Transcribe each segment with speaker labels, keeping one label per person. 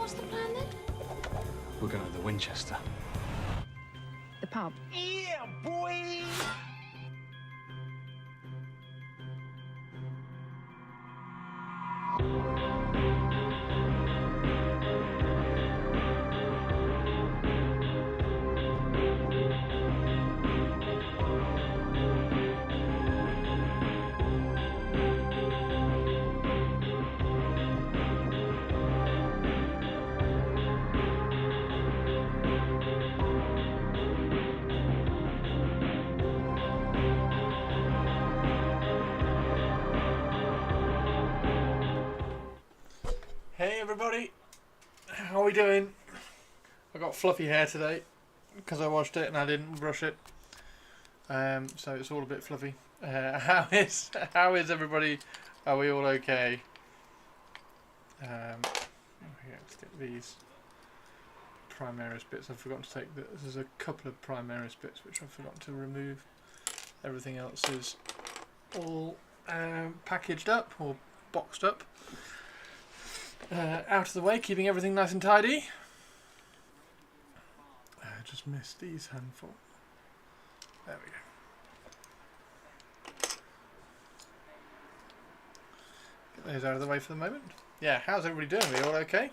Speaker 1: what's the plan then?
Speaker 2: We're going to the Winchester.
Speaker 1: The pub.
Speaker 3: Yeah, boy!
Speaker 4: Hey everybody, how are we doing? I got fluffy hair today because I washed it and I didn't brush it, so it's all a bit fluffy. How is everybody? Are we all okay? Let's get these Primaris bits. I forgot to take there's a couple of Primaris bits which I forgot to remove. Everything else is all packaged up or boxed up. Out of the way, keeping everything nice and tidy. I just missed these handful. There we go. Get those out of the way for the moment. Yeah, how's everybody doing? Are we all okay?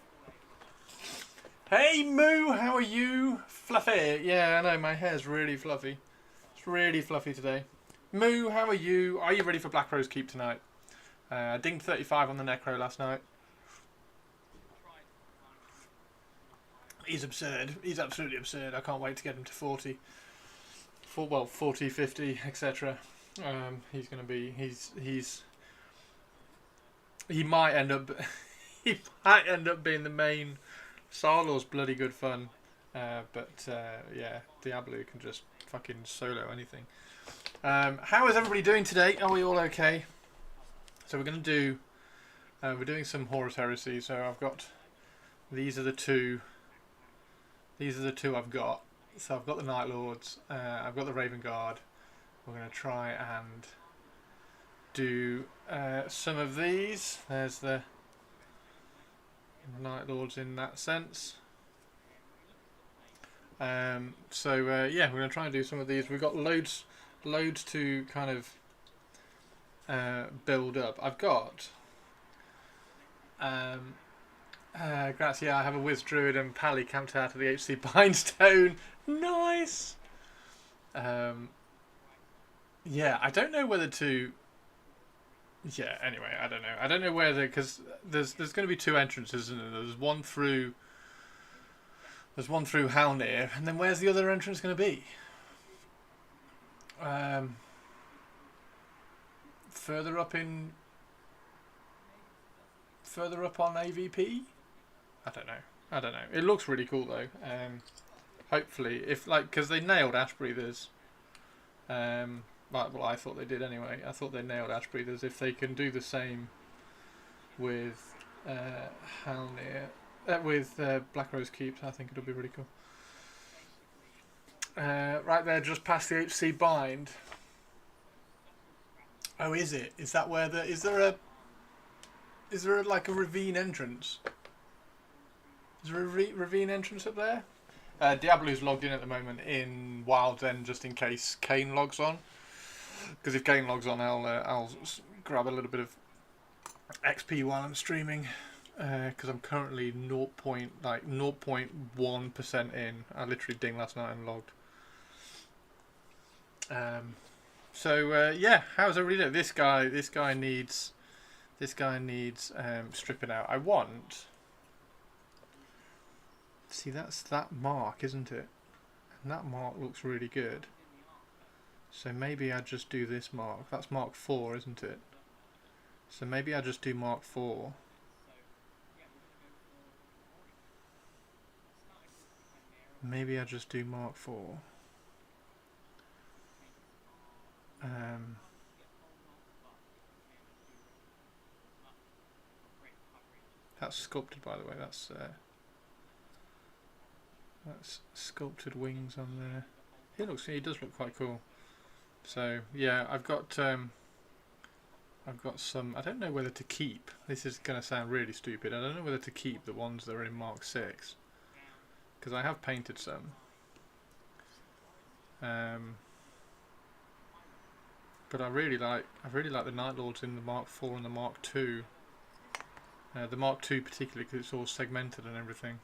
Speaker 4: Hey Moo, how are you? Fluffy. Yeah, I know, my hair's really fluffy. It's really fluffy today. Moo, how are you? Are you ready for Black Rose Keep tonight? I dinged 35 on the Necro last night. He's absurd. He's absolutely absurd. I can't wait to get him to 40. 40, 50, etc. He's going to be... He might end up... he might end up being the main... Sarlor's bloody good fun. Yeah, Diablo can just fucking solo anything. How is everybody doing today? Are we all okay? So we're going to do... we're doing some Horus Heresy. So I've got... These are the two I've got. So I've got the Night Lords, I've got the Raven Guard. We're going to try and do some of these. There's the Night Lords in that sense. Yeah, we're going to try and do some of these. We've got loads to kind of build up. I've got Grazia, I have a Wiz Druid and Pally camped out of the HC Bindstone. Nice! Yeah, I don't know whether to... Yeah, anyway, I don't know. I don't know whether... Because there's going to be two entrances, isn't there? There's one through Halnir, and then where's the other entrance going to be? Further up on AVP? I don't know. It looks really cool though. Hopefully, because they nailed Ash Breathers. Well, I thought they did anyway. I thought they nailed Ash Breathers. If they can do the same with Halnir, with Black Rose Keep, I think it'll be really cool. Right there, just past the HC Bind. Oh, is it? Is that where the? Is there like a ravine entrance? Is there a ravine entrance up there? Diablo's logged in at the moment in Wild's End just in case Kane logs on. Because if Kane logs on, I'll grab a little bit of XP while I'm streaming. Because I'm currently 0.1% in. I literally dinged last night and logged. Yeah, how's everybody doing? This guy needs stripping out. I want... See, that's that mark, isn't it? And that mark looks really good. So maybe I just do this mark. That's Mark 4, isn't it? So maybe I just do Mark 4. Maybe I just do Mark 4. That's sculpted, by the way. That's sculpted wings on there. He does look quite cool. So yeah, I've got I've got some. I don't know whether to keep. This is going to sound really stupid. I don't know whether to keep the ones that are in Mark 6 because I have painted some. But I really like the Night Lords in the Mark 4 and the Mark 2. The Mark 2 particularly because it's all segmented and everything.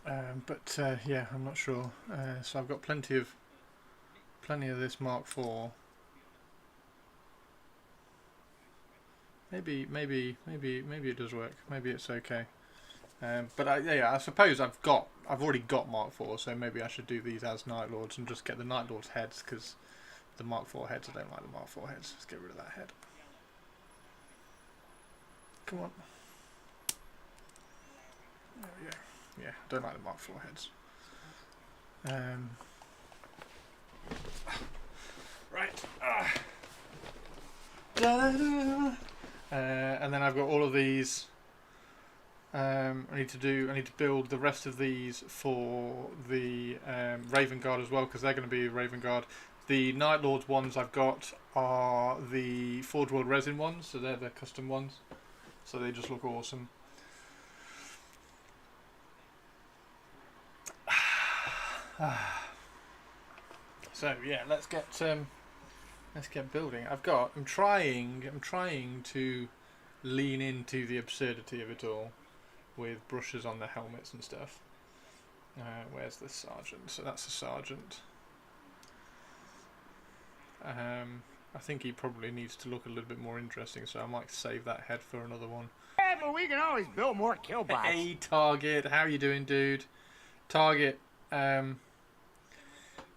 Speaker 4: Yeah, I'm not sure. So I've got plenty of this Mark 4. Maybe it does work. Maybe it's okay. But I suppose I've already got Mark 4, so maybe I should do these as Night Lords and just get the Night Lords heads because the Mark 4 heads, I don't like the Mark 4 heads. Let's get rid of that head. Come on. There we go. Yeah, I don't like the Mark 4 heads. Right. And then I've got all of these. I need to build the rest of these for the Raven Guard as well because they're going to be Raven Guard. The Night Lords ones I've got are the Forge World Resin ones, so they're the custom ones. So they just look awesome. So yeah, let's get building. I'm trying to lean into the absurdity of it all with brushes on the helmets and stuff. Where's the sergeant? So that's the sergeant. I think he probably needs to look a little bit more interesting, so I might save that head for another one.
Speaker 3: Yeah, but we can always build more kill bots.
Speaker 4: Hey Target, how you doing, dude? Target,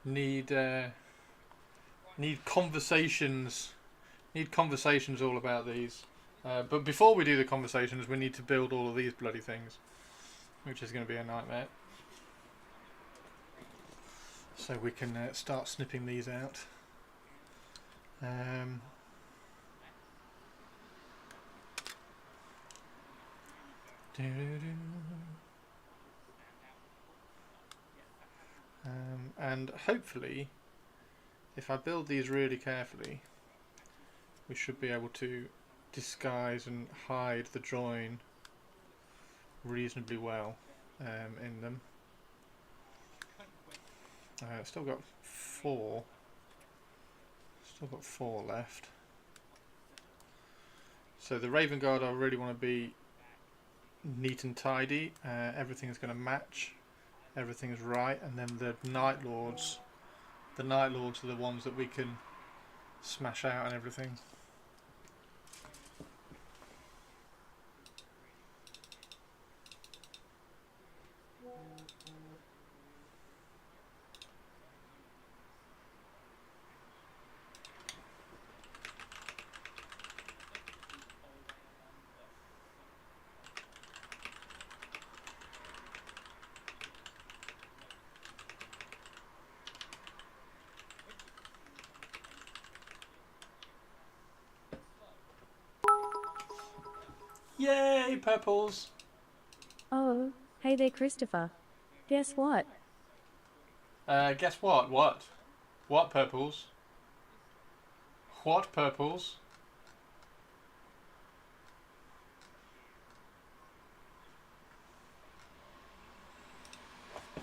Speaker 4: need conversations. Need conversations all about these. But before we do the conversations, we need to build all of these bloody things, which is going to be a nightmare. So we can start snipping these out. And hopefully, if I build these really carefully, we should be able to disguise and hide the join reasonably well in them. Still got four left. So the Raven Guard, I really want to be neat and tidy. Everything's going to match. Everything's right, and then the Night Lords are the ones that we can smash out and everything. Yay, purples!
Speaker 5: Oh, hey there, Christopher. Guess what?
Speaker 4: Guess what? What? What purples? What purples?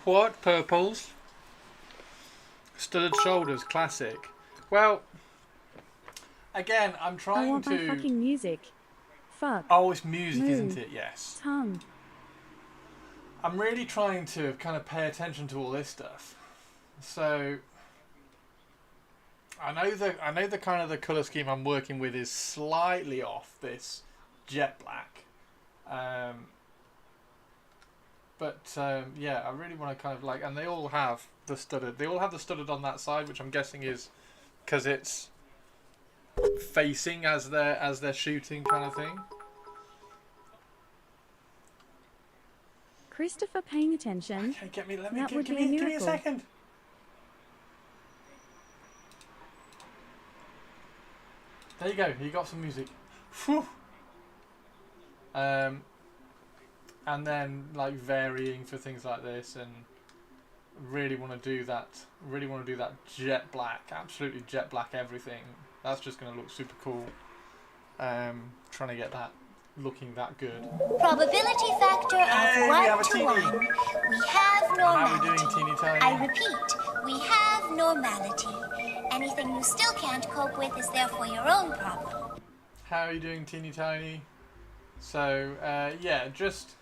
Speaker 4: What purples? Studded shoulders, classic. Well, again, I'm
Speaker 5: I
Speaker 4: trying
Speaker 5: want my
Speaker 4: to.
Speaker 5: fucking music. Fuck.
Speaker 4: Oh, it's music,
Speaker 5: Move.
Speaker 4: isn't it? Yes.
Speaker 5: Tongue.
Speaker 4: I'm really trying to kind of pay attention to all this stuff. So I know the kind of the colour scheme I'm working with is slightly off this jet black. Yeah, I really want to kind of like, and they all have the studded. They all have the studded on that side, which I'm guessing is because it's facing as they're shooting, kind of thing.
Speaker 5: Christopher paying attention.
Speaker 4: Okay, give me a
Speaker 5: miracle.
Speaker 4: second. There you go. You got some music. Whew. And then like varying for things like this, and Really want to do that. Really want to do that jet black. Absolutely jet black everything. That's just going to look super cool. Trying to get that looking that good.
Speaker 6: Probability factor
Speaker 4: Hey, we have
Speaker 6: of
Speaker 4: a
Speaker 6: 1 to
Speaker 4: teeny.
Speaker 6: 1. We have
Speaker 4: How
Speaker 6: normality.
Speaker 4: are we doing, teeny tiny?
Speaker 6: I repeat, we have normality. Anything you still can't cope with is therefore your own problem.
Speaker 4: How are you doing, teeny tiny? So yeah, just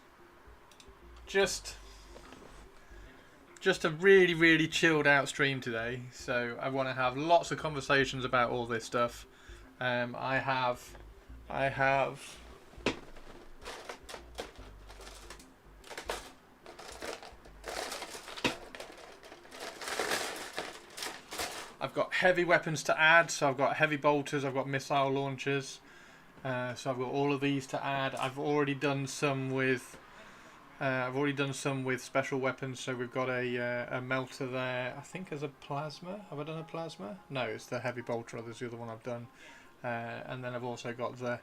Speaker 4: a really chilled out stream today. So I want to have lots of conversations about all this stuff. I have I've got heavy weapons to add, so I've got heavy bolters, I've got missile launchers, so I've got all of these to add. I've already done some with special weapons. So we've got a melter there. I think as a plasma. Have I done a plasma? No, it's the heavy bolter. There's the other one I've done, and then I've also got the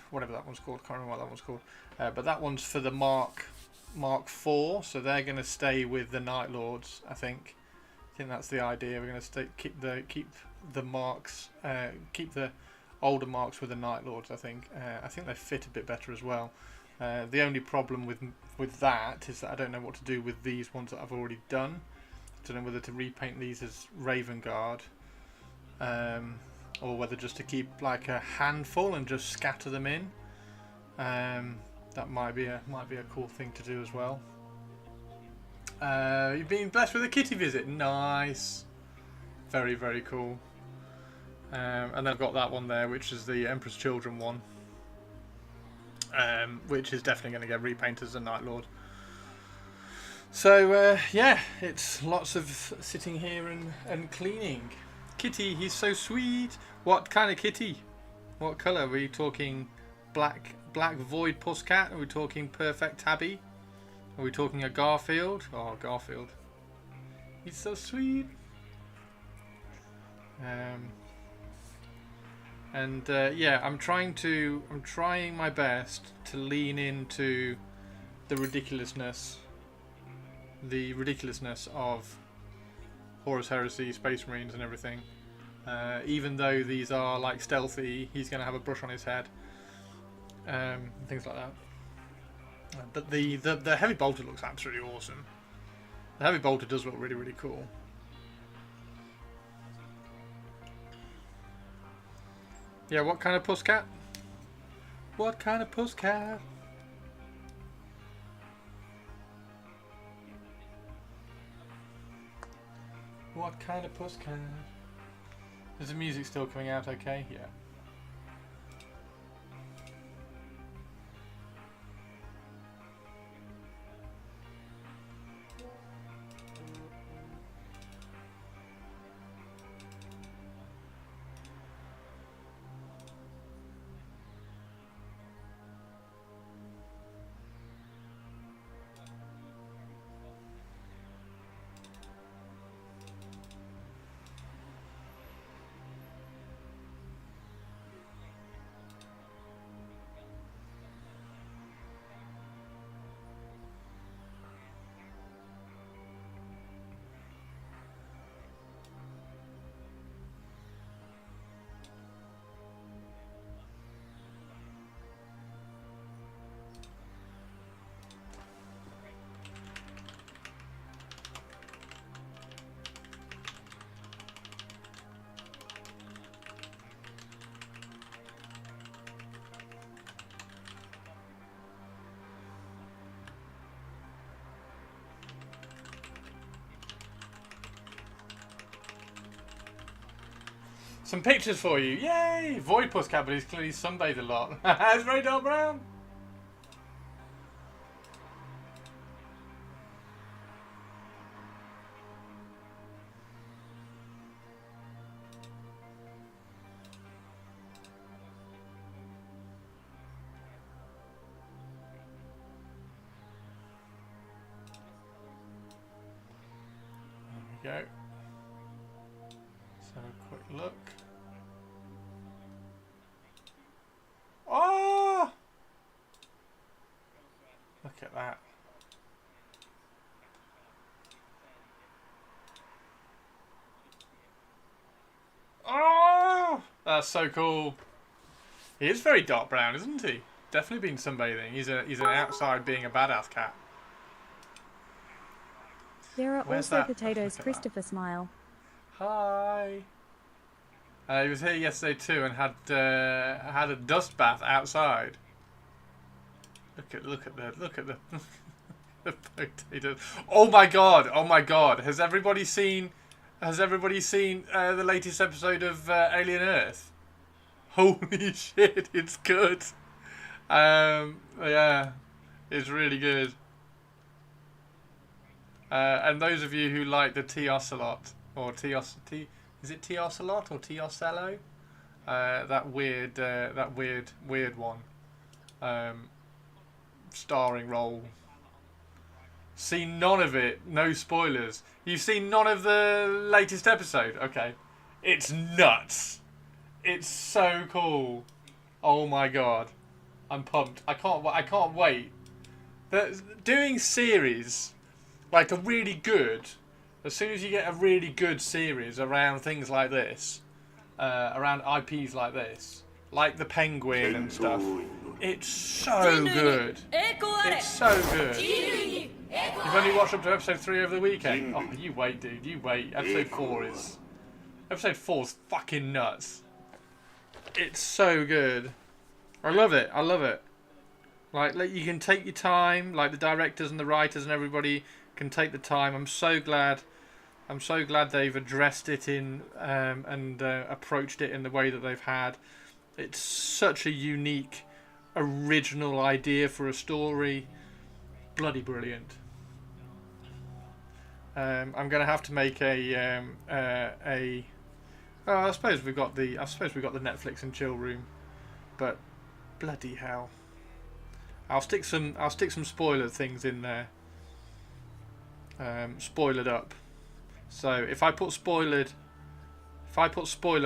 Speaker 4: whatever that one's called. Can't remember what that one's called. But that one's for the Mark IV, so they're going to stay with the Night Lords. I think that's the idea. We're going to keep the marks, keep the older marks with the Night Lords. I think they fit a bit better as well. The only problem with that is that I don't know what to do with these ones that I've already done. I don't know whether to repaint these as Raven Guard, or whether just to keep like a handful and just scatter them in. That might be a cool thing to do as well. You've been blessed with a kitty visit. Nice, very cool. And then I've got that one there, which is the Emperor's Children one, which is definitely going to get repainted as a Night Lord. So yeah, it's lots of sitting here and cleaning. Kitty, he's so sweet. What kind of kitty? What colour? Are we talking black void pusscat? Are we talking perfect tabby? Are we talking a Garfield? Oh, Garfield. He's so sweet. Yeah, I'm trying my best to lean into the ridiculousness of Horus Heresy, Space Marines and everything. Even though these are like stealthy, he's going to have a brush on his head. Things like that. But the heavy bolter looks absolutely awesome. The heavy bolter does look really cool. Yeah, what kind of pusscat? What kind of pusscat? What kind of pusscat? Is the music still coming out okay? Yeah. Some pictures for you. Yay! Void pusscat, but he's clearly sunbathed a lot. It's very dark brown. There we go. Let's have a quick look. Oh! Look at that. That's so cool. He is very dark brown, isn't he? Definitely been sunbathing. He's an outside being a badass cat.
Speaker 5: There are
Speaker 4: Where's
Speaker 5: also
Speaker 4: that?
Speaker 5: potatoes, Christopher smile.
Speaker 4: Hi. He was here yesterday too and had a dust bath outside. Look at the the potatoes. Oh my god! Oh my god! Has everybody seen the latest episode of Alien Earth? Holy shit! It's good. Yeah, it's really good. And those of you who like the T Ocelot or is it T Ocelot or T Ocello? That weird one. Starring role. Seen none of it. No spoilers. You've seen none of the latest episode. Okay, it's nuts. It's so cool. Oh my god, I'm pumped. I can't wait. Doing series like a really good. As soon as you get a really good series around things like this, around IPs like this, like the Penguin and stuff, it's so good. It's so good. You've only watched up to episode 3 over the weekend. Oh, you wait, dude. You wait. Episode 4's fucking nuts. It's so good. I love it. I love it. Like you can take your time. Like the directors and the writers and everybody can take the time. I'm so glad they've addressed it in and approached it in the way that they've had. It's such a unique, original idea for a story. Bloody brilliant. I'm gonna have to make a. Oh, I suppose we got the Netflix and chill room, but bloody hell. I'll stick some spoiler things in there. Spoilered up. So if I put spoiler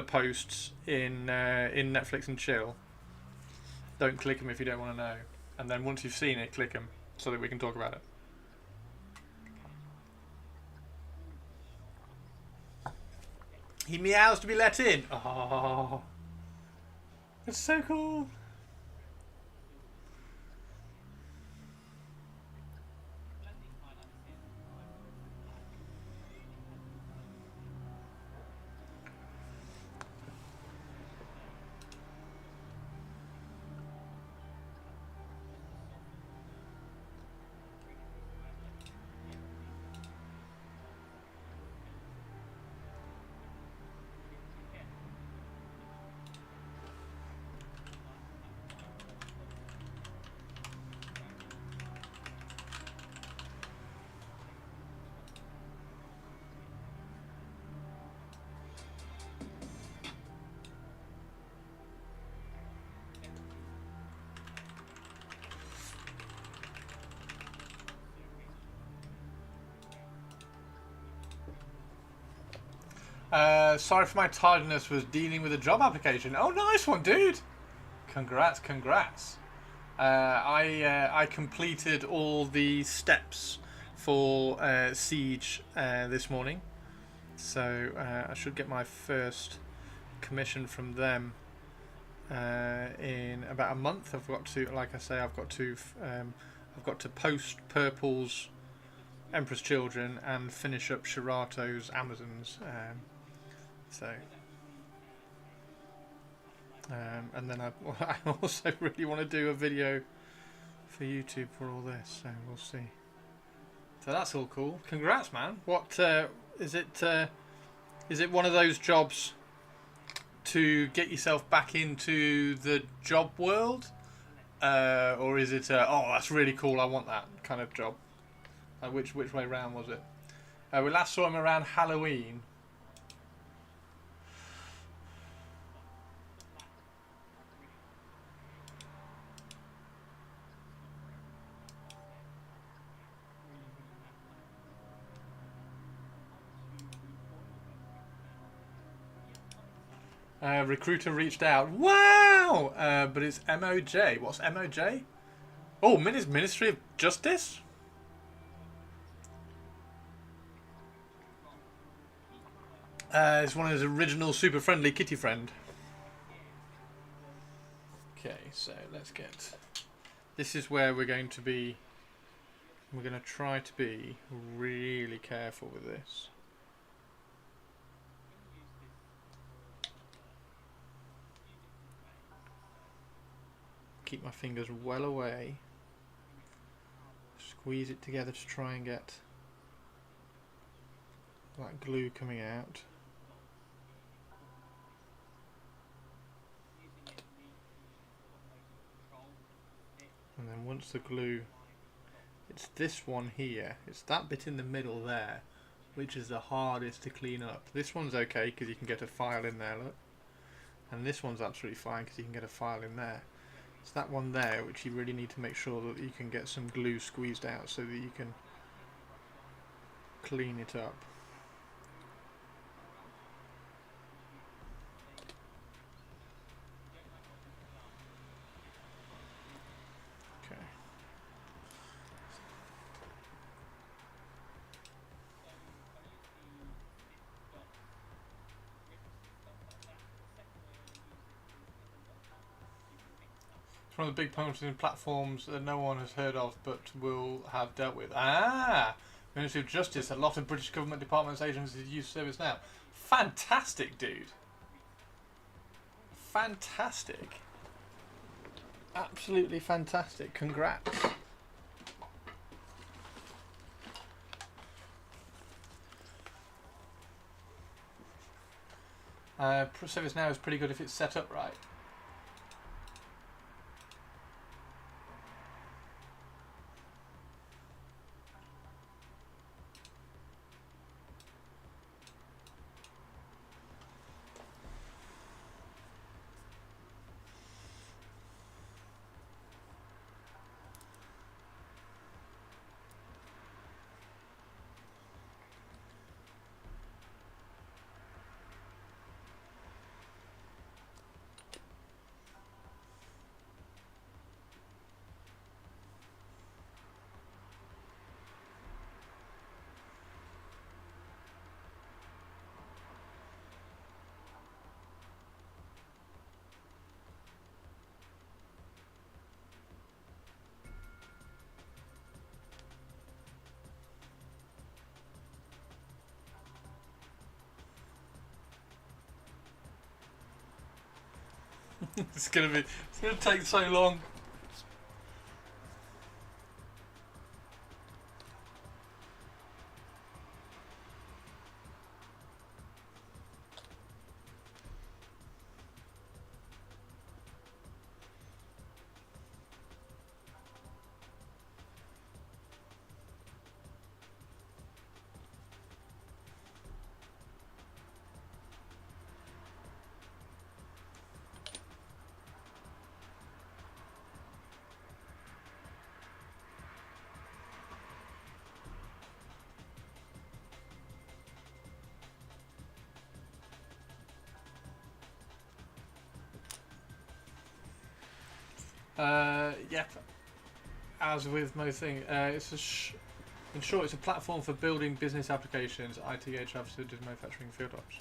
Speaker 4: posts in Netflix and chill, don't click them if you don't want to know, and then once you've seen it, click them so that we can talk about it. He meows to be let in. Oh, that's so cool. Sorry for my tardiness, was dealing with a job application. Oh, nice one, dude. Congrats. I completed all the steps for Siege this morning. So I should get my first commission from them in about a month. I've got to, like I say, I've got to post Purple's Emperor's Children and finish up Shirato's Amazons. And then I also really want to do a video for YouTube for all this, so we'll see. So that's all cool. Congrats, man. What is it? Is it one of those jobs to get yourself back into the job world, or is it? Oh, that's really cool. I want that kind of job. Which way round was it? We last saw him around Halloween. Recruiter reached out. Wow! But it's MOJ. What's MOJ? Oh, Ministry of Justice? It's one of his original super friendly kitty friend. Okay, so let's get... This is where we're going to be... We're going to try to be really careful with this. Keep my fingers well away. Squeeze it together to try and get that glue coming out. And then once the glue, it's this one here, it's that bit in the middle there, which is the hardest to clean up. This one's okay because you can get a file in there, look. And this one's absolutely fine because you can get a file in there. It's that one there which you really need to make sure that you can get some glue squeezed out so that you can clean it up. Okay. It's one of the big punching platforms that no one has heard of but will have dealt with. Ah! Ministry of Justice, a lot of British government departments, agencies use service now. Fantastic, dude. Fantastic. Absolutely fantastic. Congrats. Service now is pretty good if it's set up right. It's gonna take so long. Yep. As with most things, in short, it's a platform for building business applications, IT, HR, facilities, manufacturing, field ops.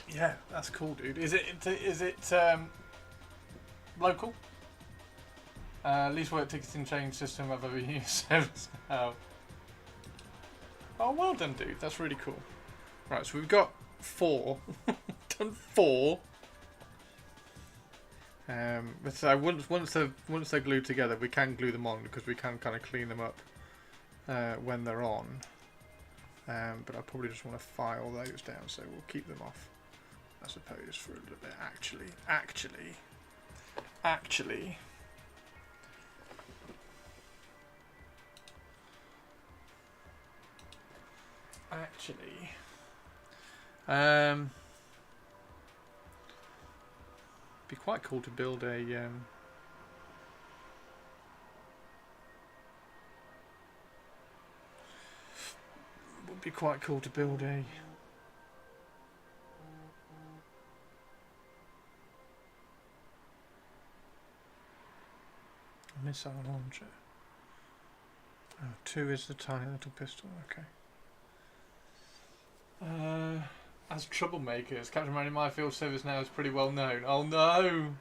Speaker 4: Yeah, that's cool, dude. Is it local? Least work ticketing change system I've ever used. Service now. Oh, well done, dude. That's really cool. Right, so we've got 4. Done 4. But so once they're glued together, we can glue them on because we can kind of clean them up when they're on. But I probably just want to file those down, so we'll keep them off, I suppose, for a little bit. Actually. Be quite cool to build a would be quite cool to build a missile launcher. Oh, 2 is the tiny little pistol, okay. As troublemakers, Captain Man in my field service now is pretty well known. Oh no!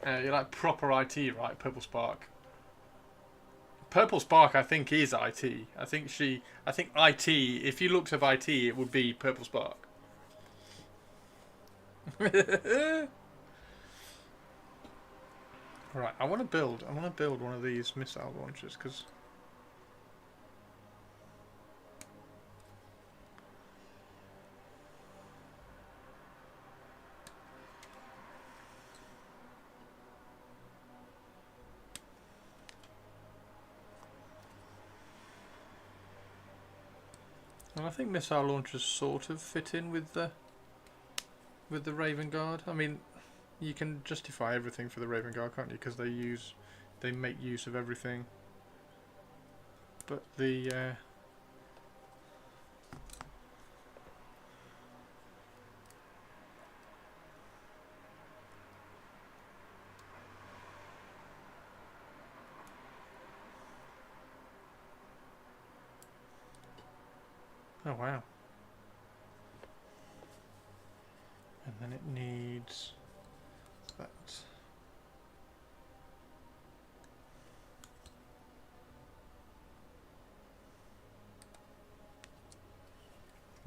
Speaker 4: You're like proper IT, right? Purple Spark. Purple Spark, I think, is IT. I think IT, if you looked up IT, it would be Purple Spark. Right, I want to build one of these missile launchers, because I think missile launchers sort of fit in with the Raven Guard. I mean, you can justify everything for the Raven Guard, can't you? Because they make use of everything. But the oh wow. And then it needs that.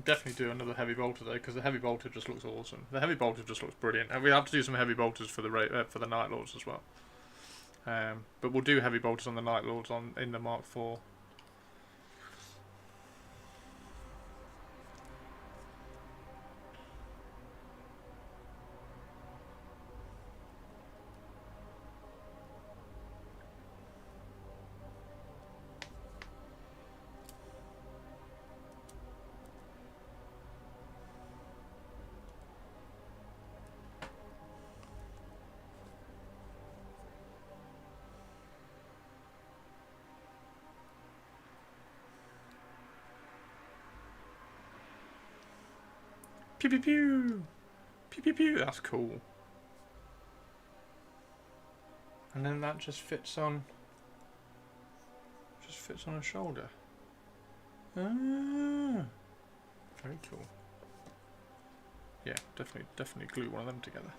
Speaker 4: Definitely do another heavy bolter though, because the heavy bolter just looks awesome. The heavy bolter just looks brilliant, and we have to do some heavy bolters for the Night Lords as well. But we'll do heavy bolters on the Night Lords in the Mark IV. Pew pew pew! Pew pew pew! That's cool. And then that just fits on a shoulder. Ah, very cool. Yeah, definitely glue one of them together.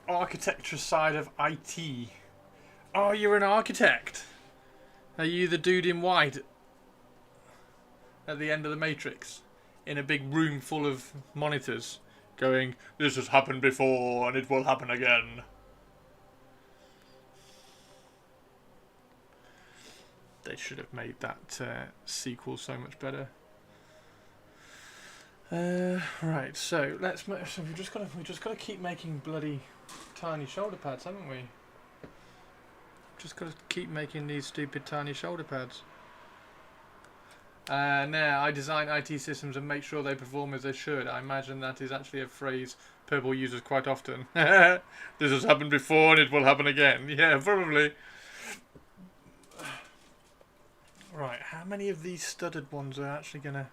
Speaker 4: Architecture side of IT. Oh, you're an architect. Are you the dude in white at the end of the Matrix in a big room full of monitors going, "This has happened before and it will happen again"? They should have made that sequel so much better. Right, so so we've just got to keep making bloody tiny shoulder pads, haven't we? Just got to keep making these stupid tiny shoulder pads. Now, I design IT systems and make sure they perform as they should. I imagine that is actually a phrase Purple uses quite often. This has happened before and it will happen again. Yeah, probably. Right, how many of these studded ones are actually going to...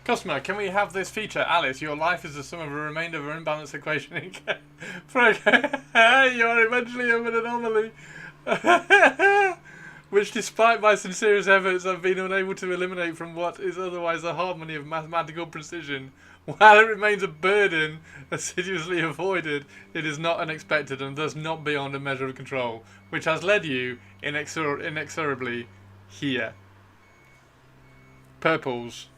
Speaker 4: Customer, can we have this feature? Alice, your life is the sum of a remainder of an imbalanced equation. You are eventually of an anomaly. Which, despite my sincerest efforts, I've been unable to eliminate from what is otherwise a harmony of mathematical precision. While it remains a burden assiduously avoided, it is not unexpected and thus not beyond a measure of control, which has led you inexorably here. Purples.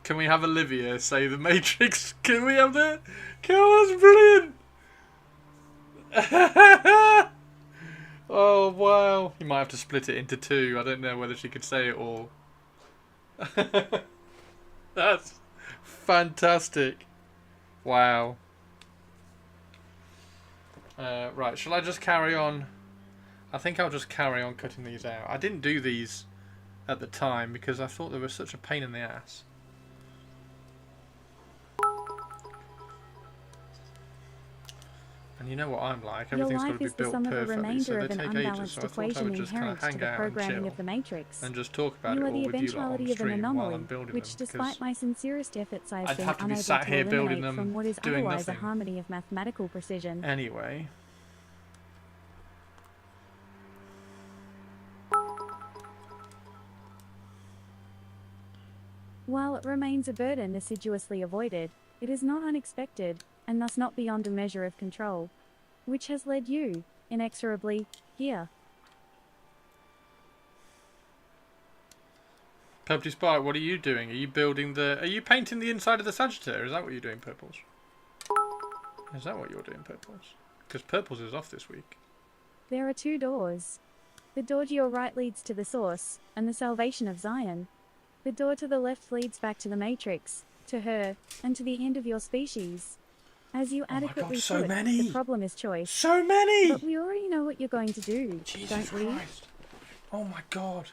Speaker 4: Can we have Olivia say the Matrix? Can we have that? Come on, that's brilliant! Oh, wow. You might have to split it into two. I don't know whether she could say it all. That's fantastic. Wow. Right, shall I just carry on? I think I'll just carry on cutting these out. I didn't do these at the time because I thought they were such a pain in the ass. And you know what I'm like, everything's got to be built perfectly, so they take ages, so I thought I would just kind of hang out and chill and just talk about it all with you lot on stream while I'm building them,
Speaker 5: which, despite my sincerest efforts, I've
Speaker 4: I'd
Speaker 5: been
Speaker 4: have to be
Speaker 5: unable
Speaker 4: sat
Speaker 5: to
Speaker 4: here building
Speaker 5: eliminate
Speaker 4: them,
Speaker 5: from what is
Speaker 4: doing
Speaker 5: otherwise
Speaker 4: nothing.
Speaker 5: a harmony of mathematical precision.
Speaker 4: Anyway.
Speaker 5: While it remains a burden assiduously avoided, it is not unexpected, and thus not beyond a measure of control, which has led you, inexorably, here.
Speaker 4: Purpley Spark, what are you doing? Are you building the... Are you painting the inside of the Sagittaire? Is that what you're doing, Purples? Is that what you're doing, Purples? Because Purples is off this week.
Speaker 5: There are two doors. The door to your right leads to the source, and the salvation of Zion. The door to the left leads back to the Matrix, to her, and to the end of your species. As you adequately
Speaker 4: so
Speaker 5: put,
Speaker 4: many!
Speaker 5: the problem is choice.
Speaker 4: So many!
Speaker 5: But we already know what you're going to do,
Speaker 4: Jesus
Speaker 5: don't we?
Speaker 4: Christ. Oh my god.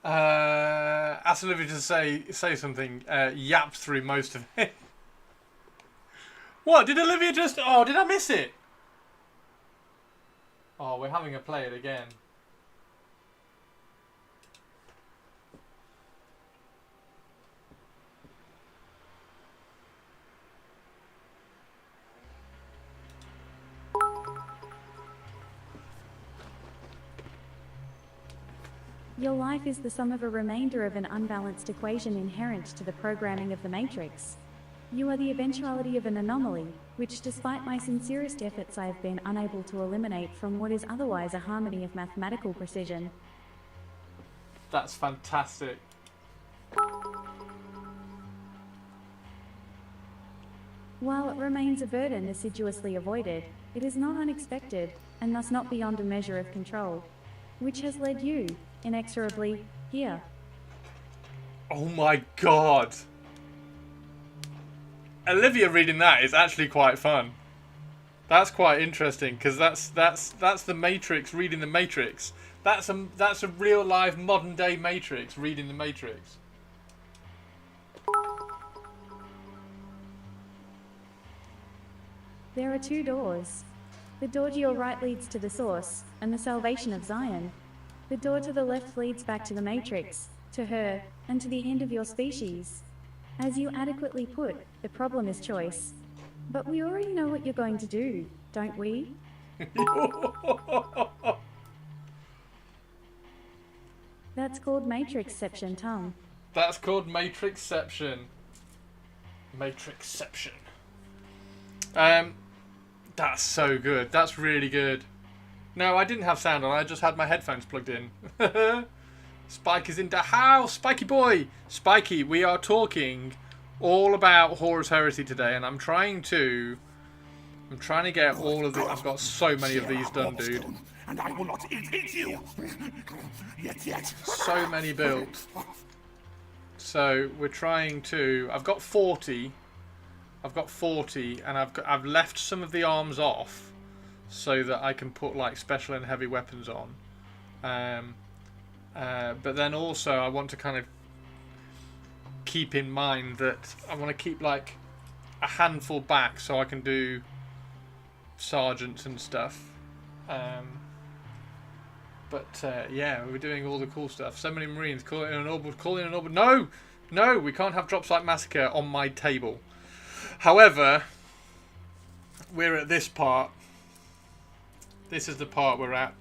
Speaker 4: Ask Olivia to say something. Yapped through most of it. What? Did Olivia just... Oh, did I miss it? Oh, we're having a play it again.
Speaker 5: Your life is the sum of a remainder of an unbalanced equation inherent to the programming of the Matrix. You are the eventuality of an anomaly, which, despite my sincerest efforts, I have been unable to eliminate from what is otherwise a harmony of mathematical precision.
Speaker 4: That's fantastic.
Speaker 5: While it remains a burden assiduously avoided, it is not unexpected, and thus not beyond a measure of control, which has led you, inexorably, here.
Speaker 4: Oh my god. Olivia reading that is actually quite fun. That's quite interesting because that's the Matrix reading the Matrix. That's a real live modern day Matrix reading the Matrix.
Speaker 5: There are two doors. The door to your right leads to the source, and the salvation of Zion. The door to the left leads back to the Matrix, to her, and to the end of your species. As you adequately put, the problem is choice. But we already know what you're going to do, don't we? That's called Matrixception, Tom.
Speaker 4: That's called Matrixception. Matrixception. That's so good. That's really good. No, I didn't have sound on. I just had my headphones plugged in. Spike is in the house. Spiky boy. Spiky, we are talking all about Horus Heresy today, and I'm trying to get all of the... I've got so many of these done, dude.
Speaker 7: And I will not irritate you. Yet.
Speaker 4: So many built. So we're trying to... I've got 40, and I've left some of the arms off so that I can put like special and heavy weapons on. But then also I want to kind of keep in mind that I want to keep like a handful back so I can do sergeants and stuff. Yeah, we're doing all the cool stuff. So many Marines. Call in an orbital. No, we can't have drop site massacre on my table. However, we're at this part. This is the part we're at.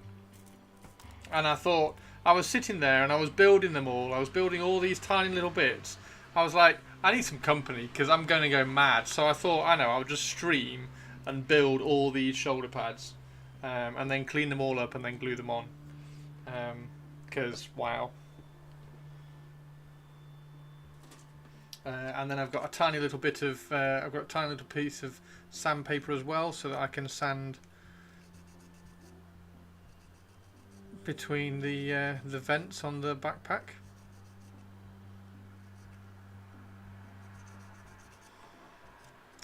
Speaker 4: And I thought, I was sitting there and I was building them all. I was building all these tiny little bits. I was like, I need some company because I'm going to go mad. So I thought, I'll just stream and build all these shoulder pads. And then clean them all up and then glue them on. Because, wow. And then I've got a tiny little bit of, I've got a tiny little piece of sandpaper as well, so that I can sand between the vents on the backpack.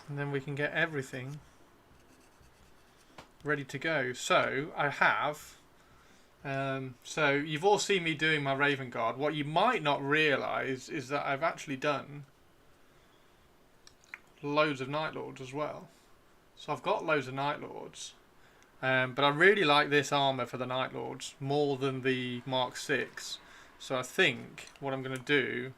Speaker 4: And then we can get everything ready to go. So I have. So you've all seen me doing my Raven Guard. What you might not realise is that I've actually done loads of Night Lords as well. So I've got loads of Night Lords. But I really like this armour for the Night Lords more than the Mark 6. So I think what I'm going to do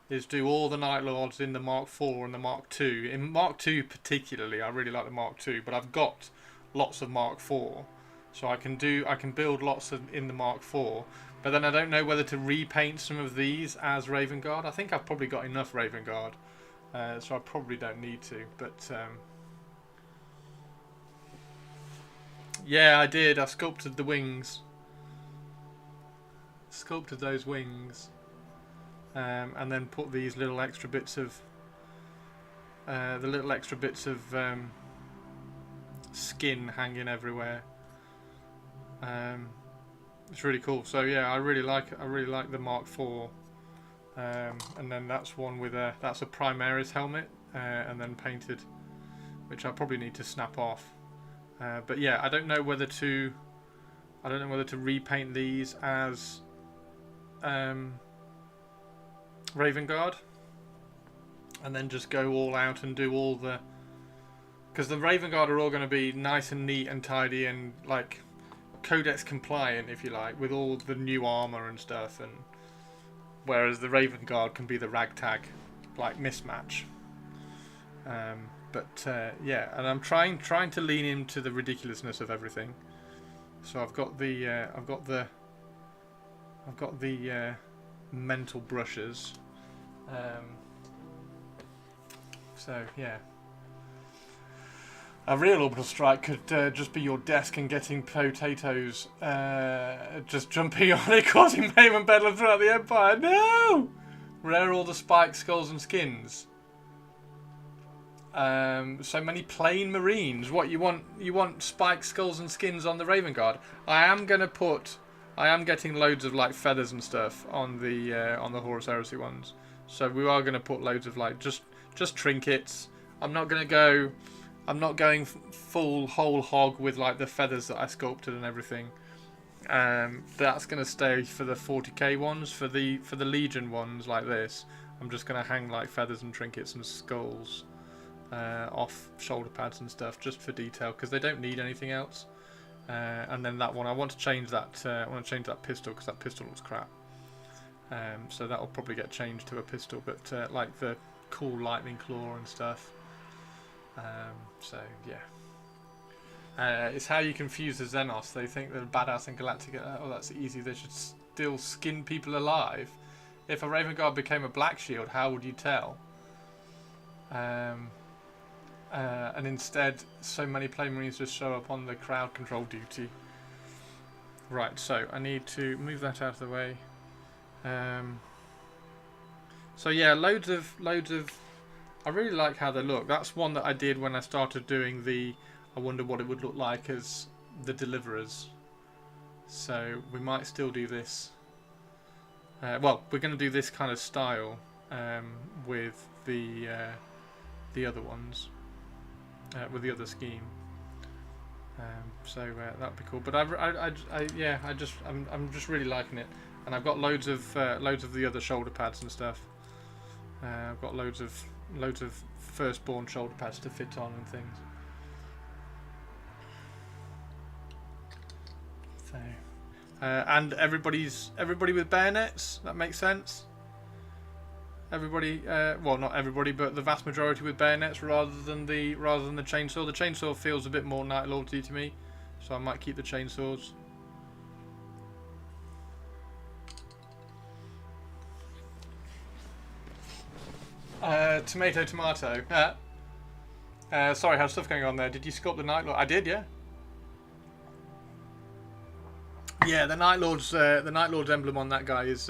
Speaker 4: is do all the Night Lords in the Mark 4 and the Mark 2. In Mark 2 particularly, I really like the Mark 2, but I've got lots of Mark 4. So I can build lots in the Mark 4, but then I don't know whether to repaint some of these as Raven Guard. I think I've probably got enough Raven Guard, so I probably don't need to. But yeah, I did. I sculpted the wings. Sculpted those wings, and then put these little extra bits of skin hanging everywhere. It's really cool. So yeah, I really like the Mark IV, and then that's one with that's a Primaris helmet, and then painted, which I probably need to snap off. But yeah, I don't know whether to repaint these as Raven Guard, and then just go all out and do all the, because the Raven Guard are all going to be nice and neat and tidy and like Codex compliant, if you like, with all the new armor and stuff, and whereas the Raven Guard can be the ragtag like mismatch. Yeah, and I'm trying to lean into the ridiculousness of everything. So I've got the mental brushes. So yeah. A real orbital strike could just be your desk and getting potatoes, just jumping on it, causing mayhem and bedlam throughout the Empire. No! Rare all the spikes, skulls and skins. So many plain Marines. What you want? You want spikes, skulls and skins on the Raven Guard? I am getting loads of like feathers and stuff on the Horus Heresy ones. So we are gonna put loads of like just trinkets. I'm not going full whole hog with like the feathers that I sculpted and everything. That's going to stay for the 40k ones. For the Legion ones like this, I'm just going to hang like feathers and trinkets and skulls. off shoulder pads and stuff, just for detail, because they don't need anything else. And then that one, I want to change that. I want to change that pistol because that pistol looks crap. So that will probably get changed to a pistol, but like the cool lightning claw and stuff. So yeah, it's how you confuse the Xenos. They think they're badass in Galactica. Oh, that's easy. They should still skin people alive. If a Raven Guard became a Black Shield, how would you tell? And instead, so many Play Marines just show up on the crowd control duty. Right, so I need to move that out of the way. So yeah, loads of. I really like how they look. That's one that I did when I started doing the. I wonder what it would look like as the Deliverers. So we might still do this. Well, we're going to do this kind of style with the other ones, with the other scheme. So that'd be cool. But I'm just really liking it, and I've got loads of the other shoulder pads and stuff. I've got loads of firstborn shoulder pads to fit on and things. So, and everybody with bayonets. That makes sense. Everybody, well, not everybody, but the vast majority with bayonets rather than the chainsaw. The chainsaw feels a bit more Night Lordy to me, so I might keep the chainsaws. Tomato. Sorry, how's stuff going on there? Did you sculpt the Night Lord? I did, yeah. Yeah, the Night Lord's emblem on that guy is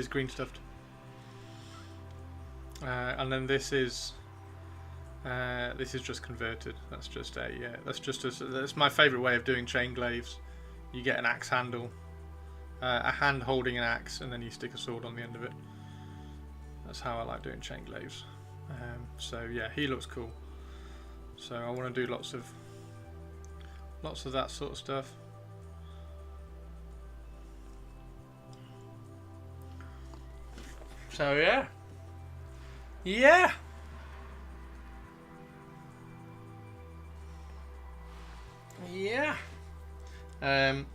Speaker 4: green stuffed. And then this is just converted. That's my favourite way of doing chain glaives. You get an axe handle, a hand holding an axe, and then you stick a sword on the end of it. That's how I like doing chain glaives. So yeah, he looks cool. So I want to do lots of that sort of stuff. So yeah. Yeah. Yeah. I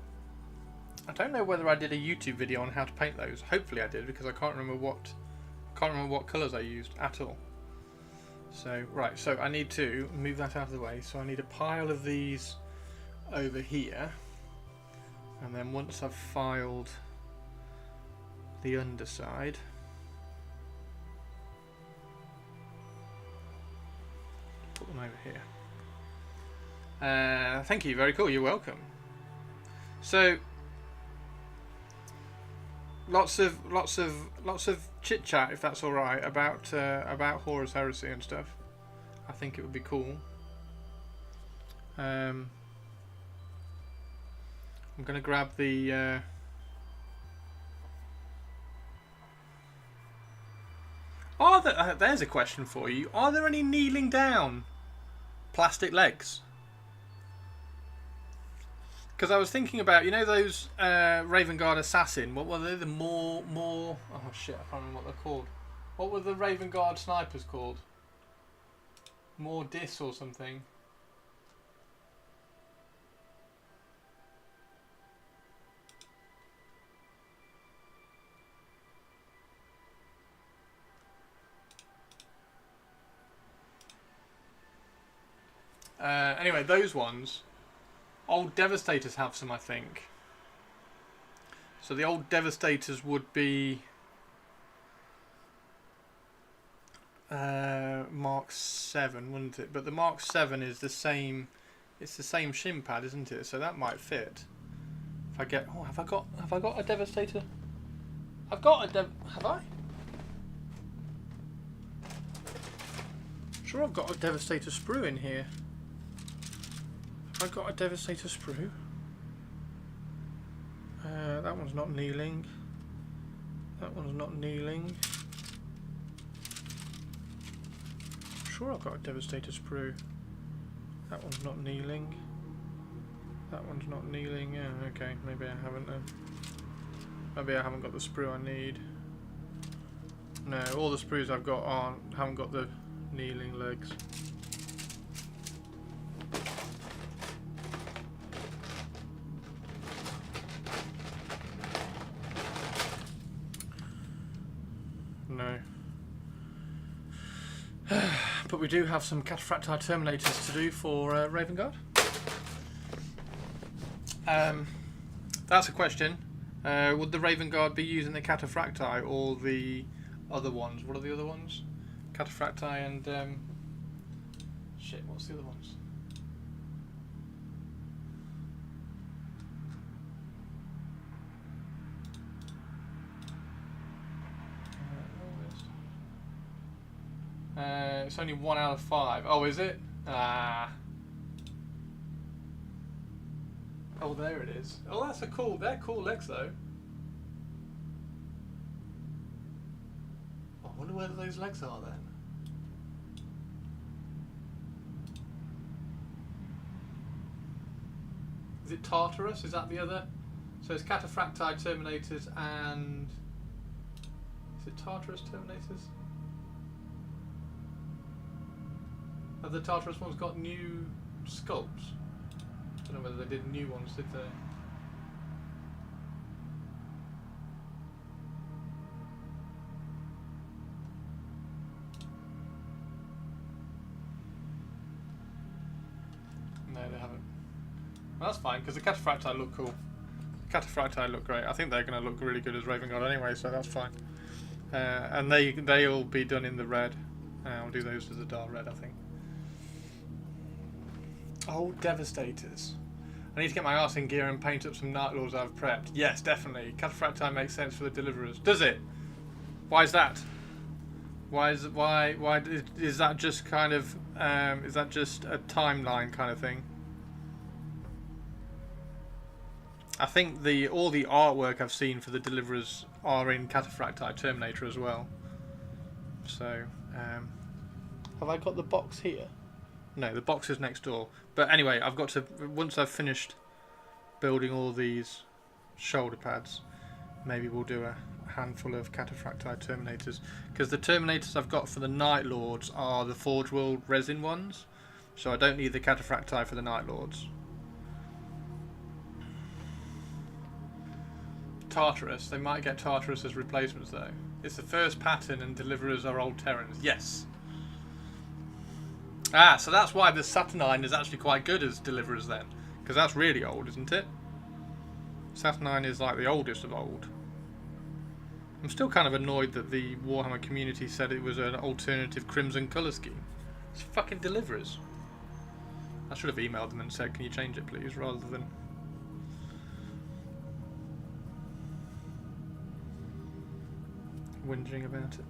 Speaker 4: don't know whether I did a YouTube video on how to paint those. Hopefully I did, because I can't remember what colours I used at all. So right, so I need to move that out of the way. So I need a pile of these over here, and then once I've filed the underside, put them over here. Thank you, very cool. You're welcome. So lots of chit chat, if that's all right, about Horus Heresy and stuff. I think it would be cool. I'm gonna grab the. There's a question for you. Are there any kneeling down plastic legs? Because I was thinking about, you know, those Raven Guard Assassin. What were they? The more. Oh shit! I can't remember what they're called. What were the Raven Guard snipers called? More Dis or something. Anyway, those ones. Old Devastators have some, I think. So the old Devastators would be Mark 7, wouldn't it? But the Mark 7 is the same. It's the same shin pad, isn't it? So that might fit. If I get, have I got a Devastator? Have I? Sure, I've got a Devastator sprue in here. I've got a Devastator sprue. That one's not kneeling. That one's not kneeling. Sure, I've got a Devastator sprue. That one's not kneeling. That one's not kneeling. Yeah, okay, maybe I haven't. Maybe I haven't got the sprue I need. No, all the sprues I've got haven't got the Kneeling legs. No. But we do have some cataphracti terminators to do for Raven Guard. That's a question. Would the Raven Guard be using the cataphracti or the other ones? What are the other ones? Cataphracti and shit. What's the other ones? It's only 1 out of 5. Oh, is it? Ah. Oh, there it is. Oh, that's a cool. They're cool legs, though. I wonder where those legs are then. Is it Tartarus? Is that the other? So it's Cataphracti Terminators and... Is it Tartarus Terminators? Have the Tartarus ones got new sculpts? I don't know whether they did new ones, did they? No, they haven't. Well, that's fine, because the Cataphracti look cool. The Cataphracti look great. I think they're going to look really good as Raven Guard anyway, so that's fine. And they'll be done in the red. I'll do those as a dark red, I think. Oh, Devastators. I need to get my arse in gear and paint up some Night Lords I've prepped. Yes, definitely. Cataphracti makes sense for the Deliverers. Does it? Why is that? Why is that just kind of is that just a timeline kind of thing? I think all the artwork I've seen for the Deliverers are in Cataphracti Terminator as well. So have I got the box here? No, the box is next door. But anyway, I've got to, once I've finished building all these shoulder pads, maybe we'll do a handful of Cataphracti Terminators. Because the Terminators I've got for the Night Lords are the Forge World resin ones. So I don't need the Cataphracti for the Night Lords. Tartarus, they might get Tartarus as replacements though. It's the first pattern and Deliverers are old Terrans. Yes. Ah, so that's why the Saturnine is actually quite good as Deliverers then. Because that's really old, isn't it? Saturnine is like the oldest of old. I'm still kind of annoyed that the Warhammer community said it was an alternative Crimson colour scheme. It's fucking Deliverers. I should have emailed them and said, can you change it please, rather than... whinging about it.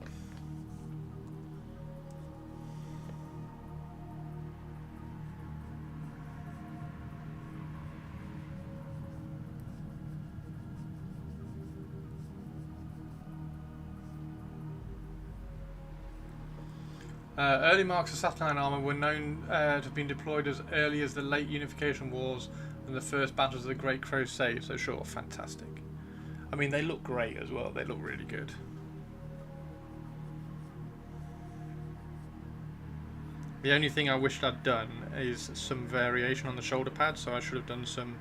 Speaker 4: Early marks of Saturnine armour were known to have been deployed as early as the late Unification Wars and the first battles of the Great Crusade, so sure, fantastic. I mean, they look great as well, they look really good. The only thing I wished I'd done is some variation on the shoulder pads, so I should have done some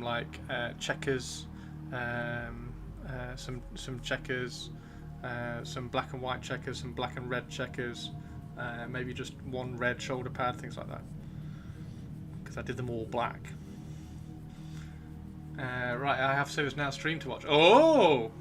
Speaker 4: like checkers, some checkers, some black and white checkers, some black and red checkers, maybe just one red shoulder pad, things like that. Because I did them all black. Right, I have Service Now stream to watch. Oh!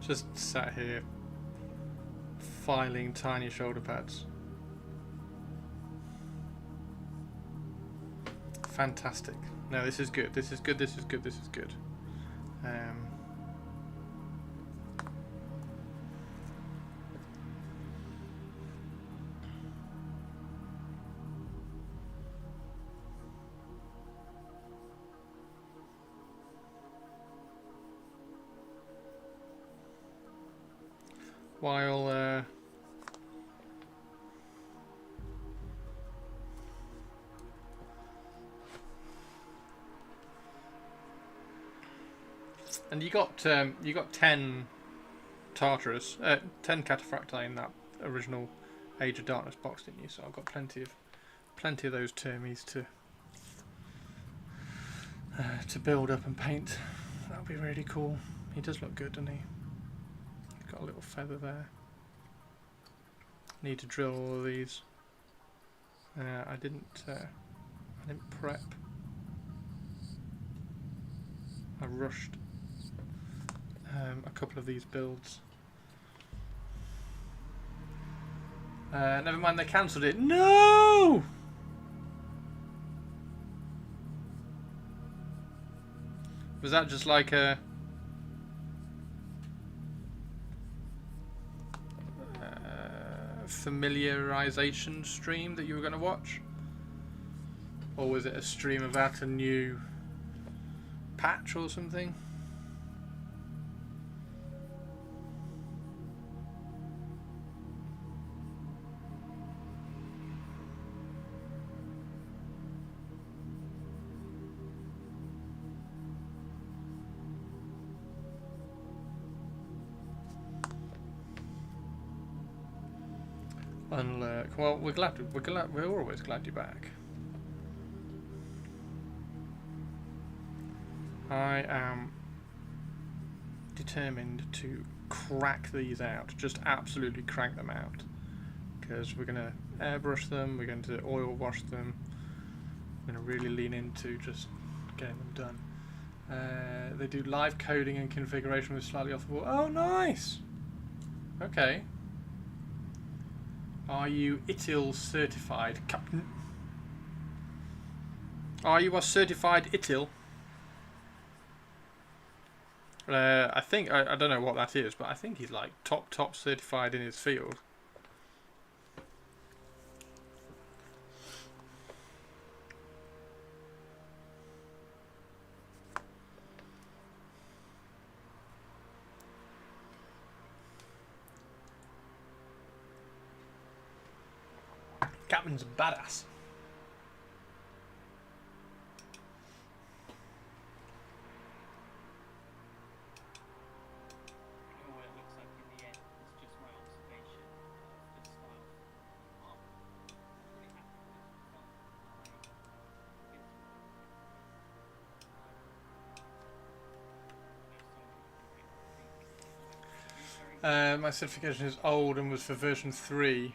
Speaker 4: just sat here filing tiny shoulder pads. Fantastic. No, this is good. This is good. This is good. This is good. While and you got 10 Tartarus, 10 Cataphracti in that original Age of Darkness box, didn't you? So I've got plenty of those Termes to build up and paint. That'll be really cool. He does look good, doesn't he? He's got a little feather there. Need to drill all of these. I didn't prep. I rushed a couple of these builds. Never mind, they cancelled it. No! Was that just like a familiarization stream that you were going to watch? Or was it a stream about a new patch or something? Unlurk. Well, we're always glad you're back. I am determined to crack these out, just absolutely crank them out, because we're going to airbrush them, we're going to oil wash them, we're going to really lean into just getting them done. They do live coding and configuration with slightly off the wall. Oh, nice! Okay. Are you ITIL certified, Captain? Are you a certified ITIL? I think, I don't know what that is, but I think he's like top certified in his field. Captain's a badass. My certification is old and was for version 3.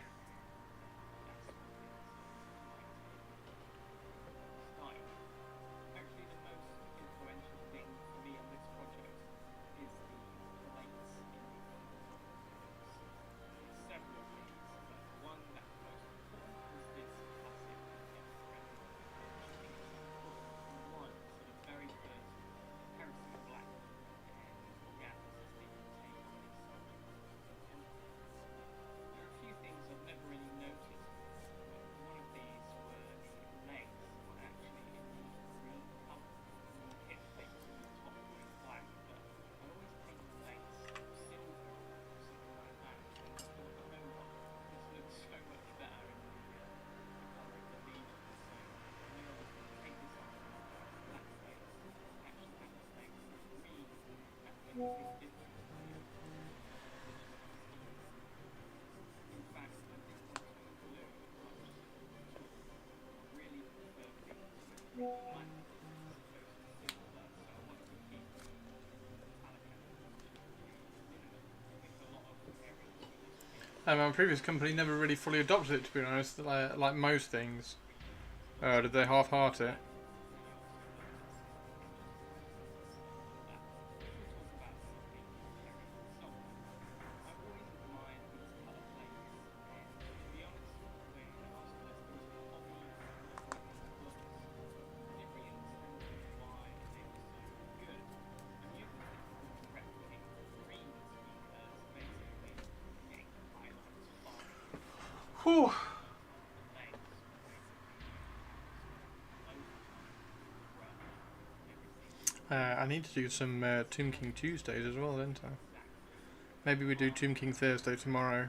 Speaker 4: My previous company never really fully adopted it, to be honest, like most things. Did they half-heart it? Whew. I need to do some Tomb King Tuesdays as well, don't I? Maybe we do Tomb King Thursday tomorrow.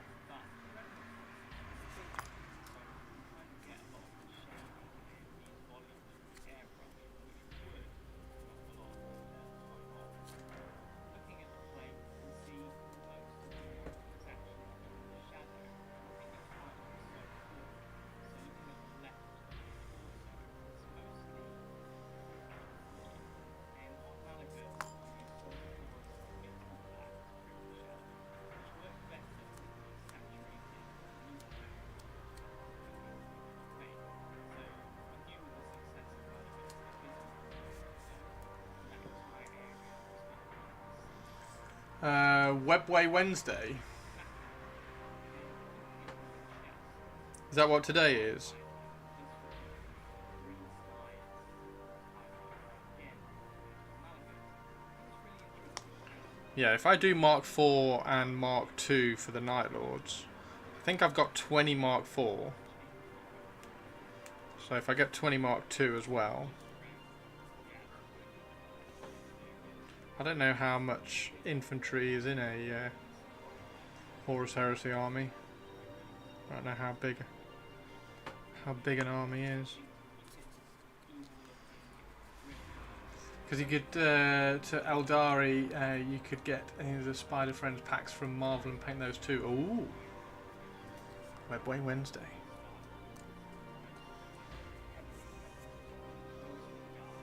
Speaker 4: Webway Wednesday. Is that what today is? Yeah, if I do Mark 4 and Mark 2 for the Night Lords, I think I've got 20 Mark 4. So if I get 20 Mark 2 as well, I don't know how much infantry is in a Horus Heresy army. I don't know how big an army is. Because you could, to Eldari, you could get the Spider Friends packs from Marvel and paint those too. Ooh! Webway Wednesday.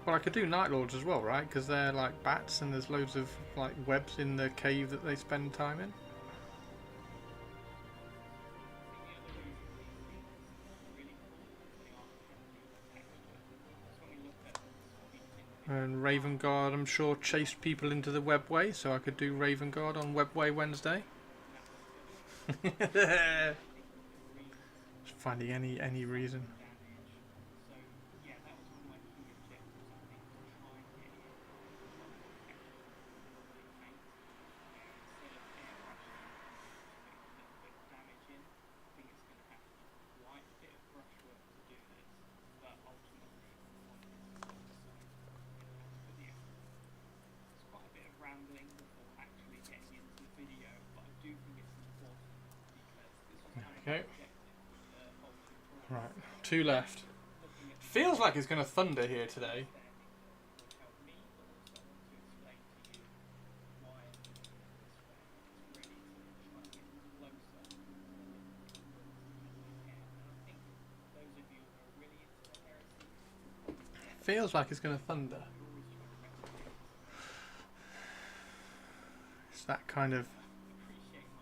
Speaker 4: Well, I could do Night Lords as well, right? Because they're like bats and there's loads of like webs in the cave that they spend time in. And Raven Guard, I'm sure, chased people into the Webway, so I could do Raven Guard on Webway Wednesday. Just finding any reason. Okay. Right, 2 left. Feels like it's going to thunder here today. Feels like it's going to thunder. It's that kind of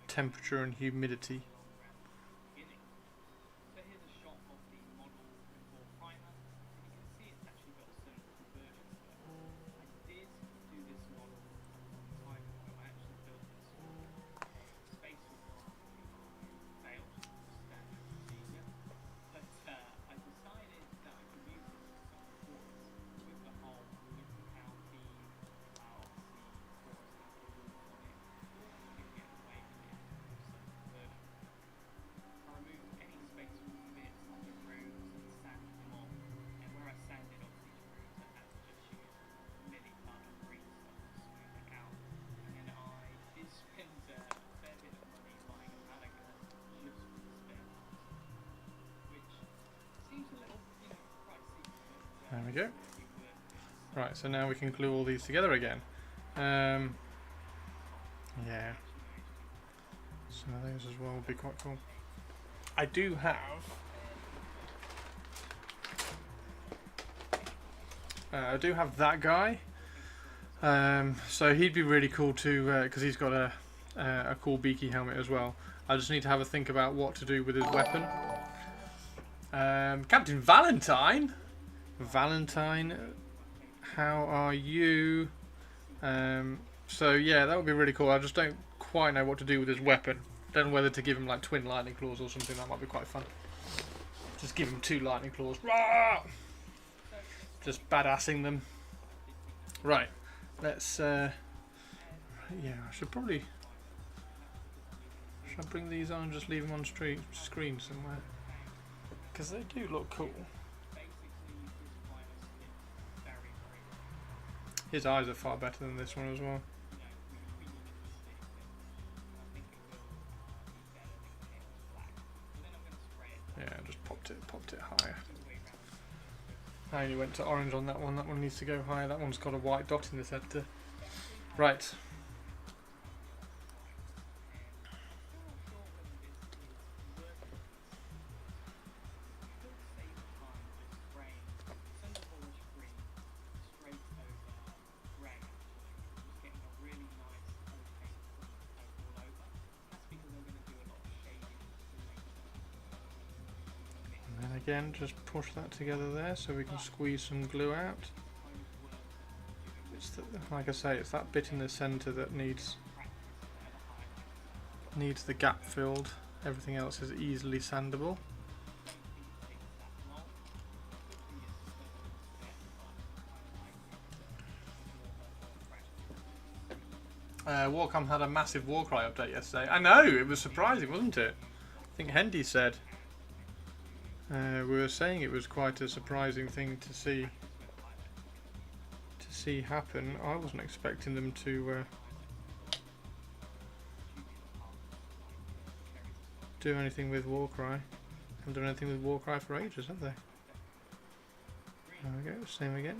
Speaker 4: temperature and humidity. There we go. Right, so now we can glue all these together again. Yeah. Some of those as well would be quite cool. I do have... that guy. So he'd be really cool too, because he's got a cool beaky helmet as well. I just need to have a think about what to do with his weapon. Captain Valentine? Valentine, how are you? So yeah, that would be really cool. I just don't quite know what to do with his weapon. Don't know whether to give him like twin lightning claws or something. That might be quite fun. Just give him 2 lightning claws. Just badassing them. Right, let's yeah, I should probably... Should I bring these on and just leave them on screen somewhere? Because they do look cool. His eyes are far better than this one as well. Yeah, just popped it higher. I only went to orange on that one. That one needs to go higher. That one's got a white dot in the centre. Right. And then again, just push that together there so we can squeeze some glue out. It's the, like I say, it's that bit in the centre that needs the gap filled. Everything else is easily sandable. Warcom had a massive Warcry update yesterday. I know, it was surprising, wasn't it? I think Hendy said. We were saying it was quite a surprising thing to see happen. I wasn't expecting them to do anything with Warcry. Haven't done anything with Warcry for ages, have they? There we go, same again.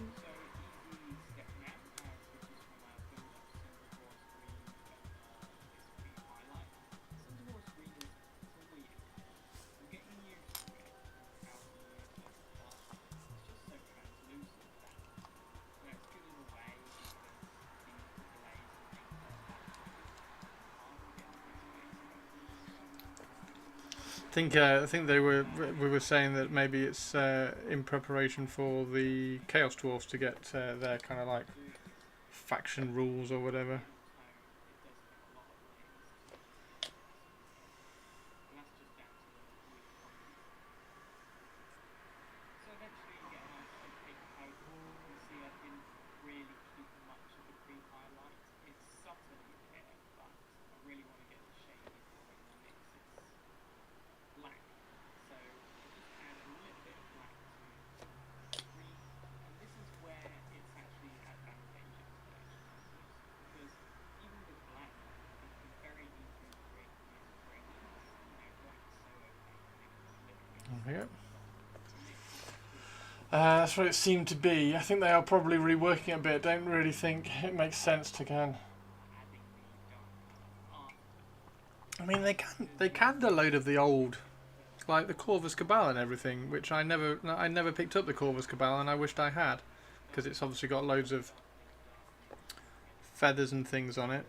Speaker 4: I think we were saying that maybe it's in preparation for the Chaos Dwarfs to get their kind of like faction rules or whatever. Yep. That's what it seemed to be. I think they are probably reworking it a bit. Don't really think it makes sense to can. I mean, they canned a load of the old, like the Corvus Cabal and everything, which I never picked up the Corvus Cabal, and I wished I had, because it's obviously got loads of feathers and things on it.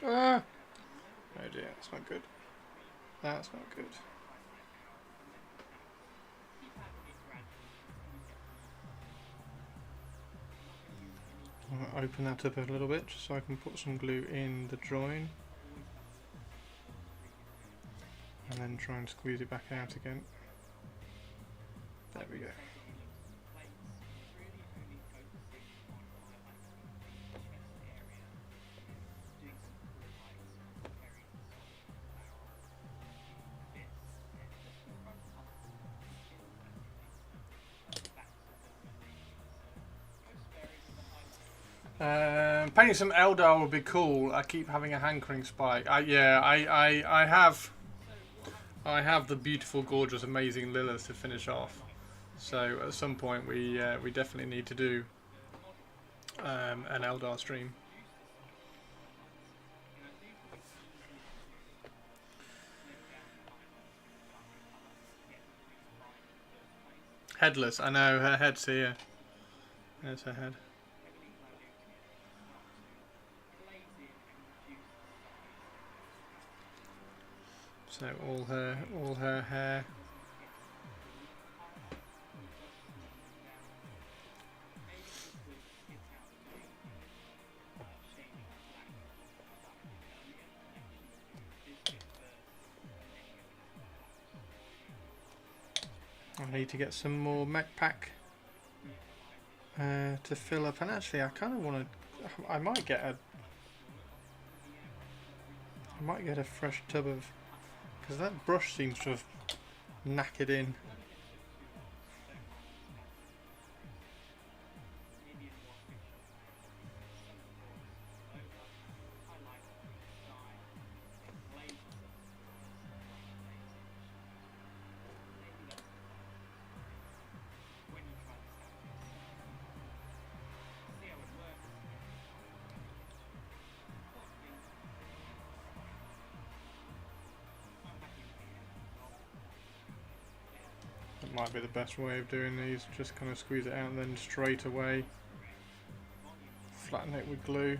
Speaker 4: Ah! Oh dear, that's not good. That's not good. I'm going to open that up a little bit just so I can put some glue in the join. And then try and squeeze it back out again. There we go. Painting some Eldar would be cool. I keep having a hankering spike. I have the beautiful, gorgeous, amazing Lilith to finish off. So at some point we definitely need to do an Eldar stream. Headless. I know, her head's here. There's her head. So all her hair. I need to get some more mech pack to fill up, and actually I kind of want to. I might get a fresh tub of, because that brush seems to have knackered in. Might be the best way of doing these, just kind of squeeze it out and then straight away flatten it with glue.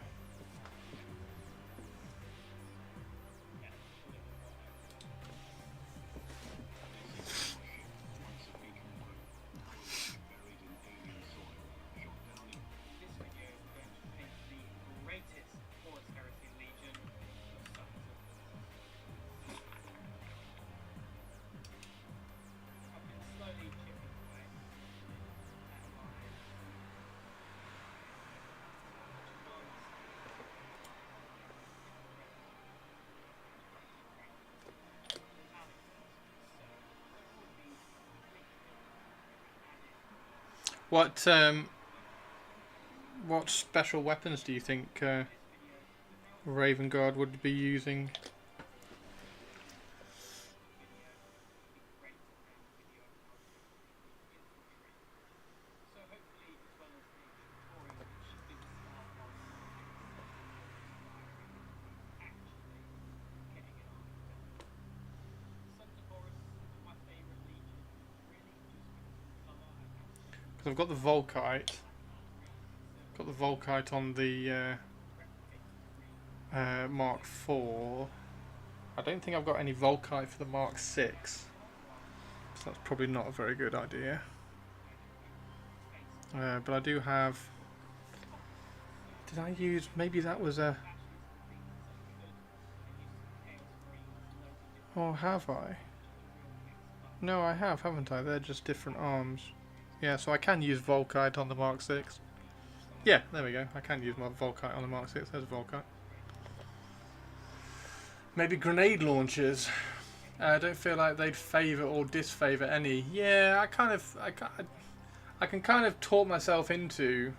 Speaker 4: What special weapons do you think Raven Guard would be using? I've got the Volkite. Got the Volkite on the Mark IV. I don't think I've got any Volkite for the Mark VI. So that's probably not a very good idea. But I do have. Did I use? Maybe that was a. Oh, have I? No, I have, haven't I? They're just different arms. Yeah, so I can use Volkite on the Mark VI. Yeah, there we go. I can use my Volkite on the Mark VI. There's Volkite. Maybe grenade launchers. I don't feel like they'd favour or disfavour any. Yeah, I can kind of talk myself into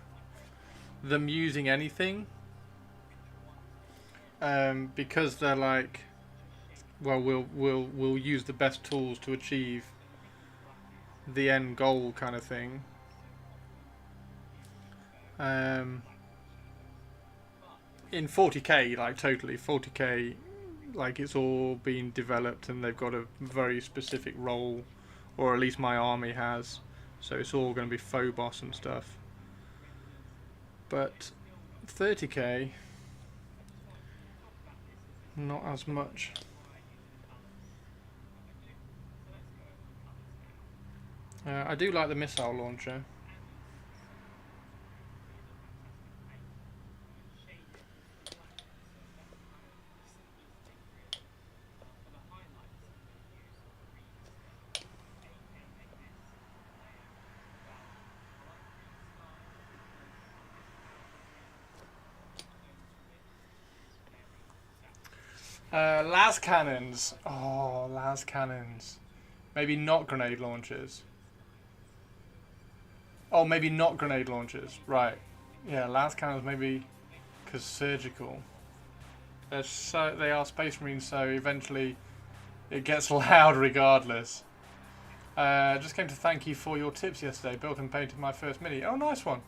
Speaker 4: them using anything. Because they're like, well, we'll use the best tools to achieve the end goal kind of thing. In 40k, like totally 40k, like it's all been developed and they've got a very specific role, or at least my army has, so it's all going to be Phobos and stuff. But 30k, not as much. I do like the missile launcher. Las cannons. Oh, las cannons. Maybe not grenade launchers. Oh, maybe not grenade launchers. Right. Yeah, las cannons maybe because surgical. They are Space Marines, so eventually it gets loud regardless. Just came to thank you for your tips yesterday. Built and painted my first mini. Oh, nice one.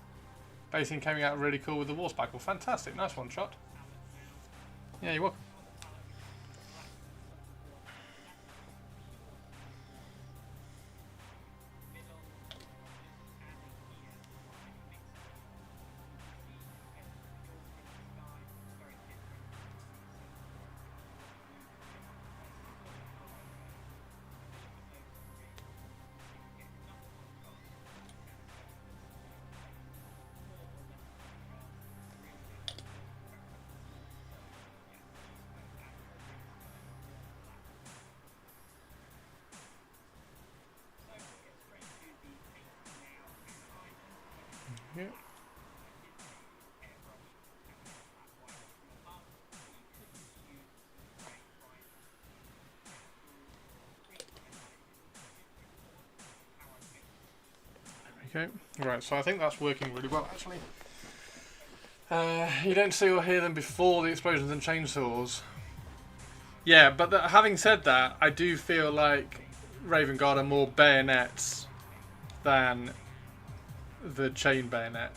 Speaker 4: Basing came out really cool with the war spackle. Fantastic. Nice one, shot. Yeah, you're welcome. Yeah. Okay, right, so I think that's working really well actually. You don't see or hear them before the explosions and chainsaws. Yeah, but having said that, I do feel like Raven Guard are more bayonets than the chain bayonet.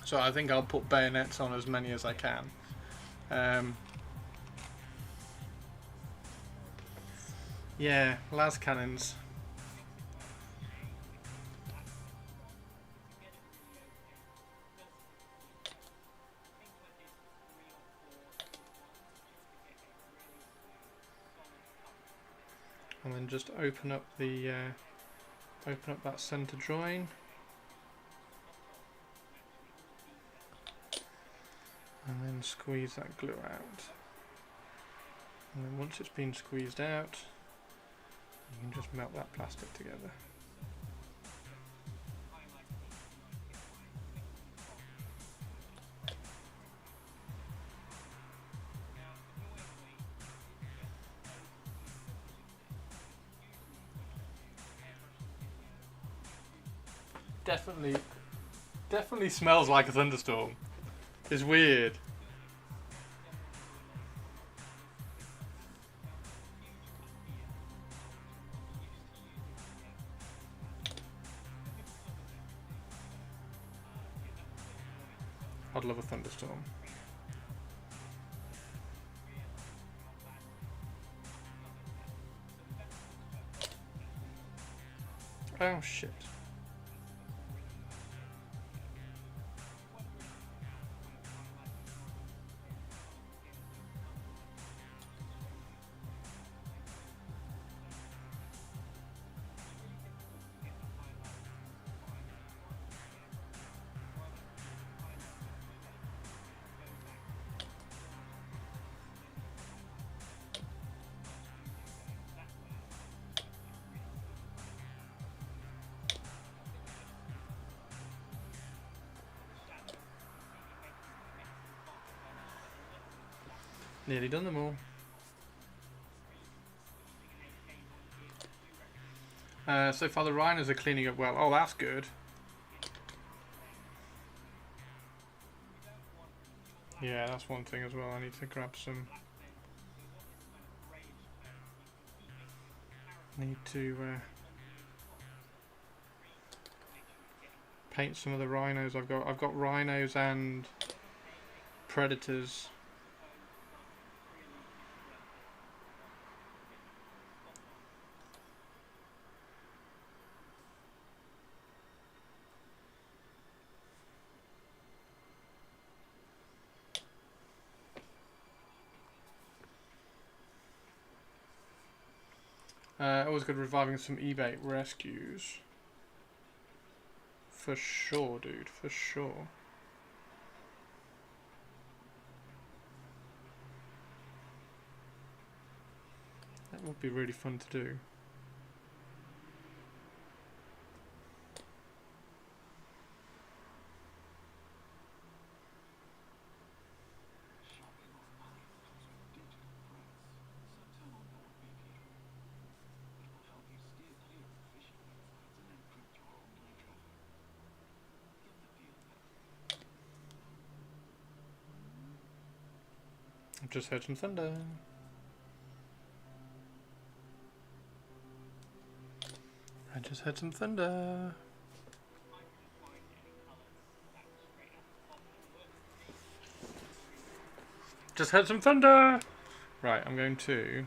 Speaker 4: So I think I'll put bayonets on as many as I can. Yeah, las cannons. And then just open up the open up that center join. And then squeeze that glue out. And then once it's been squeezed out, you can just melt that plastic together. Definitely smells like a thunderstorm. It's weird. I'd love a thunderstorm. Oh shit. Nearly done them all. So far the rhinos are cleaning up well. Oh, that's good. Yeah, that's one thing as well. I need to grab some. Need to paint some of the rhinos. I've got rhinos and predators. Always good reviving some eBay rescues. For sure, dude. For sure. That would be really fun to do. I've just heard some thunder. I just heard some thunder. Just heard some thunder! Right, I'm going to...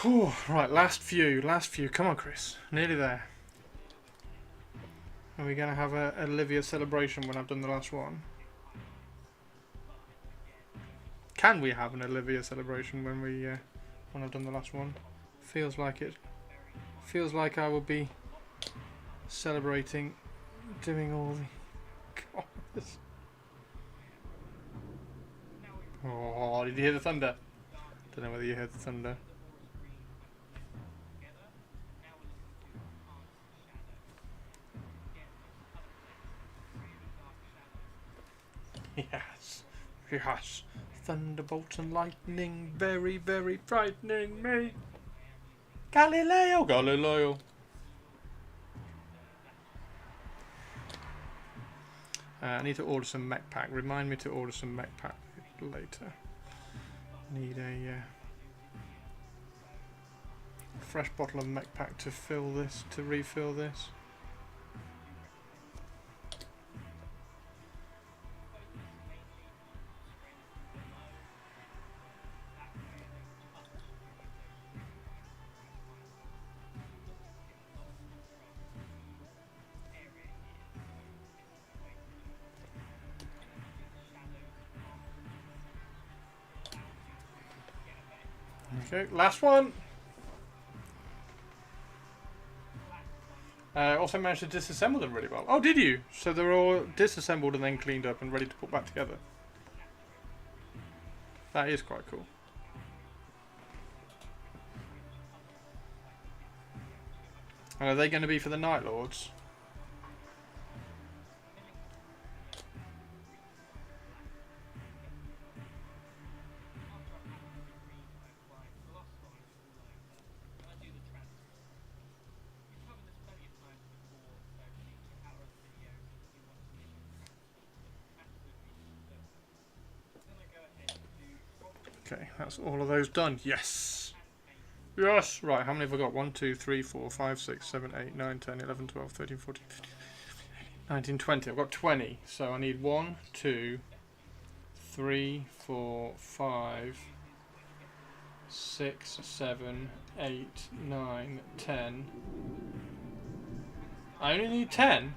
Speaker 4: Whew, right, last few. Come on, Chris. Nearly there. Are we going to have a Olivia celebration when I've done the last one? Can we have an Olivia celebration when I've done the last one? Feels like it. Feels like I will be celebrating, doing all the... Oh, did you hear the thunder? Don't know whether you heard the thunder. Yes, yes. Thunderbolt and lightning, very, very frightening me. Galileo, Galileo. I need to order some mech pack. Remind me to order some mech pack later. Need a fresh bottle of mech pack to fill this, to refill this. Okay, last one. Also managed to disassemble them really well. Oh, did you? So they're all disassembled and then cleaned up and ready to put back together. That is quite cool. And are they going to be for the Night Lords? Okay, that's all of those done. Yes! Yes! Right, how many have I got? 1, 2, 3, 4, 5, 6, 7, 8, 9, 10, 11, 12, 13, 14, 15, 19, 20. I've got 20. So I need 1, 2, 3, 4, 5, 6, 7, 8, 9, 10. I only need 10?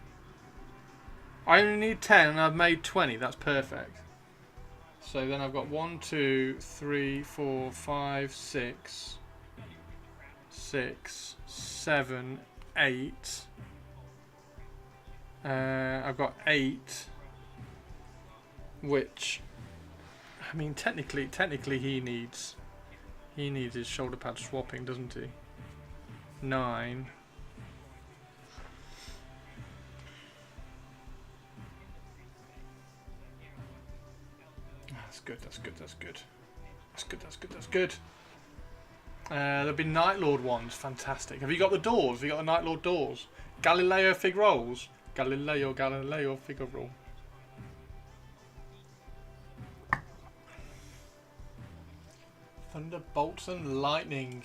Speaker 4: I only need 10 and I've made 20. That's perfect. So then I've got 1, 2, 3, 4, 5, 6, 7, 8. I've got 8, which, I mean, technically he needs his shoulder pad swapping, doesn't he? 9. That's good. There'll be Night Lord ones. Fantastic. Have you got the doors? Have you got the Night Lord doors? Galileo fig rolls. Galileo fig roll. Thunderbolts and lightning.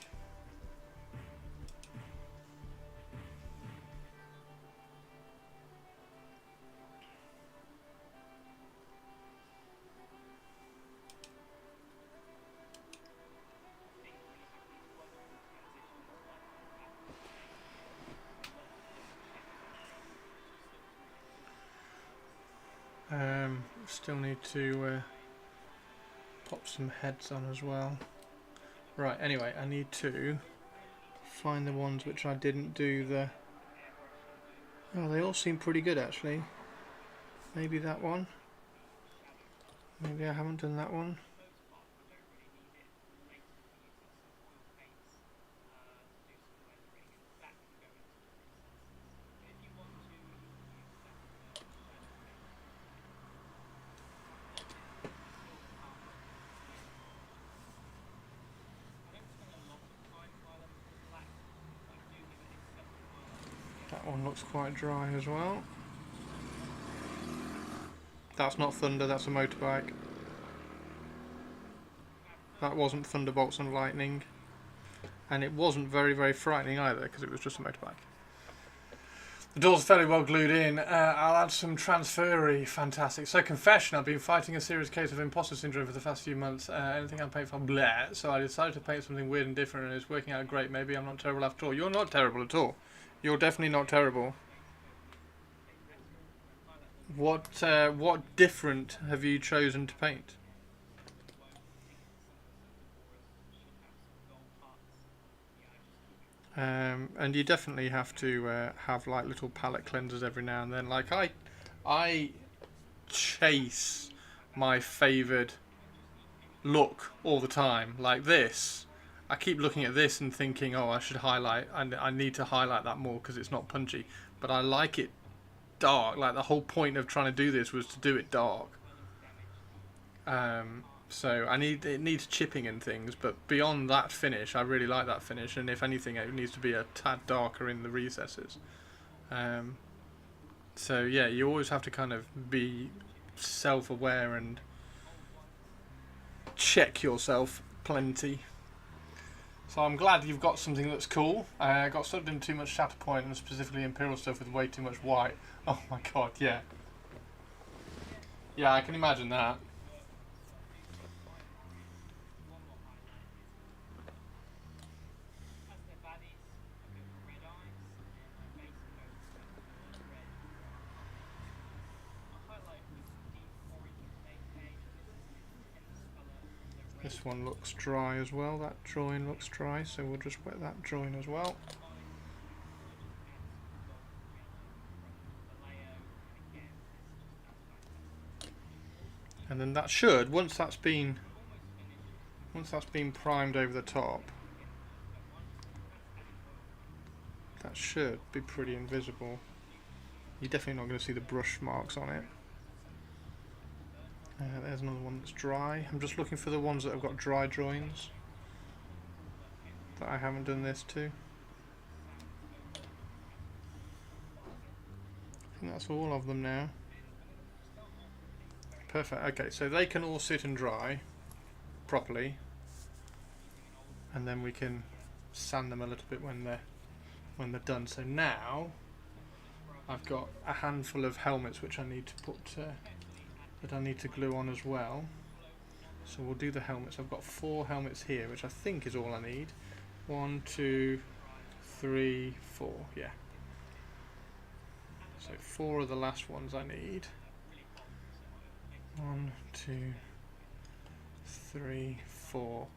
Speaker 4: Still need to pop some heads on as well. Right, anyway, I need to find the ones which I didn't do the... Oh, they all seem pretty good actually. Maybe that one. Maybe I haven't done that one. That one looks quite dry as well. That's not thunder, that's a motorbike. That wasn't thunderbolts and lightning. And it wasn't very, very frightening either, because it was just a motorbike. The door's fairly well glued in. I'll add some transfery. Fantastic. So, confession. I've been fighting a serious case of imposter syndrome for the past few months. Anything I paint for, blah. So I decided to paint something weird and different, and it's working out great. Maybe I'm not terrible after all. You're not terrible at all. You're definitely not terrible. What different have you chosen to paint? And you definitely have to have like little palette cleansers every now and then. Like I chase my favoured look all the time. Like this, I keep looking at this and thinking, oh, I should highlight. I need to highlight that more because it's not punchy. But I like it dark. Like the whole point of trying to do this was to do it dark. So it needs chipping and things, but beyond that finish, I really like that finish, and if anything, it needs to be a tad darker in the recesses. So yeah, you always have to kind of be self-aware and check yourself plenty. So I'm glad you've got something that's cool. I got sucked into too much Shatterpoint and specifically Imperial stuff with way too much white. Oh my god, yeah. Yeah, I can imagine that. This one looks dry as well, that drawing looks dry, so we'll just wet that drawing as well. And then that should, once that's been primed over the top, that should be pretty invisible. You're definitely not going to see the brush marks on it. There's another one that's dry. I'm just looking for the ones that have got dry drawings that I haven't done this to. I think that's all of them now. Perfect. Okay, so they can all sit and dry properly, and then we can sand them a little bit when they're done. So now I've got a handful of helmets which I need to put that I need to glue on as well. So we'll do the helmets. I've got 4 helmets here, which I think is all I need. 1, 2, 3, 4. Yeah. So 4 are the last ones I need. 1, 2, 3, 4.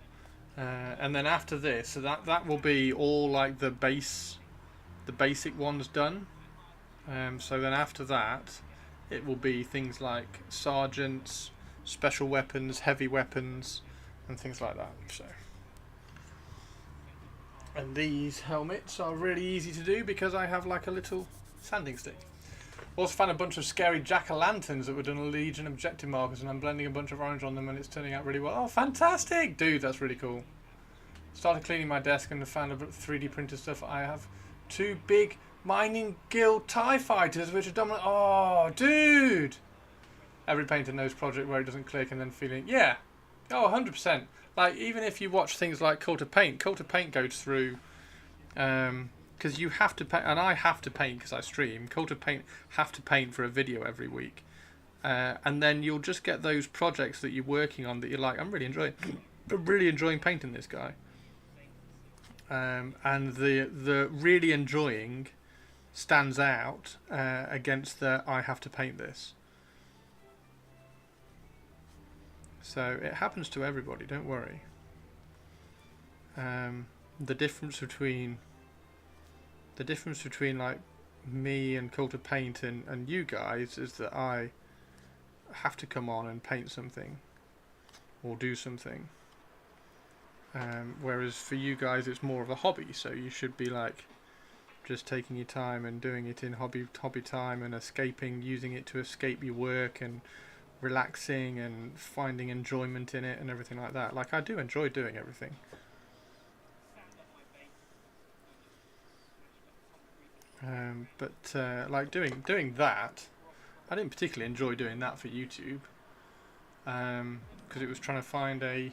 Speaker 4: And then after this, so that will be all like the basic ones done. So then after that, it will be things like sergeants, special weapons, heavy weapons, and things like that. So, and these helmets are really easy to do because I have like a little sanding stick. Also found a bunch of scary jack-o'-lanterns that were done on Legion objective markers, and I'm blending a bunch of orange on them, and it's turning out really well. Oh, fantastic! Dude, that's really cool. Started cleaning my desk and found a bit of 3D printed stuff. I have 2 big Mining Guild TIE Fighters, which are dominant. Oh, dude! Every painter knows project where it doesn't click and then feeling, yeah. Oh, 100%. Like, even if you watch things like Cult of Paint goes through, because you have to paint, and I have to paint because I stream. Cult of Paint have to paint for a video every week. And then you'll just get those projects that you're working on that you're like, I'm really enjoying painting this guy. And the really enjoying stands out against the I have to paint this. So it happens to everybody, don't worry. The difference between like me and Cult of Paint and you guys is that I have to come on and paint something or do something. Whereas for you guys it's more of a hobby, so you should be like just taking your time and doing it in hobby time and using it to escape your work and relaxing and finding enjoyment in it and everything like that. Like, I do enjoy doing everything. But like doing that, I didn't particularly enjoy doing that for YouTube, because it was trying to find a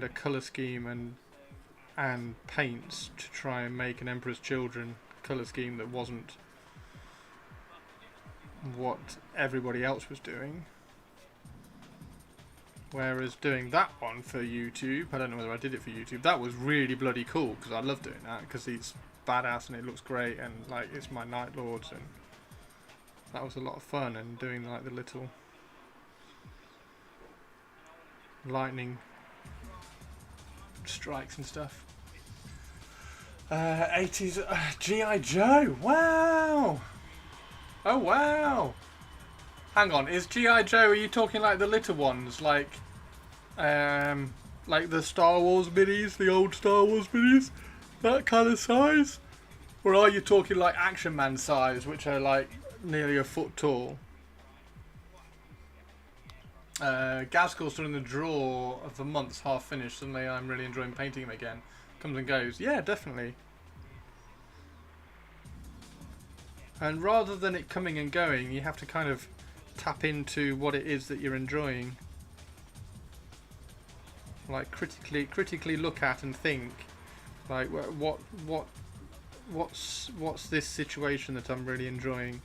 Speaker 4: colour scheme and paints to try and make an Emperor's Children colour scheme that wasn't what everybody else was doing. Whereas doing that one for YouTube, I don't know whether I did it for YouTube, that was really bloody cool because I love doing that because it's badass and it looks great and like it's my Night Lords, and that was a lot of fun, and doing like the little lightning strikes and stuff. 80s G.I. Joe, wow! Oh wow! Hang on, is G.I. Joe, are you talking like the little ones, like the Star Wars minis, the old Star Wars minis? That kind of size? Or are you talking like Action Man size, which are like nearly a foot tall? Gaskell's still in the drawer of the month's half finished. Suddenly I'm really enjoying painting him again. Comes and goes. Yeah, definitely. And rather than it coming and going, you have to kind of tap into what it is that you're enjoying. Like critically look at and think, like what's this situation that I'm really enjoying.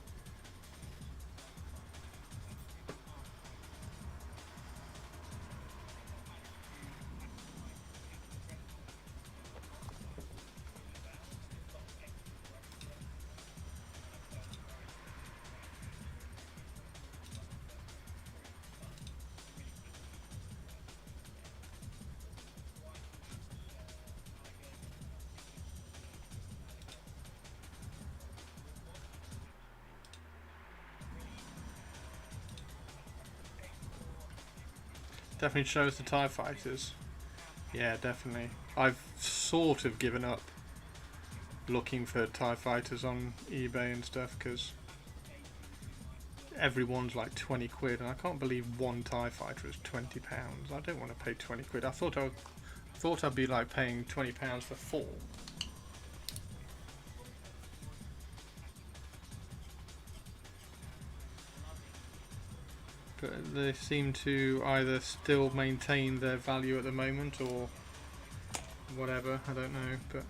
Speaker 4: Definitely shows the TIE fighters. Yeah, definitely. I've sort of given up looking for TIE fighters on eBay and stuff because everyone's like 20 quid, and I can't believe one TIE fighter is £20. I don't want to pay 20 quid. I thought I'd be like paying £20 for 4. But they seem to either still maintain their value at the moment or whatever, I don't know, but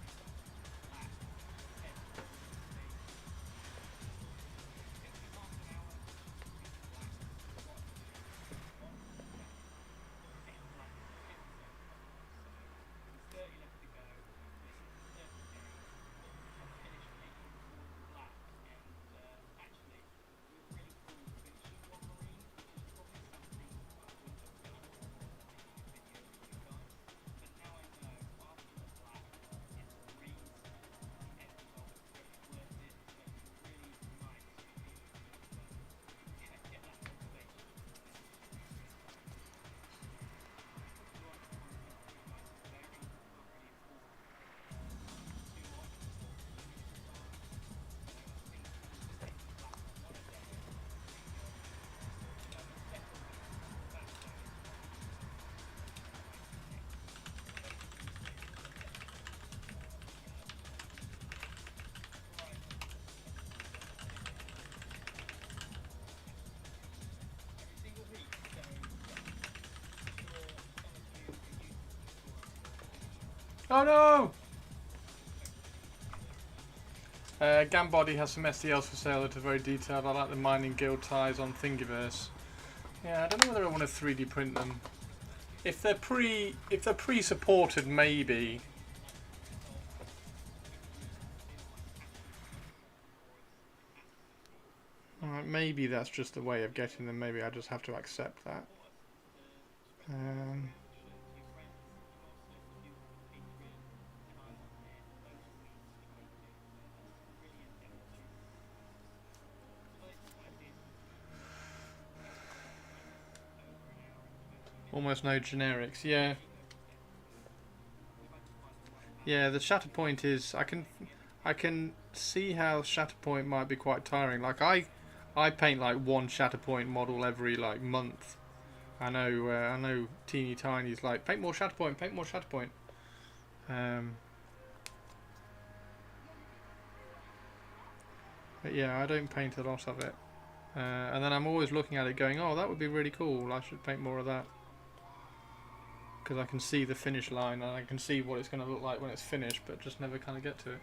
Speaker 4: oh no! Gambody has some STLs for sale that are very detailed. I like the mining guild ties on Thingiverse. Yeah, I don't know whether I want to 3D print them. If they're pre-supported, maybe. Alright, maybe that's just a way of getting them. Maybe I just have to accept that. Almost no generics, yeah. Yeah, the Shatterpoint is, I can see how Shatterpoint might be quite tiring. Like I paint like one Shatterpoint model every like month. I know Teeny Tiny's like, paint more Shatterpoint, paint more Shatterpoint. But yeah, I don't paint a lot of it. And then I'm always looking at it going, oh, that would be really cool, I should paint more of that. Because I can see the finish line and I can see what it's going to look like when it's finished, but just never kind of get to it.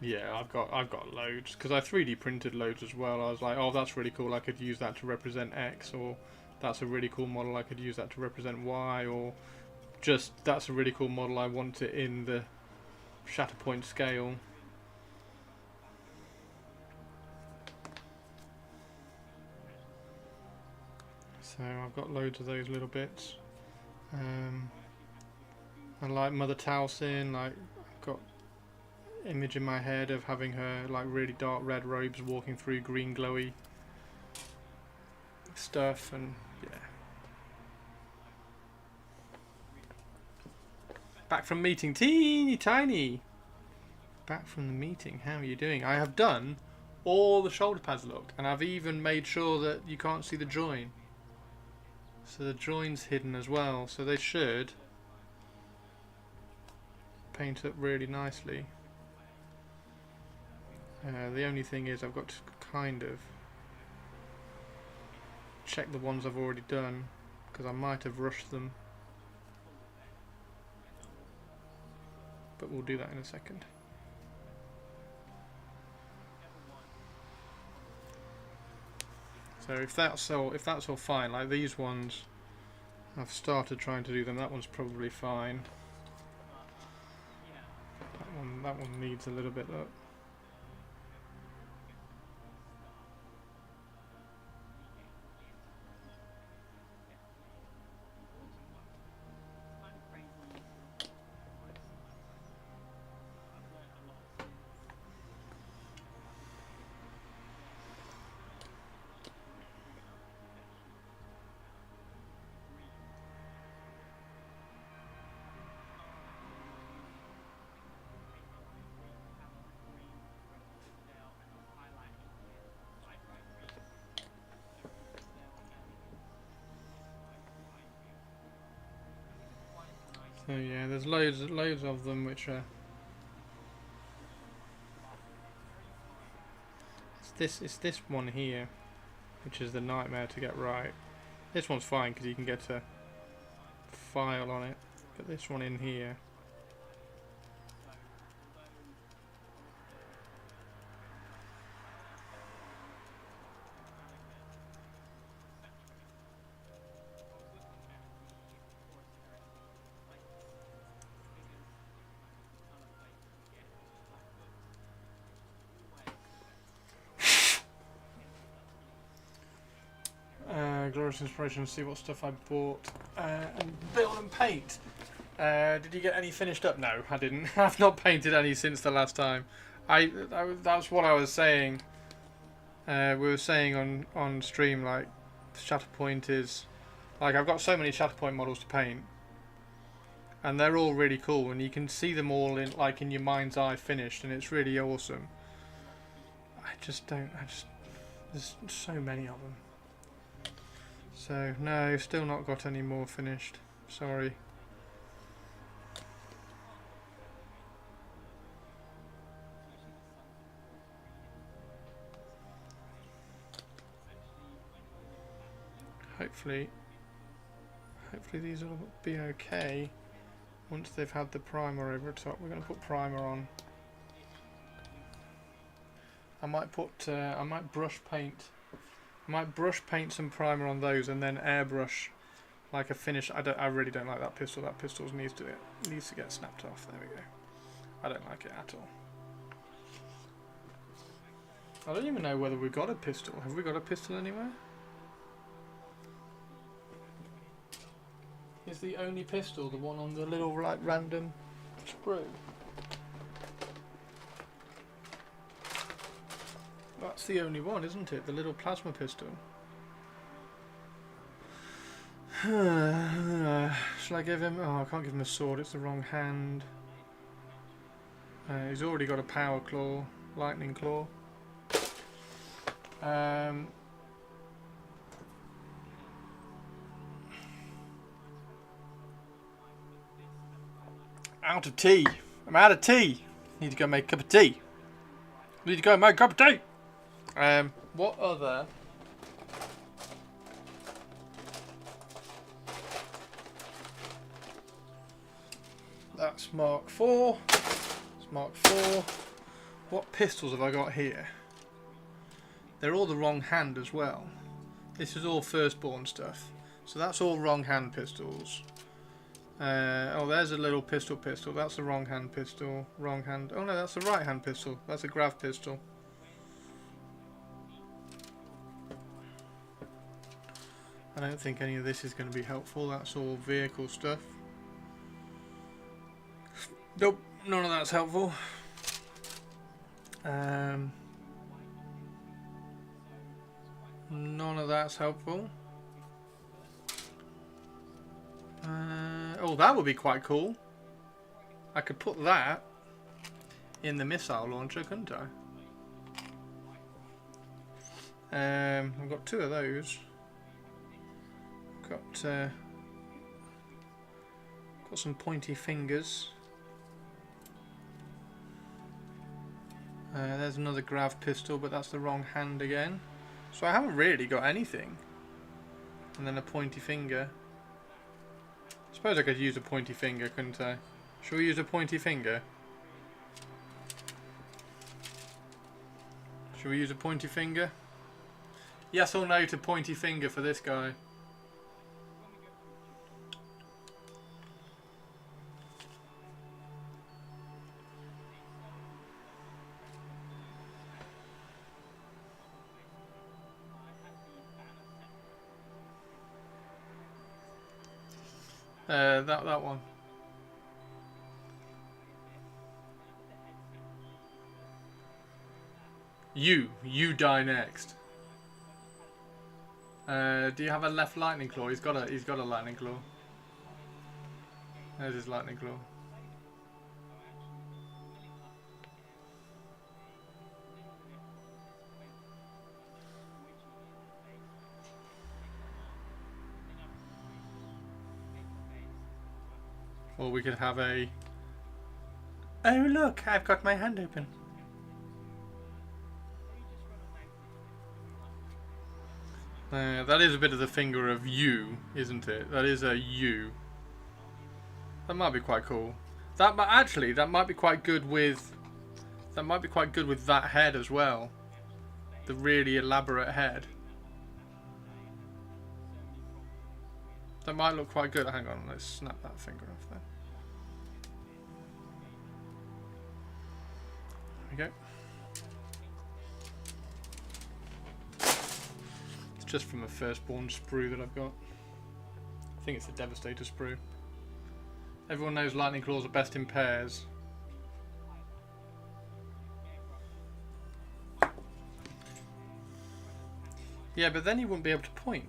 Speaker 4: Yeah, I've got loads because I 3D printed loads as well. I was like, oh, that's really cool. I could use that to represent X, or that's a really cool model. I could use that to represent Y, or just that's a really cool model. I want it in the Shatterpoint scale. So I've got loads of those little bits. I like Mother Talcin. Like, I've got image in my head of having her like really dark red robes walking through green glowy stuff, and yeah. Back from meeting, teeny tiny. Back from the meeting. How are you doing? I have done all the shoulder pads look, and I've even made sure that you can't see the join. So the join's hidden as well, so they should paint up really nicely. The only thing is I've got to kind of check the ones I've already done, because I might have rushed them. But we'll do that in a second. So if that's all fine, like these ones, I've started trying to do them. That one's probably fine. That one needs a little bit up. So yeah, there's loads of them which are. It's this one here, which is the nightmare to get right. This one's fine because you can get a file on it, but this one in here. Glorious inspiration to see what stuff I bought and build and paint. Did you get any finished up? No, I didn't. I've not painted any since the last time. That's what I was saying. We were saying on stream, like Shatterpoint is like, I've got so many Shatterpoint models to paint, and they're all really cool, and you can see them all in your mind's eye finished, and it's really awesome. There's so many of them. So, no, still not got any more finished. Sorry. Hopefully these will be okay once they've had the primer over the top. We're going to put primer on. I might brush paint. I might brush paint some primer on those and then airbrush like a finish. I really don't like that pistol. That pistol needs to get snapped off. There we go. I don't like it at all. I don't even know whether we've got a pistol. Have we got a pistol anywhere? Is the only pistol the one on the little like random sprue? That's the only one, isn't it? The little plasma pistol. Shall I give him... Oh, I can't give him a sword. It's the wrong hand. He's already got a power claw. Lightning claw. Out of tea. I'm out of tea. Need to go make a cup of tea. Need to go make a cup of tea. What other? That's Mark 4. It's Mark 4. What pistols have I got here? They're all the wrong hand as well. This is all firstborn stuff. So that's all wrong hand pistols. Oh, there's a little pistol. That's a wrong hand pistol. Wrong hand. Oh no, that's a right hand pistol. That's a grav pistol. I don't think any of this is going to be helpful. That's all vehicle stuff. Nope, none of that's helpful. None of that's helpful. Oh, that would be quite cool. I could put that in the missile launcher, couldn't I? I've got 2 of those. Got some pointy fingers. There's another grav pistol, but that's the wrong hand again. So I haven't really got anything. And then a pointy finger. I suppose I could use a pointy finger, couldn't I? Shall we use a pointy finger? Shall we use a pointy finger? Yes or no to pointy finger for this guy? That one. You die next. Do you have a left lightning claw? He's got a lightning claw. There's his lightning claw. Or we could have a... Oh look, I've got my hand open. That is a bit of the finger of you, isn't it? That is a U. That might be quite cool. That might be quite good with... That might be quite good with that head as well. The really elaborate head. That might look quite good. Hang on, let's snap that finger off there. There we go. It's just from a firstborn sprue that I've got. I think it's the Devastator sprue. Everyone knows lightning claws are best in pairs. Yeah, but then he wouldn't be able to point.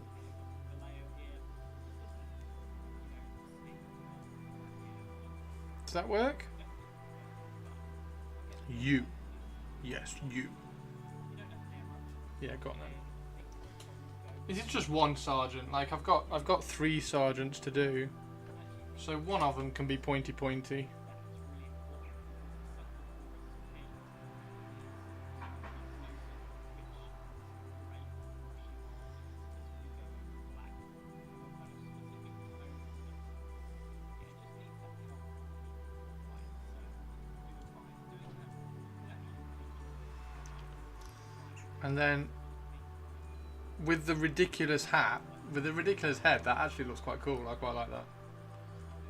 Speaker 4: Does that work? You. Yes, you. Yeah, got that. Is it just one sergeant? Like I've got 3 sergeants to do. So one of them can be pointy. And then with the ridiculous hat, with the ridiculous head, that actually looks quite cool. I quite like that.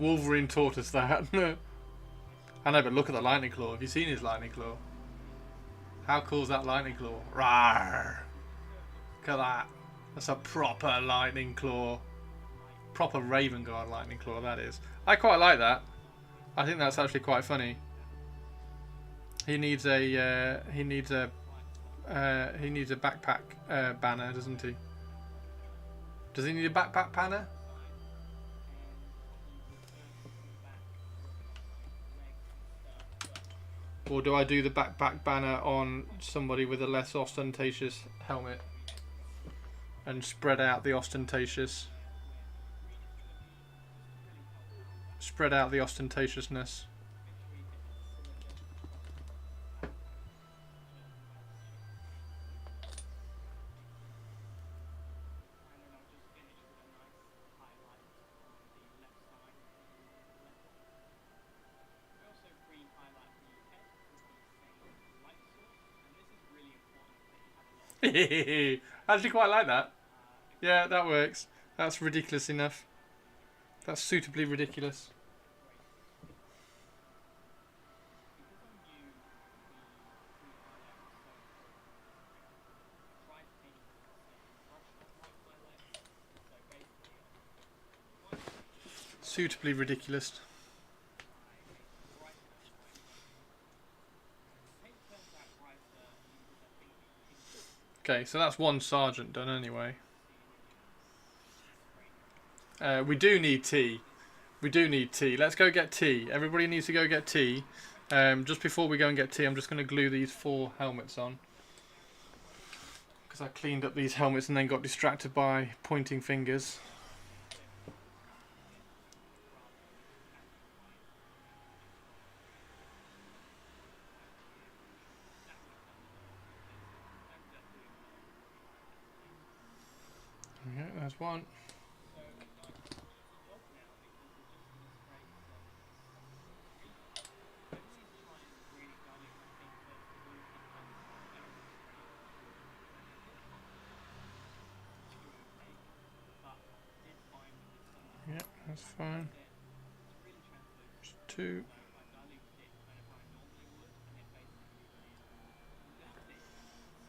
Speaker 4: Wolverine tortoise that. I know, but look at the lightning claw. Have you seen his lightning claw? How cool is that lightning claw? Rawr! Look at that. That's a proper lightning claw. Proper Raven Guard lightning claw, that is. I quite like that. I think that's actually quite funny. He needs a backpack banner, doesn't he? Does he need a backpack banner? Or do I do the backpack banner on somebody with a less ostentatious helmet and spread out the ostentatiousness? I actually quite like that. Yeah, that works. That's ridiculous enough. That's suitably ridiculous. Suitably ridiculous. Okay, so that's one sergeant done anyway. We do need tea. We do need tea. Let's go get tea. Everybody needs to go get tea. Just before we go and get tea, I'm just going to glue these 4 helmets on. Because I cleaned up these helmets and then got distracted by pointing fingers. Okay, there's one. Yep, that's fine. Just 2.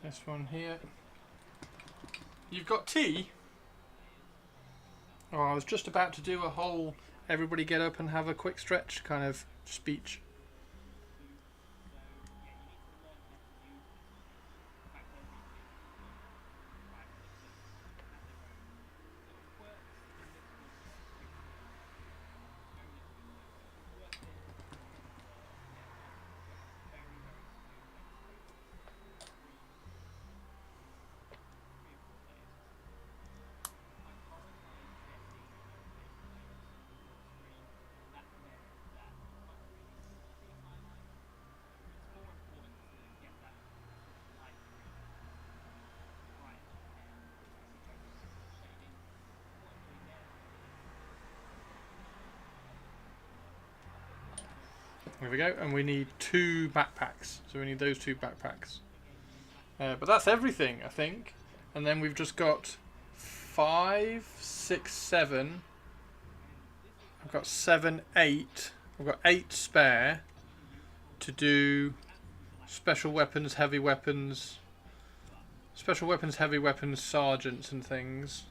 Speaker 4: This one here. You've got tea? Oh, I was just about to do a whole everybody get up and have a quick stretch kind of speech. There we go, and we need 2 backpacks. So we need those 2 backpacks. But that's everything, I think. And then we've just got 5, 6, 7. I've got 7, 8. I've got 8 spare to do special weapons, heavy weapons, heavy weapons, sergeants and things.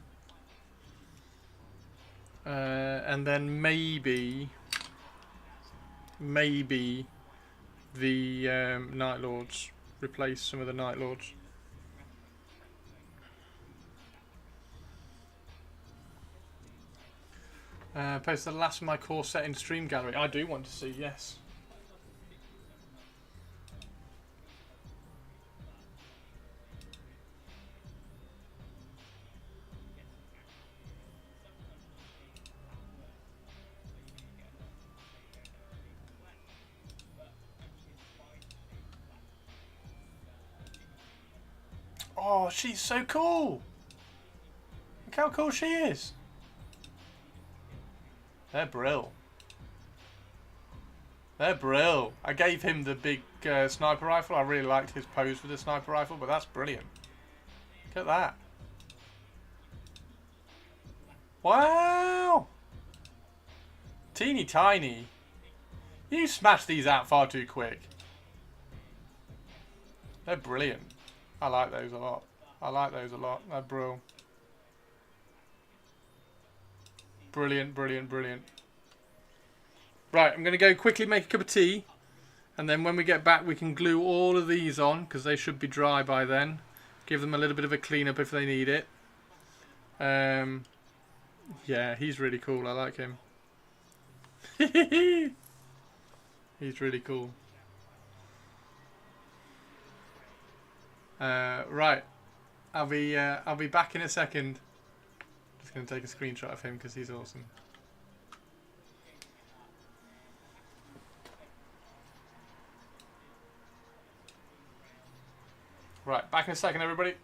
Speaker 4: And then maybe the Night Lords, replace some of the Night Lords. Post the last of my core set in stream gallery. I do want to see, yes. Oh, she's so cool! Look how cool she is! They're brill. They're brill. I gave him the big sniper rifle. I really liked his pose with the sniper rifle, but that's brilliant. Look at that. Wow! Teeny tiny. You smashed these out far too quick. They're brilliant. I like those a lot. I like those a lot. They're brill. Brilliant, brilliant, brilliant. Right, I'm going to go quickly make a cup of tea. And then when we get back, we can glue all of these on, because they should be dry by then. Give them a little bit of a clean up if they need it. Yeah, he's really cool. I like him. He's really cool. Right, I'll be back in a second. Just going to take a screenshot of him because he's awesome. Right, back in a second, everybody.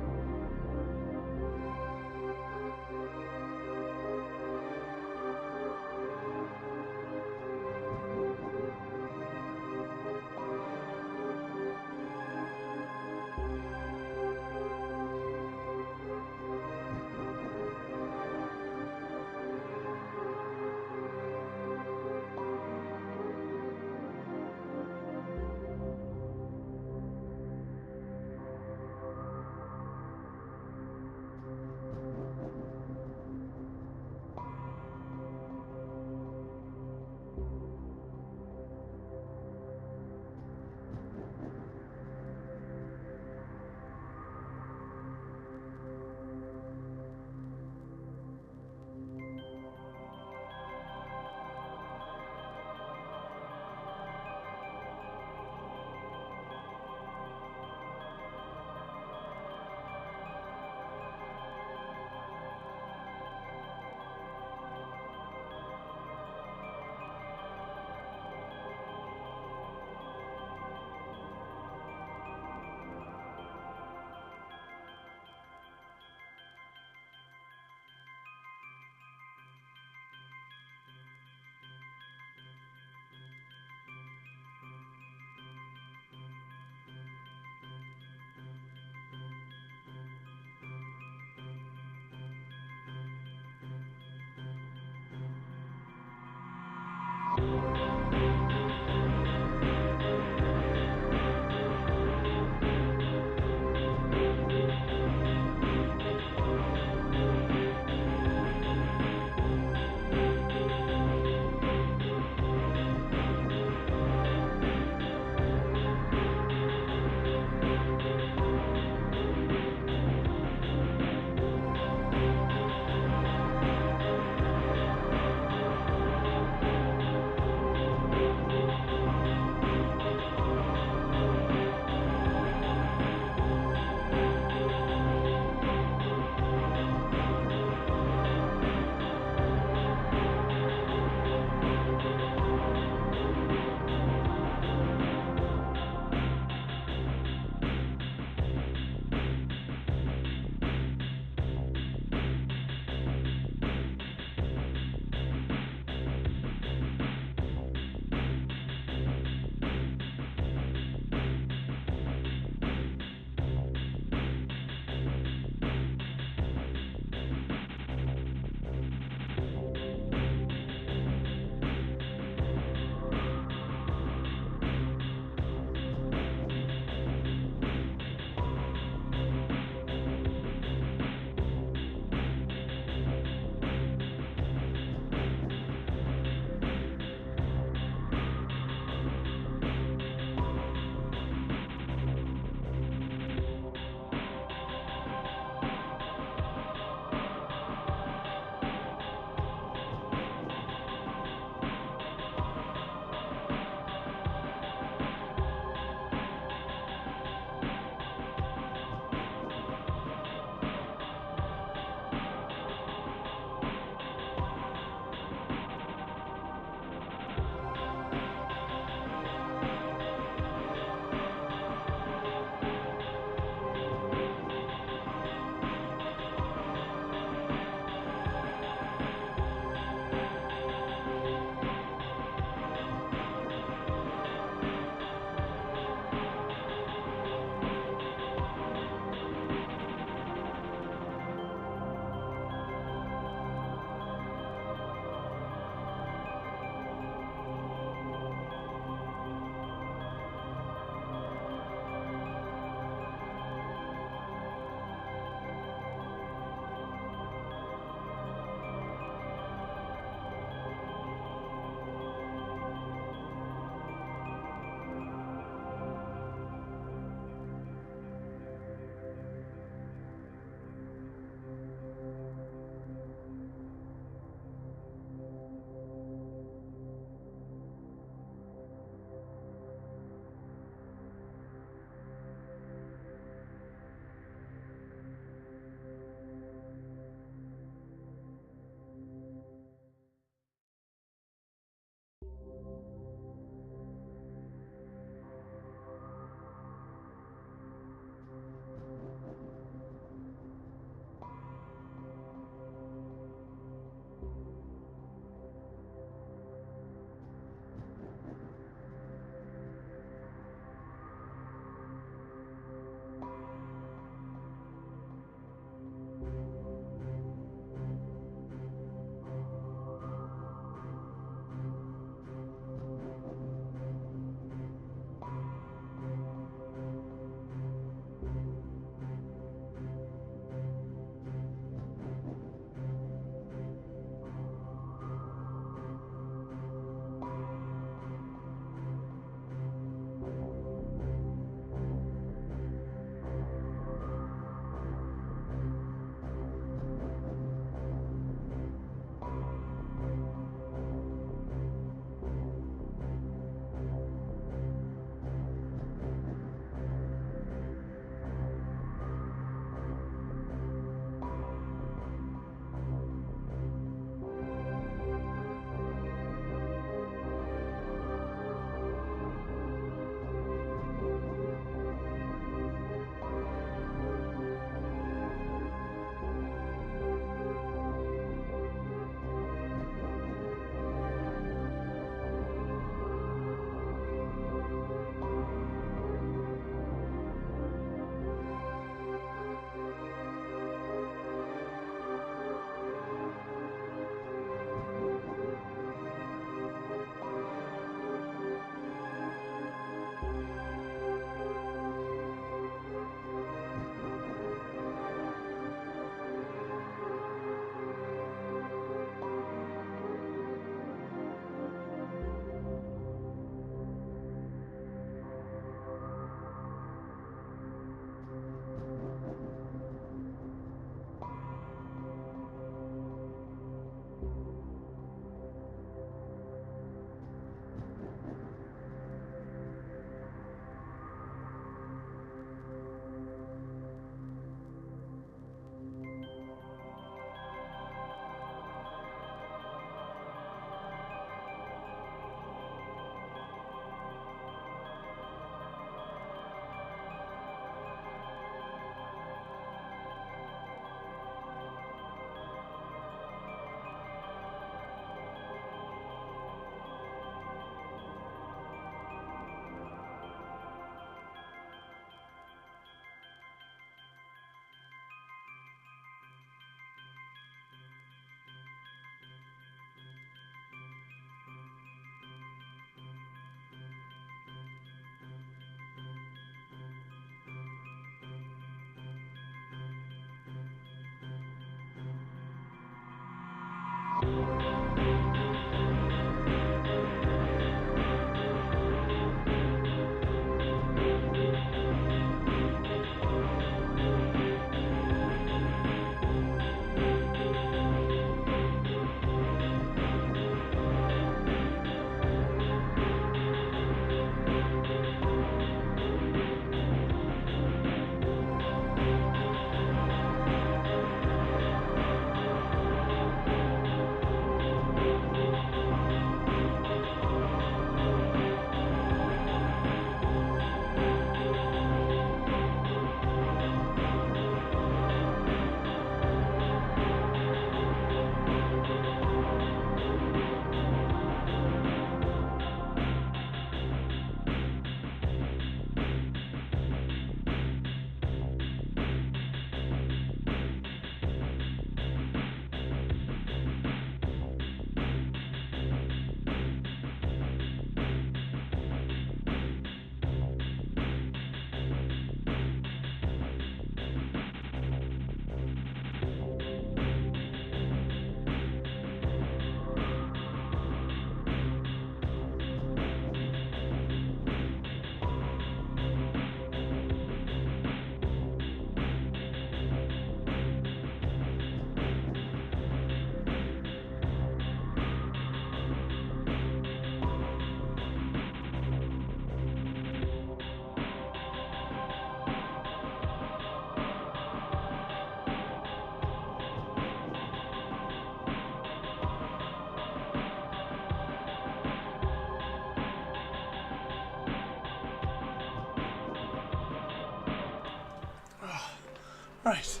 Speaker 4: Right,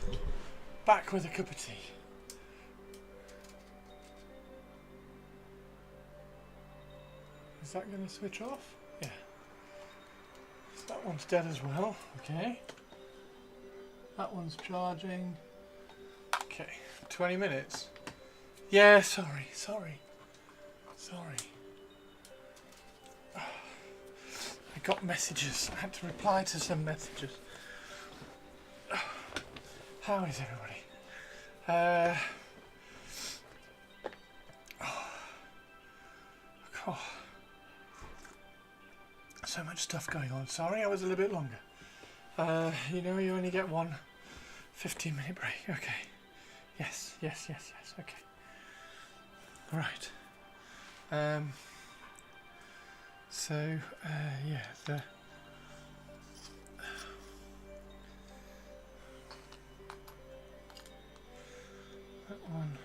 Speaker 4: back with a cup of tea. Is that going to switch off? Yeah. So that one's dead as well. Okay. That one's charging. Okay, 20 minutes. Yeah, sorry. I got messages. I had to reply to some messages. How is everybody? Oh, so much stuff going on. Sorry, I was a little bit longer. You know, you only get one 15-minute break. Okay. Yes. Okay. Right. So, yeah, that one.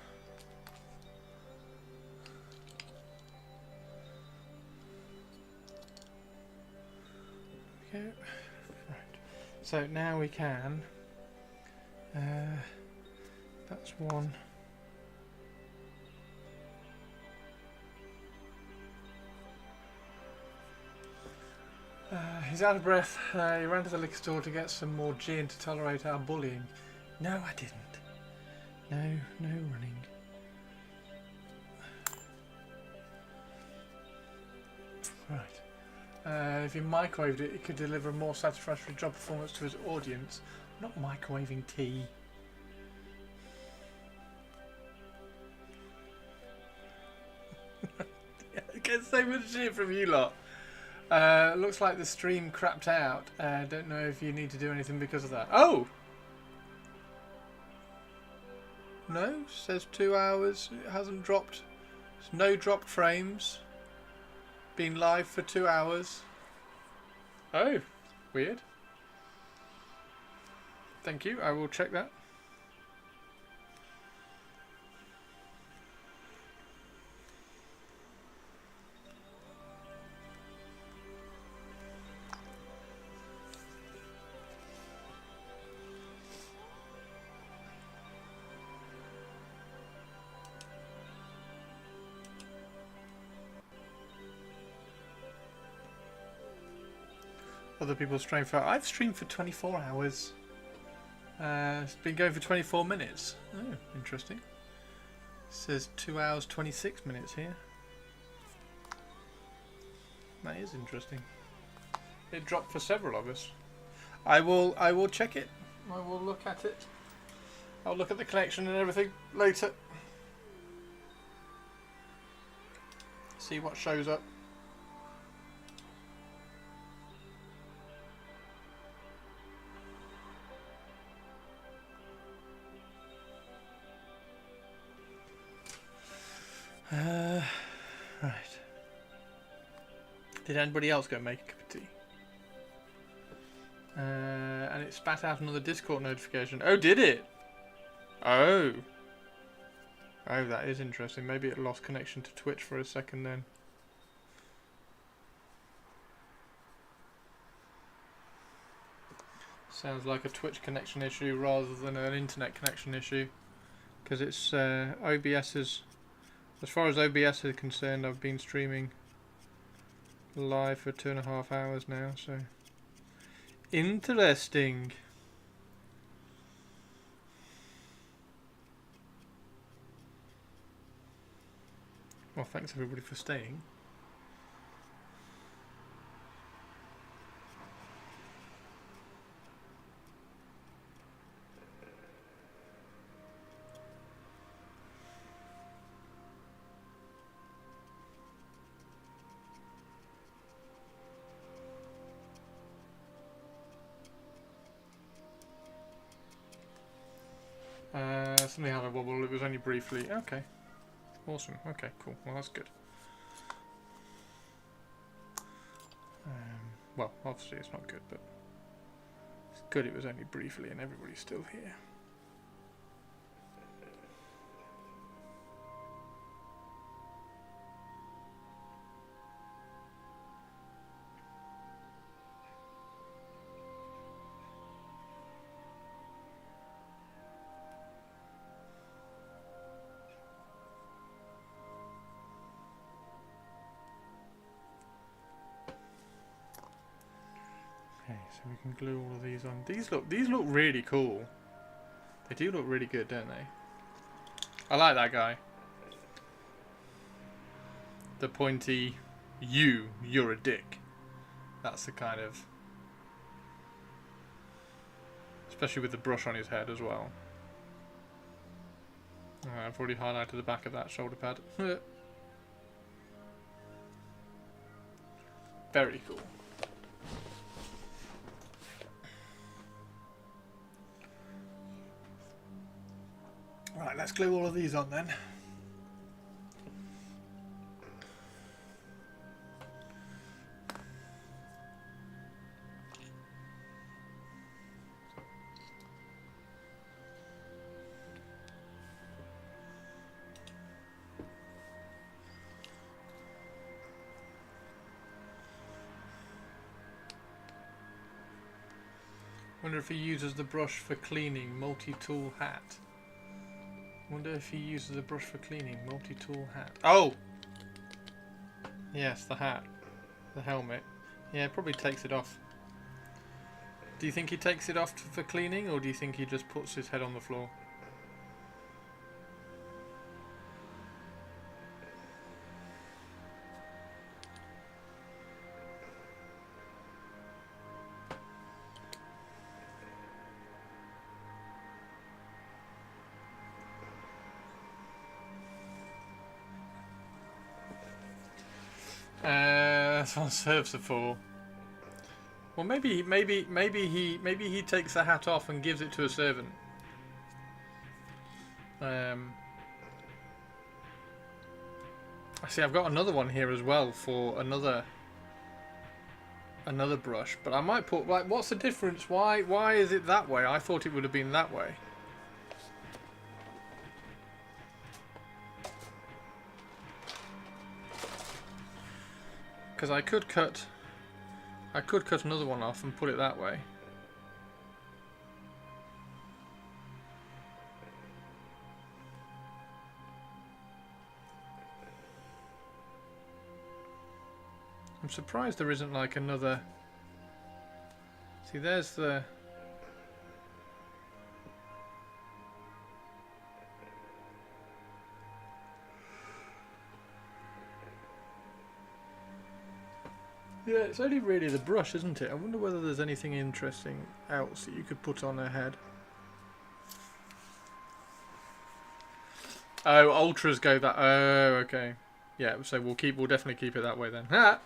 Speaker 4: Okay. Right. So now we can. That's one. He's out of breath. He ran to the liquor store to get some more gin to tolerate our bullying. No, I didn't. No running. Right. If he microwaved it, it could deliver a more satisfactory job performance to his audience. I'm not microwaving tea. I get so much shit from you lot. Looks like the stream crapped out. Don't know if you need to do anything because of that. Oh! No, says 2 hours. It hasn't dropped. There's no dropped frames. Been live for 2 hours. Oh, weird. Thank you. I will check that. Other people stream for... I've streamed for 24 hours. It's been going for 24 minutes. Oh, interesting. It says 2 hours 26 minutes here. That is interesting. It dropped for several of us. I will check it. I will look at it. I'll look at the collection and everything later. See what shows up. Right. Did anybody else go make a cup of tea? And it spat out another Discord notification. Oh, did it? Oh. Oh, that is interesting. Maybe it lost connection to Twitch for a second then. Sounds like a Twitch connection issue rather than an internet connection issue. Because it's OBS's... As far as OBS is concerned, I've been streaming live for 2.5 hours now, so... Interesting. Well, thanks everybody for staying. Something had a wobble, it was only briefly. Okay. Awesome. Okay, cool. Well, that's good. Well, obviously it's not good, but it's good it was only briefly and everybody's still here. So we can glue all of these on. These look really cool. They do look really good, don't they? I like that guy. The pointy, you're a dick. That's the kind of... Especially with the brush on his head as well. I've already highlighted the back of that shoulder pad. Very cool. Right, let's glue all of these on then. Wonder if he uses the brush for cleaning. Multi-tool hat. Wonder if he uses the brush for cleaning. Multi-tool hat. Oh! Yes, the hat. The helmet. Yeah, probably takes it off. Do you think he takes it off for cleaning, or do you think he just puts his head on the floor? That's what serves it for. Well, maybe he takes the hat off and gives it to a servant. I see. I've got another one here as well for another brush, but I might put like, what's the difference? Why is it that way? I thought it would have been that way. Because I could cut another one off and put it that way. I'm surprised there isn't like another. See, there's the. Yeah, it's only really the brush, isn't it? I wonder whether there's anything interesting else that you could put on her head. Oh, ultras go that. Oh, okay. Yeah, so we'll definitely keep it that way then. Ha!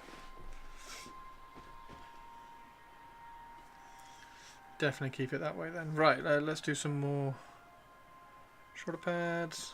Speaker 4: Definitely keep it that way then. Right, let's do some more shoulder pads.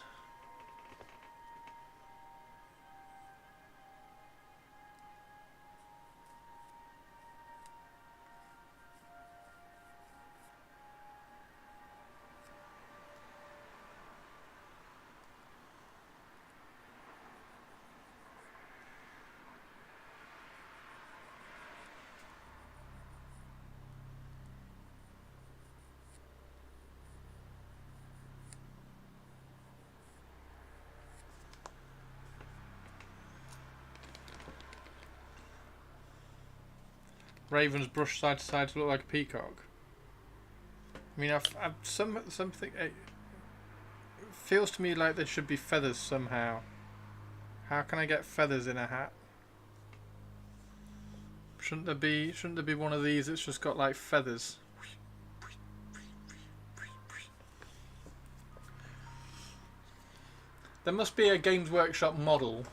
Speaker 4: Ravens brush side to side to look like a peacock. I mean, something. It feels to me like there should be feathers somehow. How can I get feathers in a hat? Shouldn't there be one of these that's just got like feathers? There must be a Games Workshop model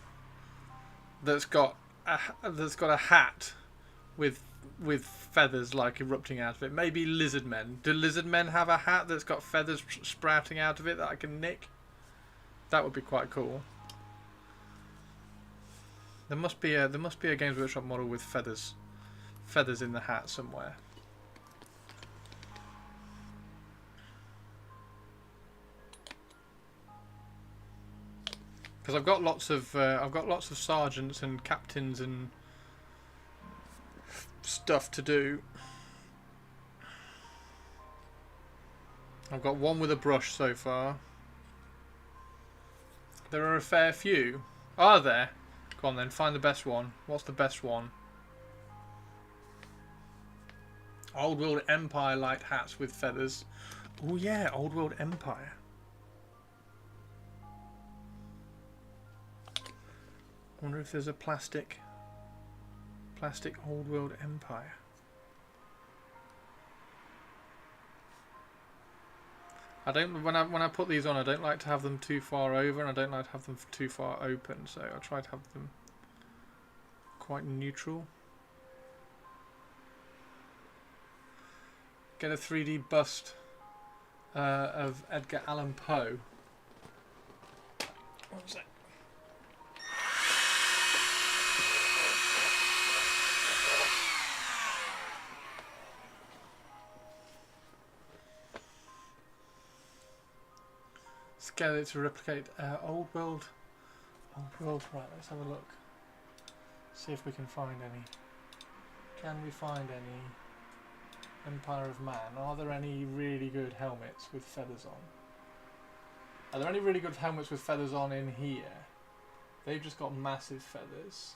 Speaker 4: that's got a hat with feathers like erupting out of it. Maybe lizard men. Do lizard men have a hat that's got feathers sprouting out of it that I can nick? That would be quite cool. There must be a Games Workshop model with feathers in the hat somewhere. Because I've got lots of sergeants and captains and stuff to do. I've got one with a brush so far. There are a fair few. Are there? Go on then, find the best one. What's the best one? Old World Empire light hats with feathers. Oh yeah, Old World Empire. Wonder if there's a plastic Old World Empire. I don't when I put these on, I don't like to have them too far over, and I don't like to have them too far open. So I try to have them quite neutral. Get a 3D bust of Edgar Allan Poe. One sec. Scale it to replicate Old World. Right, let's have a look. See if we can find any. Can we find any Empire of Man? Are there any really good helmets with feathers on? Are there any really good helmets with feathers on in here? They've just got massive feathers.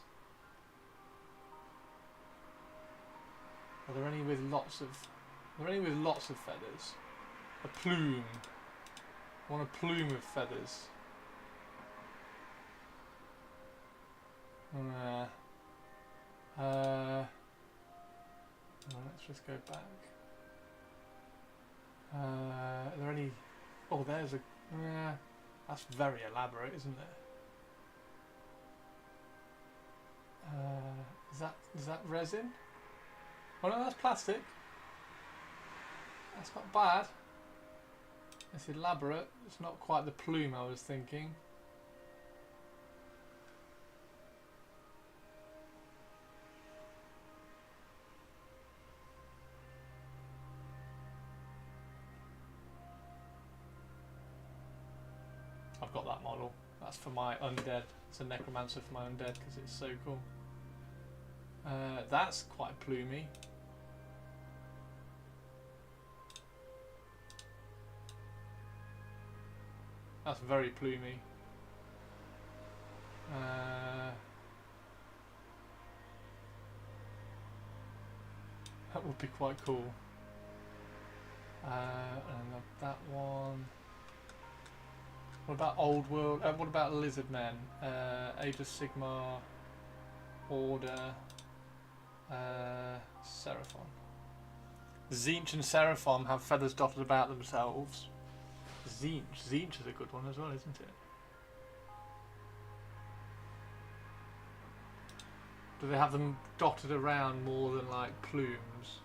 Speaker 4: Are there any with lots of? Are there any with lots of feathers? A plume. I want a plume of feathers. Let's just go back. Are there any? Oh, there's a. That's very elaborate, isn't it? Is that resin? Oh no, that's plastic. That's not bad. It's elaborate. It's not quite the plume I was thinking. I've got that model. That's for my undead. It's a necromancer for my undead because it's so cool. That's quite plumey. That's very plumey. That would be quite cool. And that one. What about Old World? What about Lizard Men? Age of Sigmar, Order, Seraphon. Tzeentch and Seraphon have feathers dotted about themselves. Tzeentch is a good one as well, isn't it? Do they have them dotted around more than like plumes?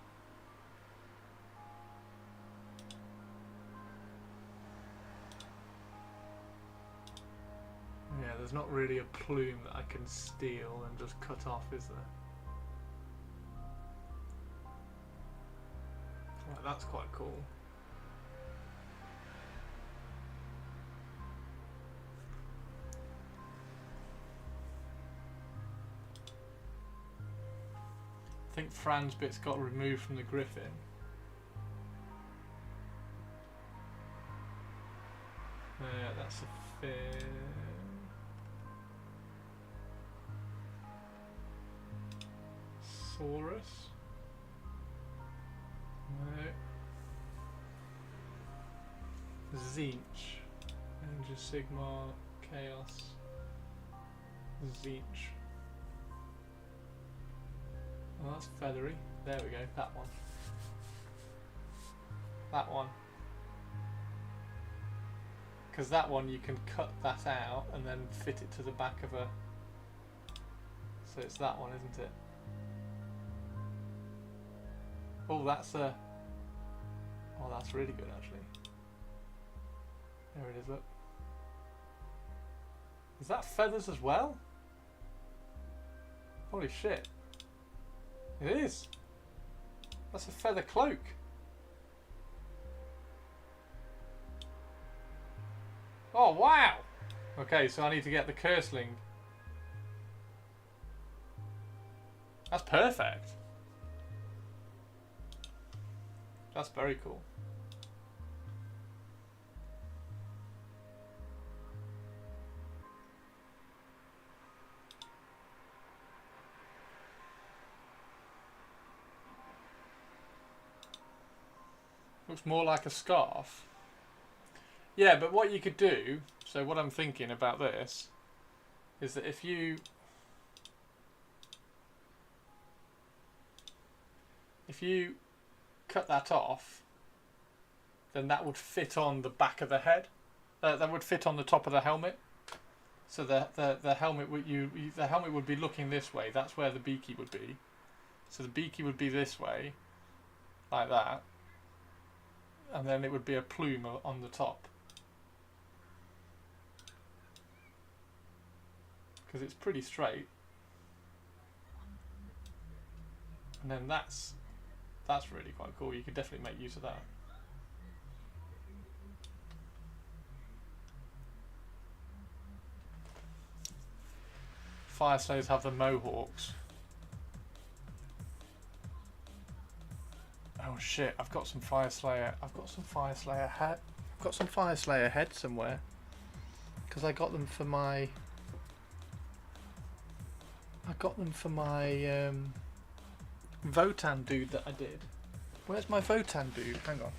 Speaker 4: Yeah, there's not really a plume that I can steal and just cut off, is there? Right, that's quite cool. I think Fran's bits got removed from the Griffin. Yeah, that's a fair. Horus? No. Tzeentch. Age of Sigmar, Chaos. Tzeentch. Oh, that's feathery. There we go, that one. That one. Because that one you can cut that out and then fit it to the back of a... So it's that one, isn't it? Oh, that's a... Oh, that's really good, actually. There it is, look. Is that feathers as well? Holy shit. It is. That's a feather cloak. Oh, wow. Okay, so I need to get the Curseling. That's perfect. That's very cool. Looks more like a scarf. Yeah, but what you could do, so what I'm thinking about this, is that if you cut that off, then that would fit on the back of the head. That would fit on the top of the helmet. So the helmet would be looking this way. That's where the beaky would be. So the beaky would be this way, like that, and then it would be a plume on the top. Because it's pretty straight. And then that's really quite cool. You could definitely make use of that. Fire Slayers have the mohawks. Oh shit! I've got some Fire Slayer. I've got some Fire Slayer head. I've got some Fire Slayer head somewhere. Because I got them for my. Votan dude that I did. Where's my Votan dude? Hang on.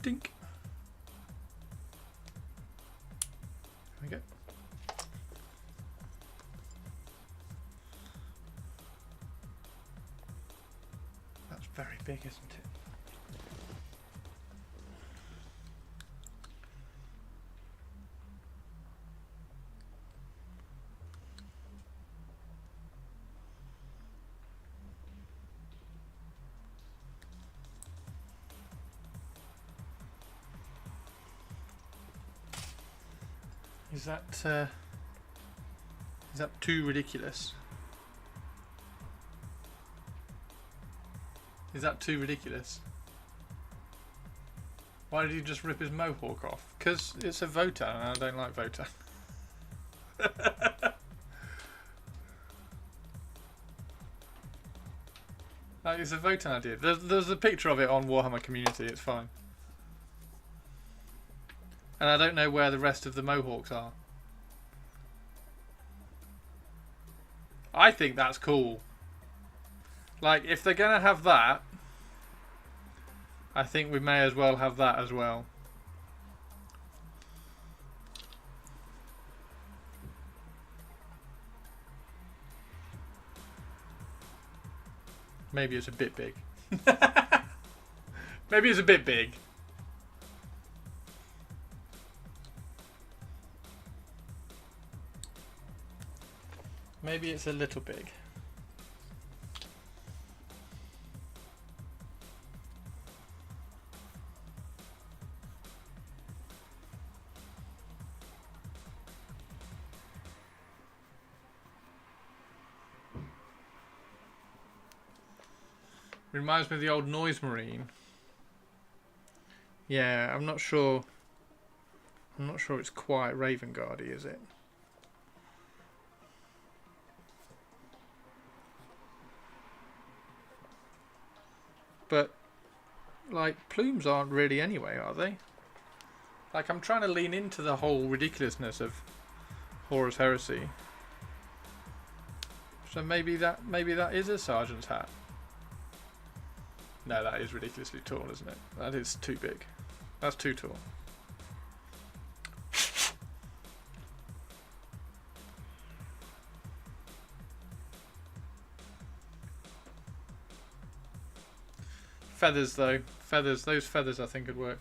Speaker 4: Dink. There we go. That's very big, isn't it? Is that too ridiculous? Is that too ridiculous? Why did he just rip his mohawk off? Because it's a Votan and I don't like Votan. Like, it's a Votan idea. There's a picture of it on Warhammer Community, it's fine. And I don't know where the rest of the mohawks are. I think that's cool. Like, if they're going to have that, I think we may as well have that as well. Maybe it's a bit big. Maybe it's a bit big. Maybe it's a little big. Reminds me of the old Noise Marine. Yeah, I'm not sure. I'm not sure it's quite Raven Guardy, is it? But, like, plumes aren't really anyway, are they? Like, I'm trying to lean into the whole ridiculousness of Horus Heresy. So maybe that is a sergeant's hat. No, that is ridiculously tall, isn't it? That is too big. That's too tall. Feathers, though. Feathers. Those feathers, I think, would work.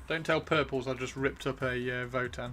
Speaker 4: Don't tell Purples I just ripped up a Votan.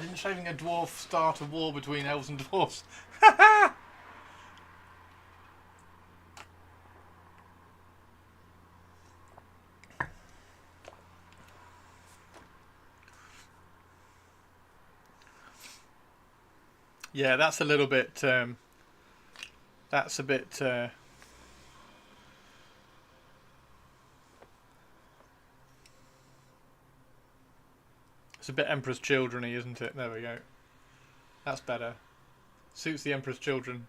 Speaker 4: Didn't shaving a dwarf start a war between elves and dwarfs? Yeah, that's a little bit. That's a bit. It's a bit Emperor's Children-y, isn't it? There we go. That's better. Suits the Emperor's Children.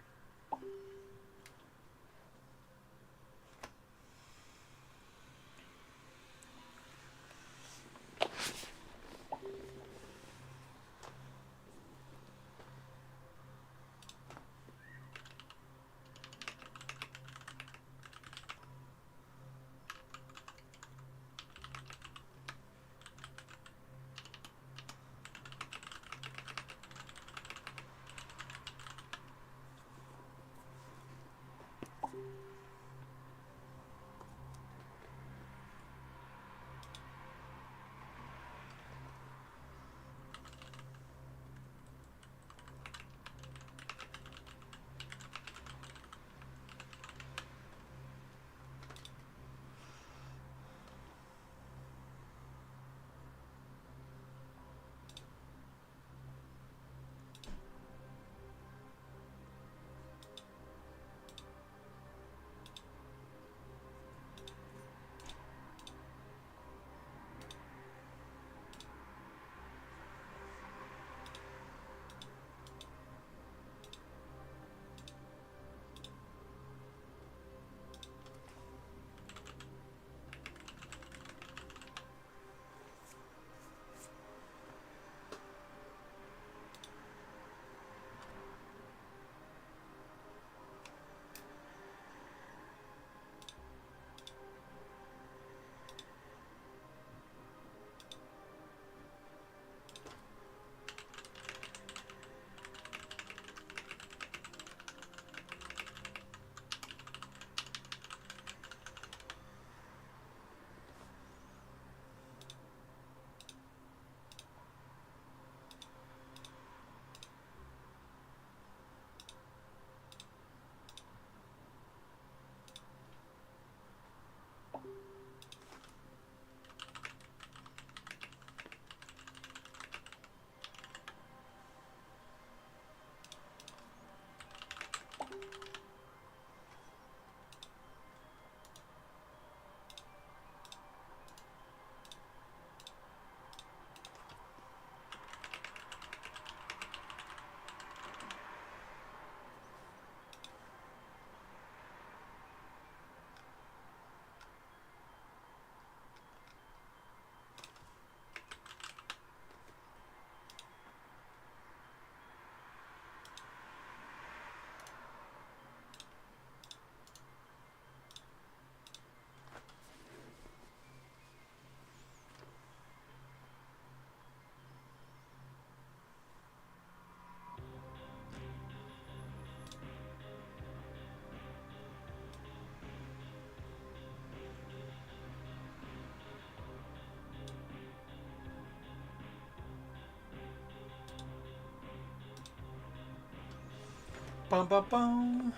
Speaker 4: Bum, bum, bum.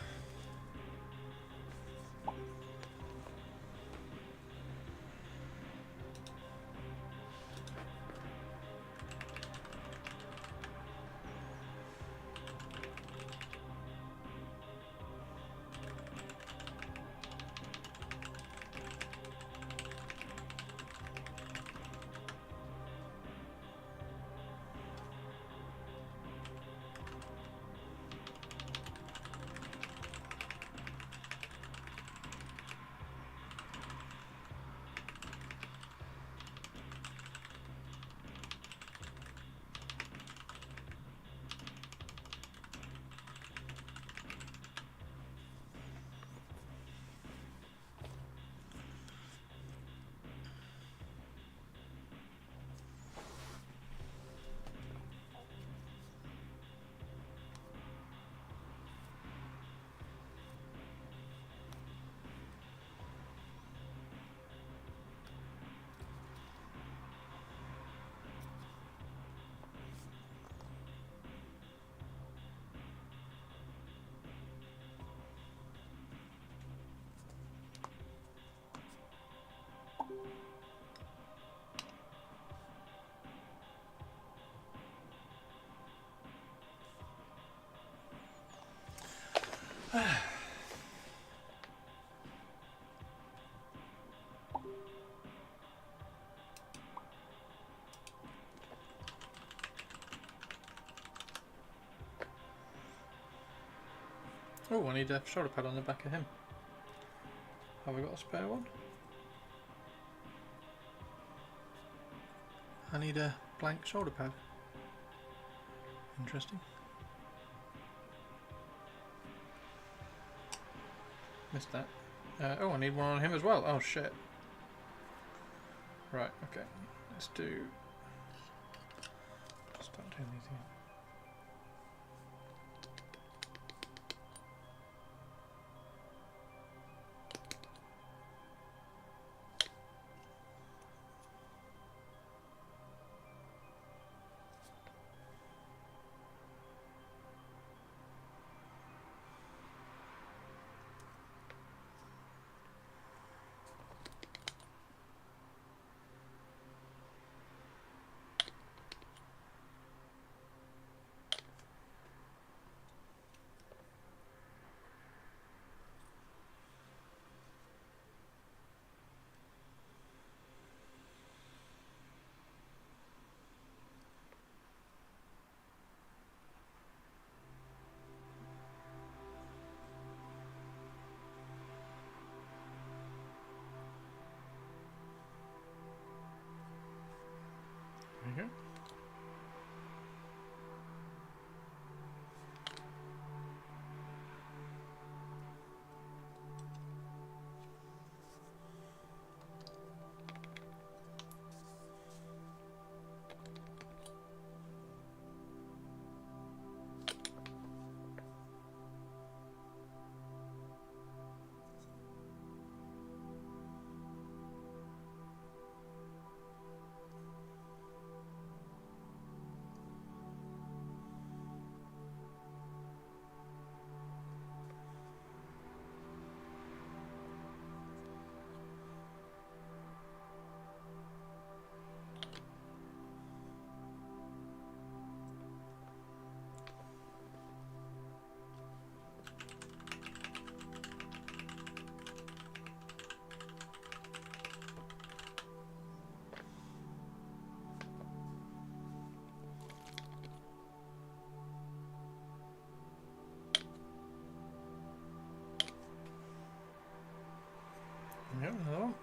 Speaker 4: Oh, I need a shoulder pad on the back of him. Have I got a spare one? I need a blank shoulder pad. Interesting. Missed that. Oh, I need one on him as well. Oh shit. Right, okay. Let's do... Start doing these again. There you go. Yep, another one.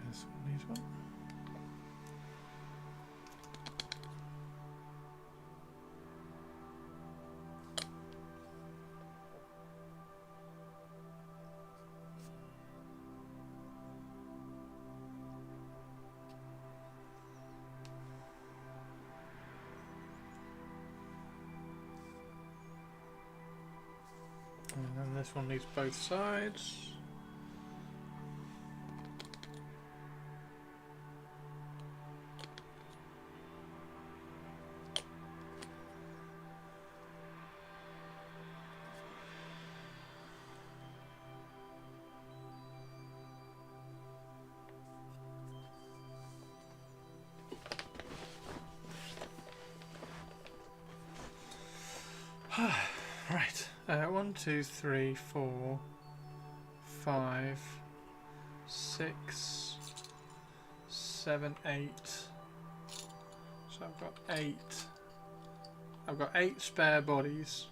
Speaker 4: This one needs one. And then this one needs both sides. Right. 1, 2, 3, 4, 5, 6, 7, 8. So I've got 8. I've got 8 spare bodies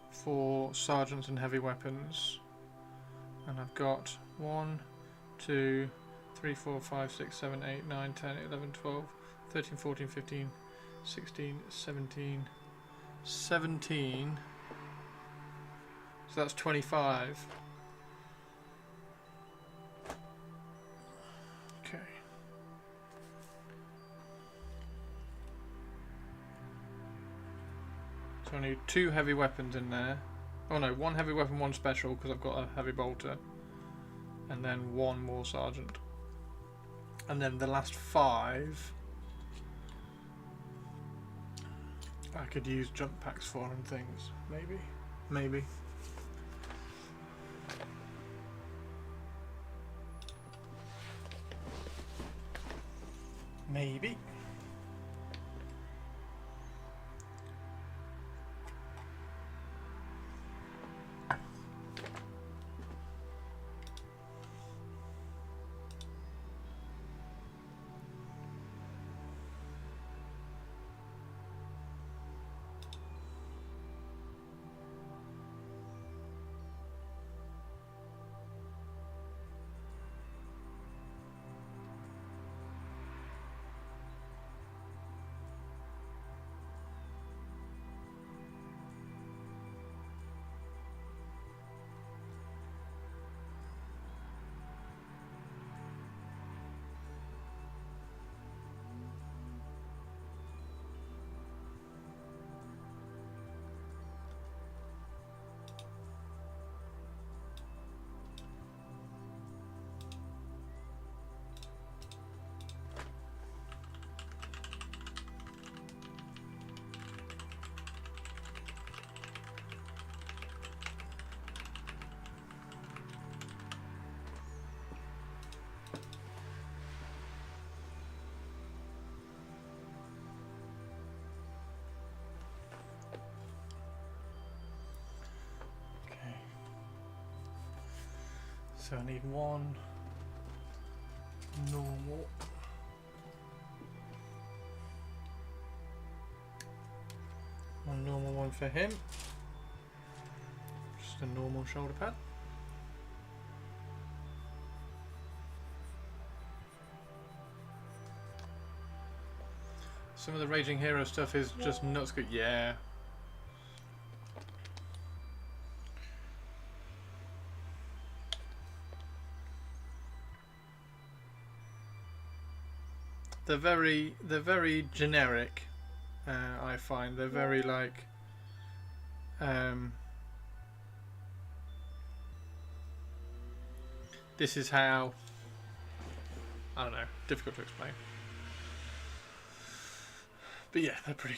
Speaker 4: for sergeants and heavy weapons. And I've got 1, 2, 3, 4, 5, 6, 7, 8, 9, 10, 11, 12, 13, 14, 15, 16, 17. 17, so that's 25. Okay. So I need 2 heavy weapons in there. Oh no, 1 heavy weapon, 1 special, because I've got a heavy bolter. and then 1 more sergeant. And then the last 5 I could use jump packs for and things. Maybe. Maybe. Maybe. So I need 1 normal. One normal one for him. Just a normal shoulder pad. Some of the Raging Hero stuff is just nuts good. Yeah. They're very generic. I find they're very like. This is how. I don't know. Difficult to explain. But yeah, they're pretty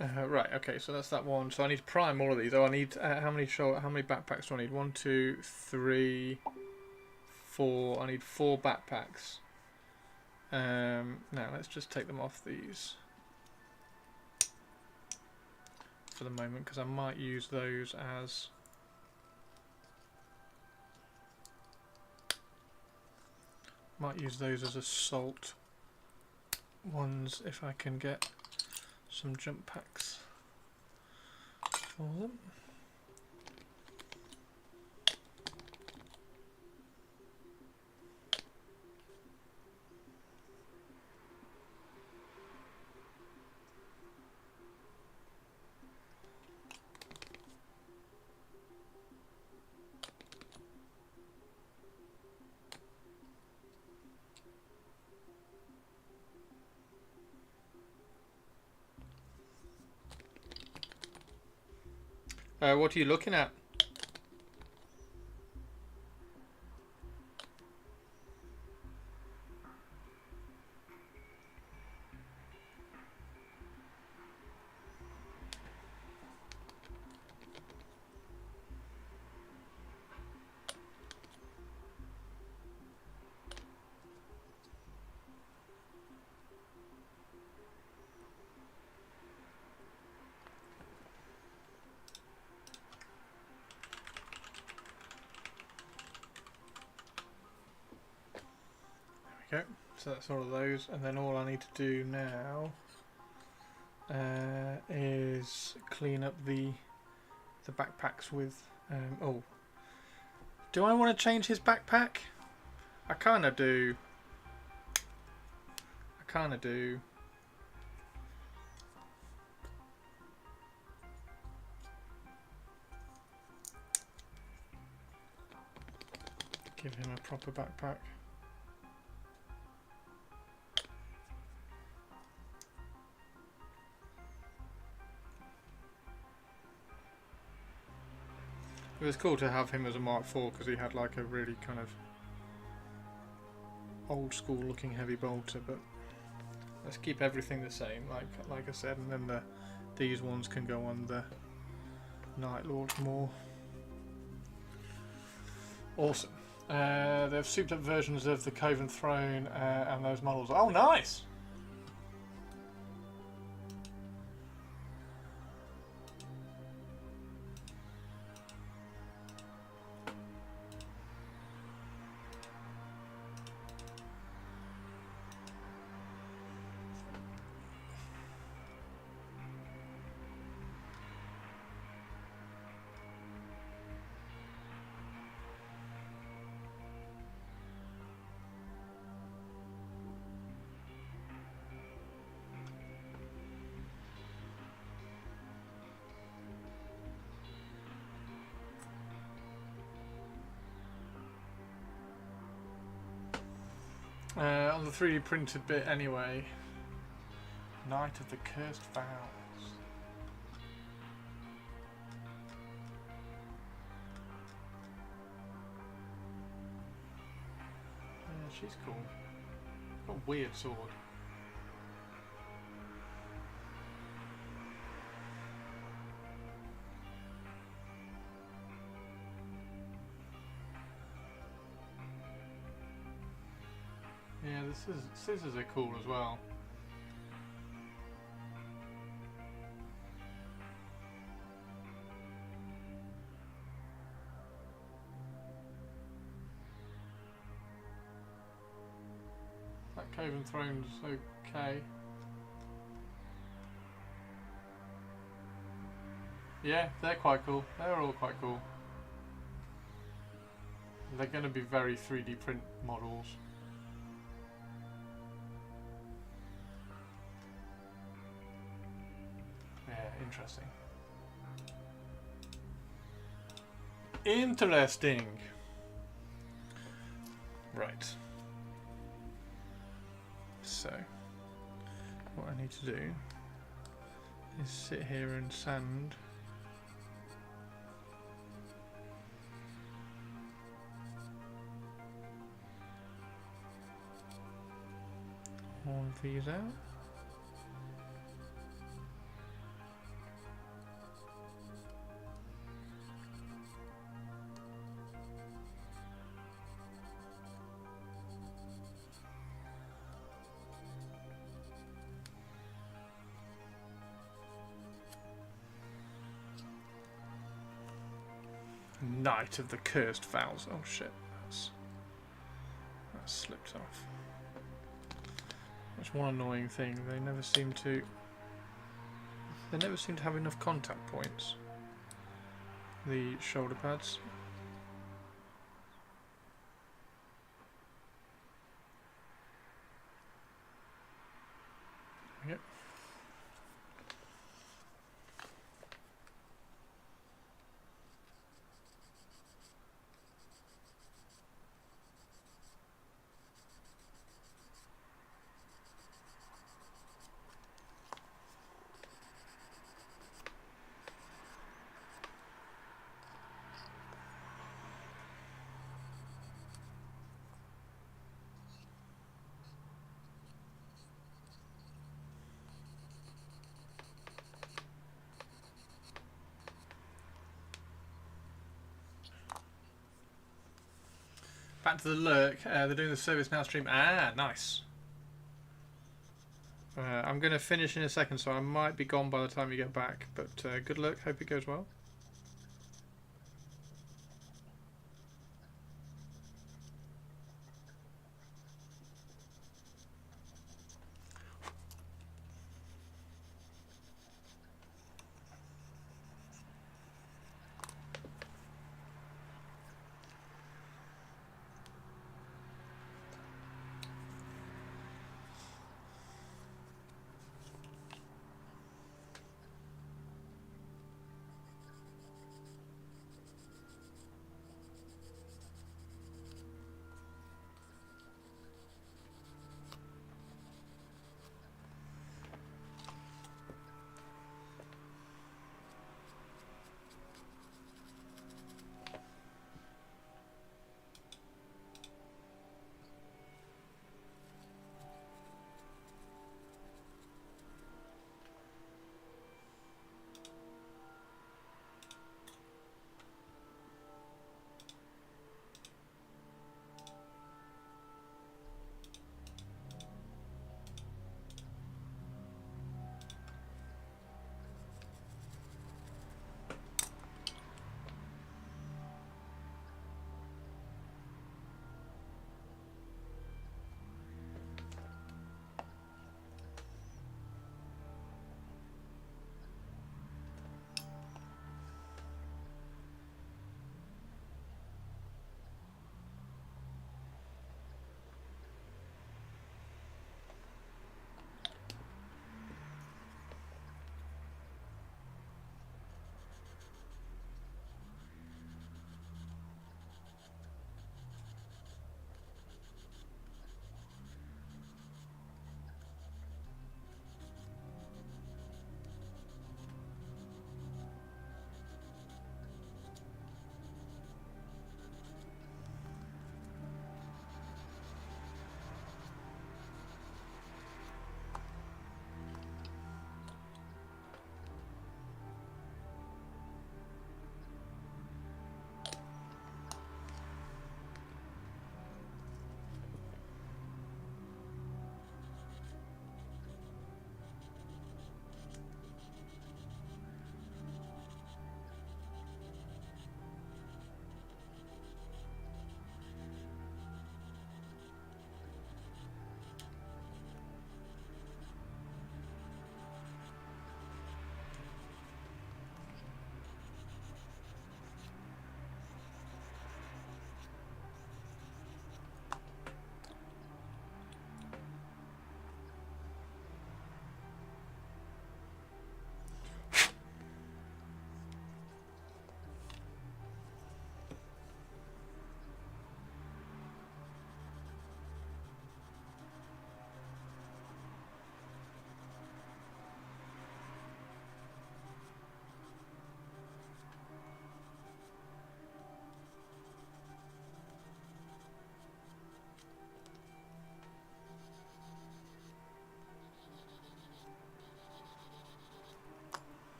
Speaker 4: good. Right. Okay. So that's that one. So I need to prime all of these. Oh, I need how many backpacks do I need? 1, 2, 3, 4. I need 4 backpacks. Now let's just take them off these for the moment because I might use those as assault ones if I can get some jump packs for them. What are you looking at? Okay, so that's all of those, and then all I need to do now is clean up the backpacks with. Oh, do I want to change his backpack? I kind of do. Give him a proper backpack. It was cool to have him as a Mark IV because he had like a really kind of old school looking heavy bolter, but let's keep everything the same, like I said, and then these ones can go on the Night Lord more. Awesome. They've souped up versions of the Coven Throne and those models. Oh, nice! On the 3D printed bit anyway. Night of the Cursed Vows. Yeah, she's cool. Got a weird sword. Yeah, the scissors are cool as well. That Coven Throne's okay. Yeah, they're quite cool. They're all quite cool. They're going to be very 3D print models. Interesting. Interesting. Right. So, what I need to do is sit here and sand all of these out. Night of the Cursed Vows. Oh shit, that slipped off. That's one annoying thing. They never seem to have enough contact points. The shoulder pads. Yep. Back to the lurk. They're doing the service now stream. Ah, nice. I'm going to finish in a second, so I might be gone by the time you get back. But good luck. Hope it goes well.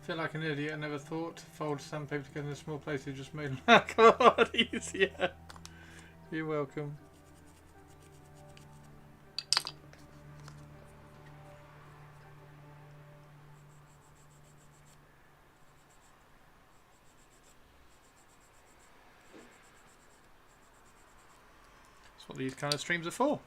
Speaker 4: Feel like an idiot. I never thought to fold sandpaper together in a small place. It just made life a lot easier. You're welcome. That's what these kind of streams are for.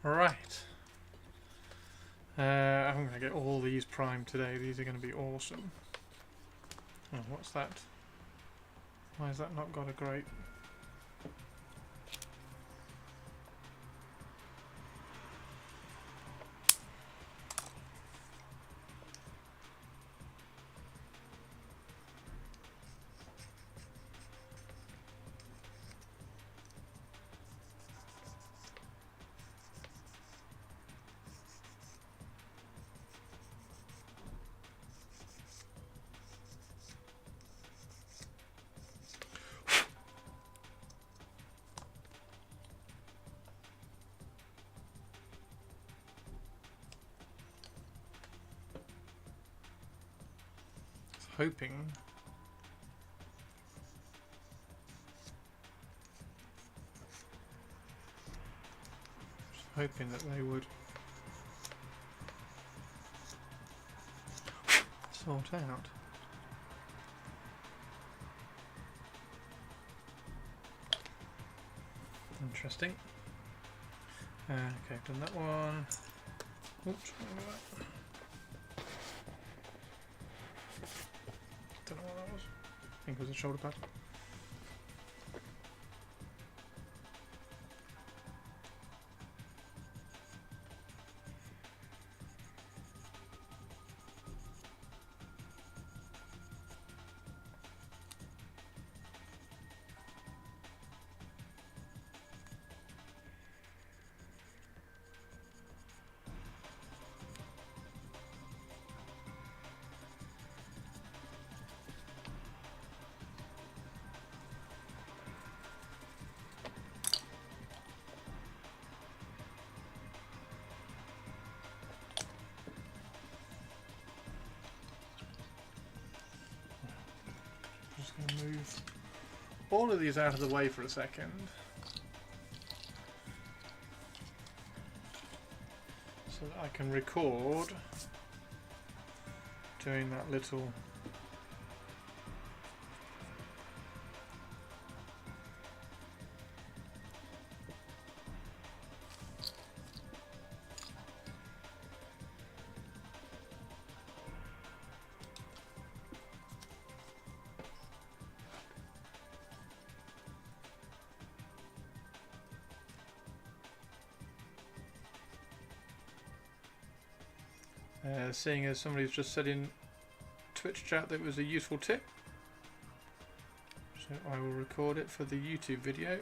Speaker 4: Right. I'm going to get all these primed today. These are going to be awesome. Oh, what's that? Why has that not got a grate? Hoping that they would sort out. Interesting. Okay, I've done that one. Oops, don't know what that was. I think it was a shoulder pad. Just going to move all of these out of the way for a second. So that I can record doing that little Seeing as somebody's just said in Twitch chat that it was a useful tip. So I will record it for the YouTube video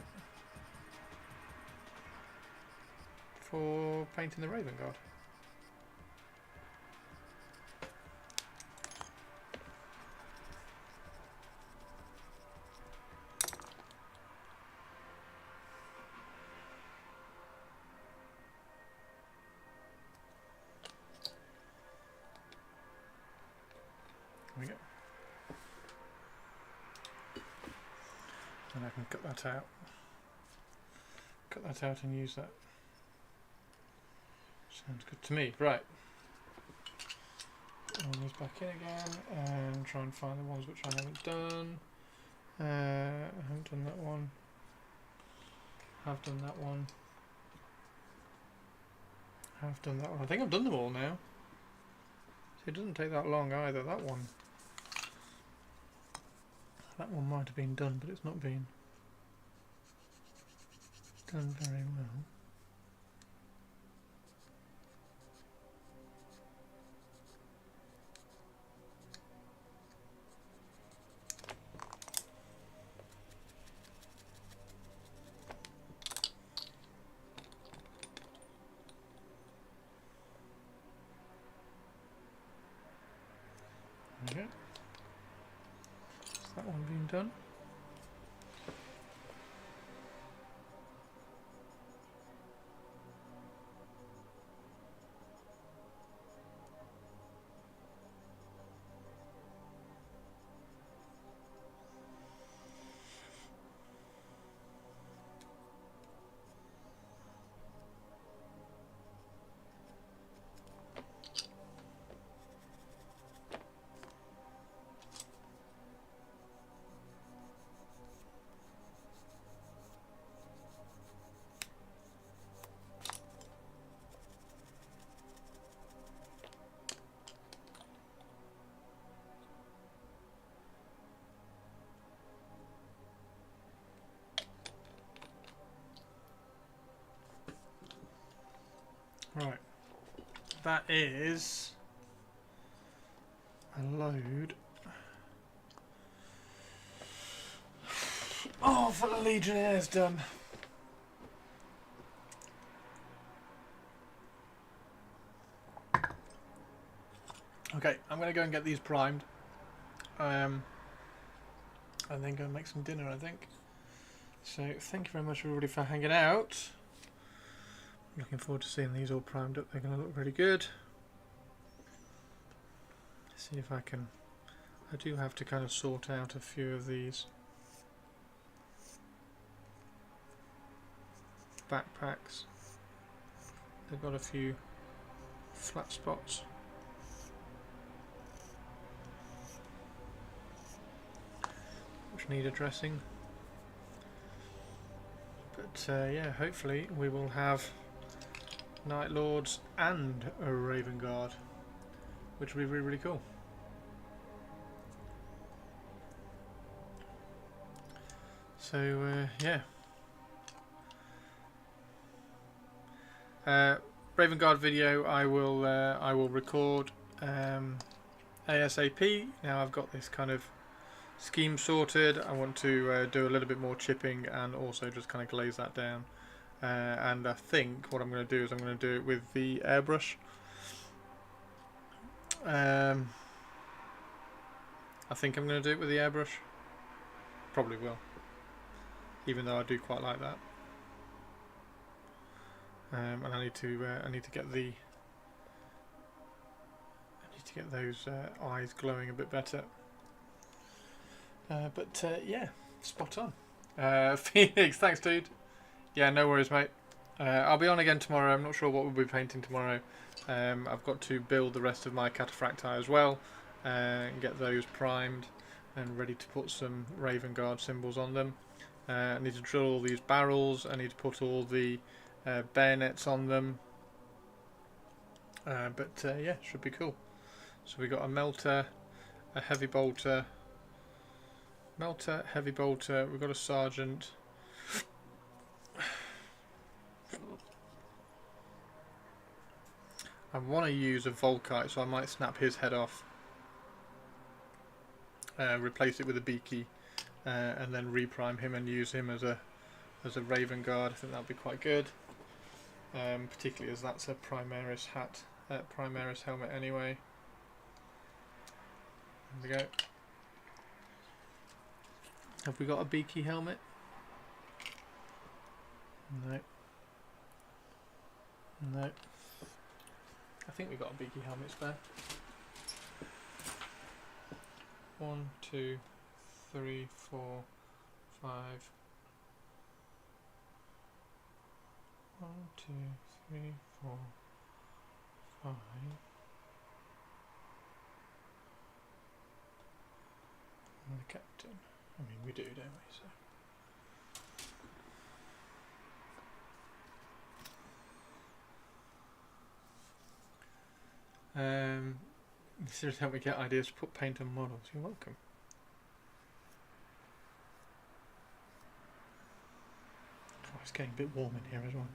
Speaker 4: for painting the Raven Guard. There we go. And I can cut that out. Cut that out and use that. Sounds good to me. Right. Put all these back in again and try and find the ones which I haven't done. I haven't done that one. Have done that one. Have done that one. I think I've done them all now. So it doesn't take that long either. That one. That one might have been done, but it's not been done very well. There we go. Has that one been done? Right, that is a load. Oh, for the Legionnaires done. Okay, I'm going to go and get these primed. And then go and make some dinner, I think. So, thank you very much everybody for hanging out. Looking forward to seeing these all primed up. They're going to look really good. See if I can... I do have to kind of sort out a few of these backpacks. They've got a few flat spots. Which need addressing. But yeah, hopefully we will have Night Lords and a Raven Guard, which will be really, really cool. So yeah, Raven Guard video I will record ASAP. Now I've got this kind of scheme sorted. I want to do a little bit more chipping and also just kind of glaze that down. And I think what I'm going to do is I'm going to do it with the airbrush. I think I'm going to do it with the airbrush. Probably will, even though I do quite like that. And I need to get those eyes glowing a bit better. But yeah, spot on. Phoenix, thanks, dude. Yeah, no worries, mate. I'll be on again tomorrow. I'm not sure what we'll be painting tomorrow. I've got to build the rest of my cataphracti as well and get those primed and ready to put some Raven Guard symbols on them. I need to drill all these barrels. I need to put all the bayonets on them. But yeah, should be cool. So we got a melter, a heavy bolter, heavy bolter. We've got a sergeant. I want to use a Volkite, so I might snap his head off, replace it with a Beaky, and then reprime him and use him as a Raven Guard. I think that would be quite good, particularly as that's a Primaris hat, Primaris helmet anyway. There we go. Have we got a Beaky helmet? No. No. I think we got a Beaky helmet spare. 1, 2, 3, 4, 5. 1, 2, 3, 4, 5. And the captain. I mean, we do, don't we? So. Seriously, help me get ideas to put paint on models. You're welcome. Oh, it's getting a bit warm in here as well.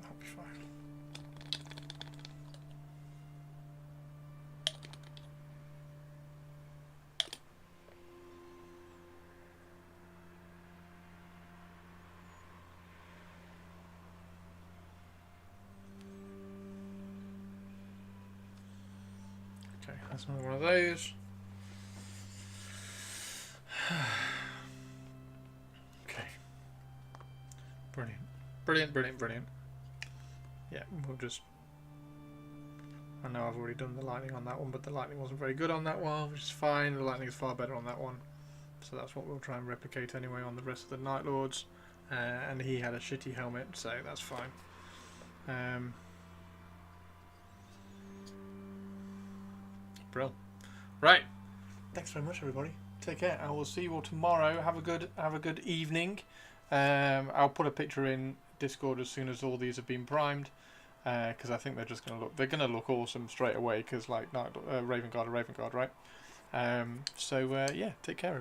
Speaker 4: That'll be fine. Okay, that's another one of those. Okay. Brilliant. Brilliant, brilliant, brilliant. Yeah, we'll just... I know I've already done the lightning on that one, but the lightning wasn't very good on that one, which is fine. The lightning is far better on that one. So that's what we'll try and replicate anyway on the rest of the Night Lords. And he had a shitty helmet, so that's fine. Brill. Right. Thanks very much, everybody. Take care. I will see you all tomorrow. Have a good evening. I'll put a picture in Discord as soon as all these have been primed, because I think they're just going to look awesome straight away, because like Raven Guard, right? So yeah, take care, everybody.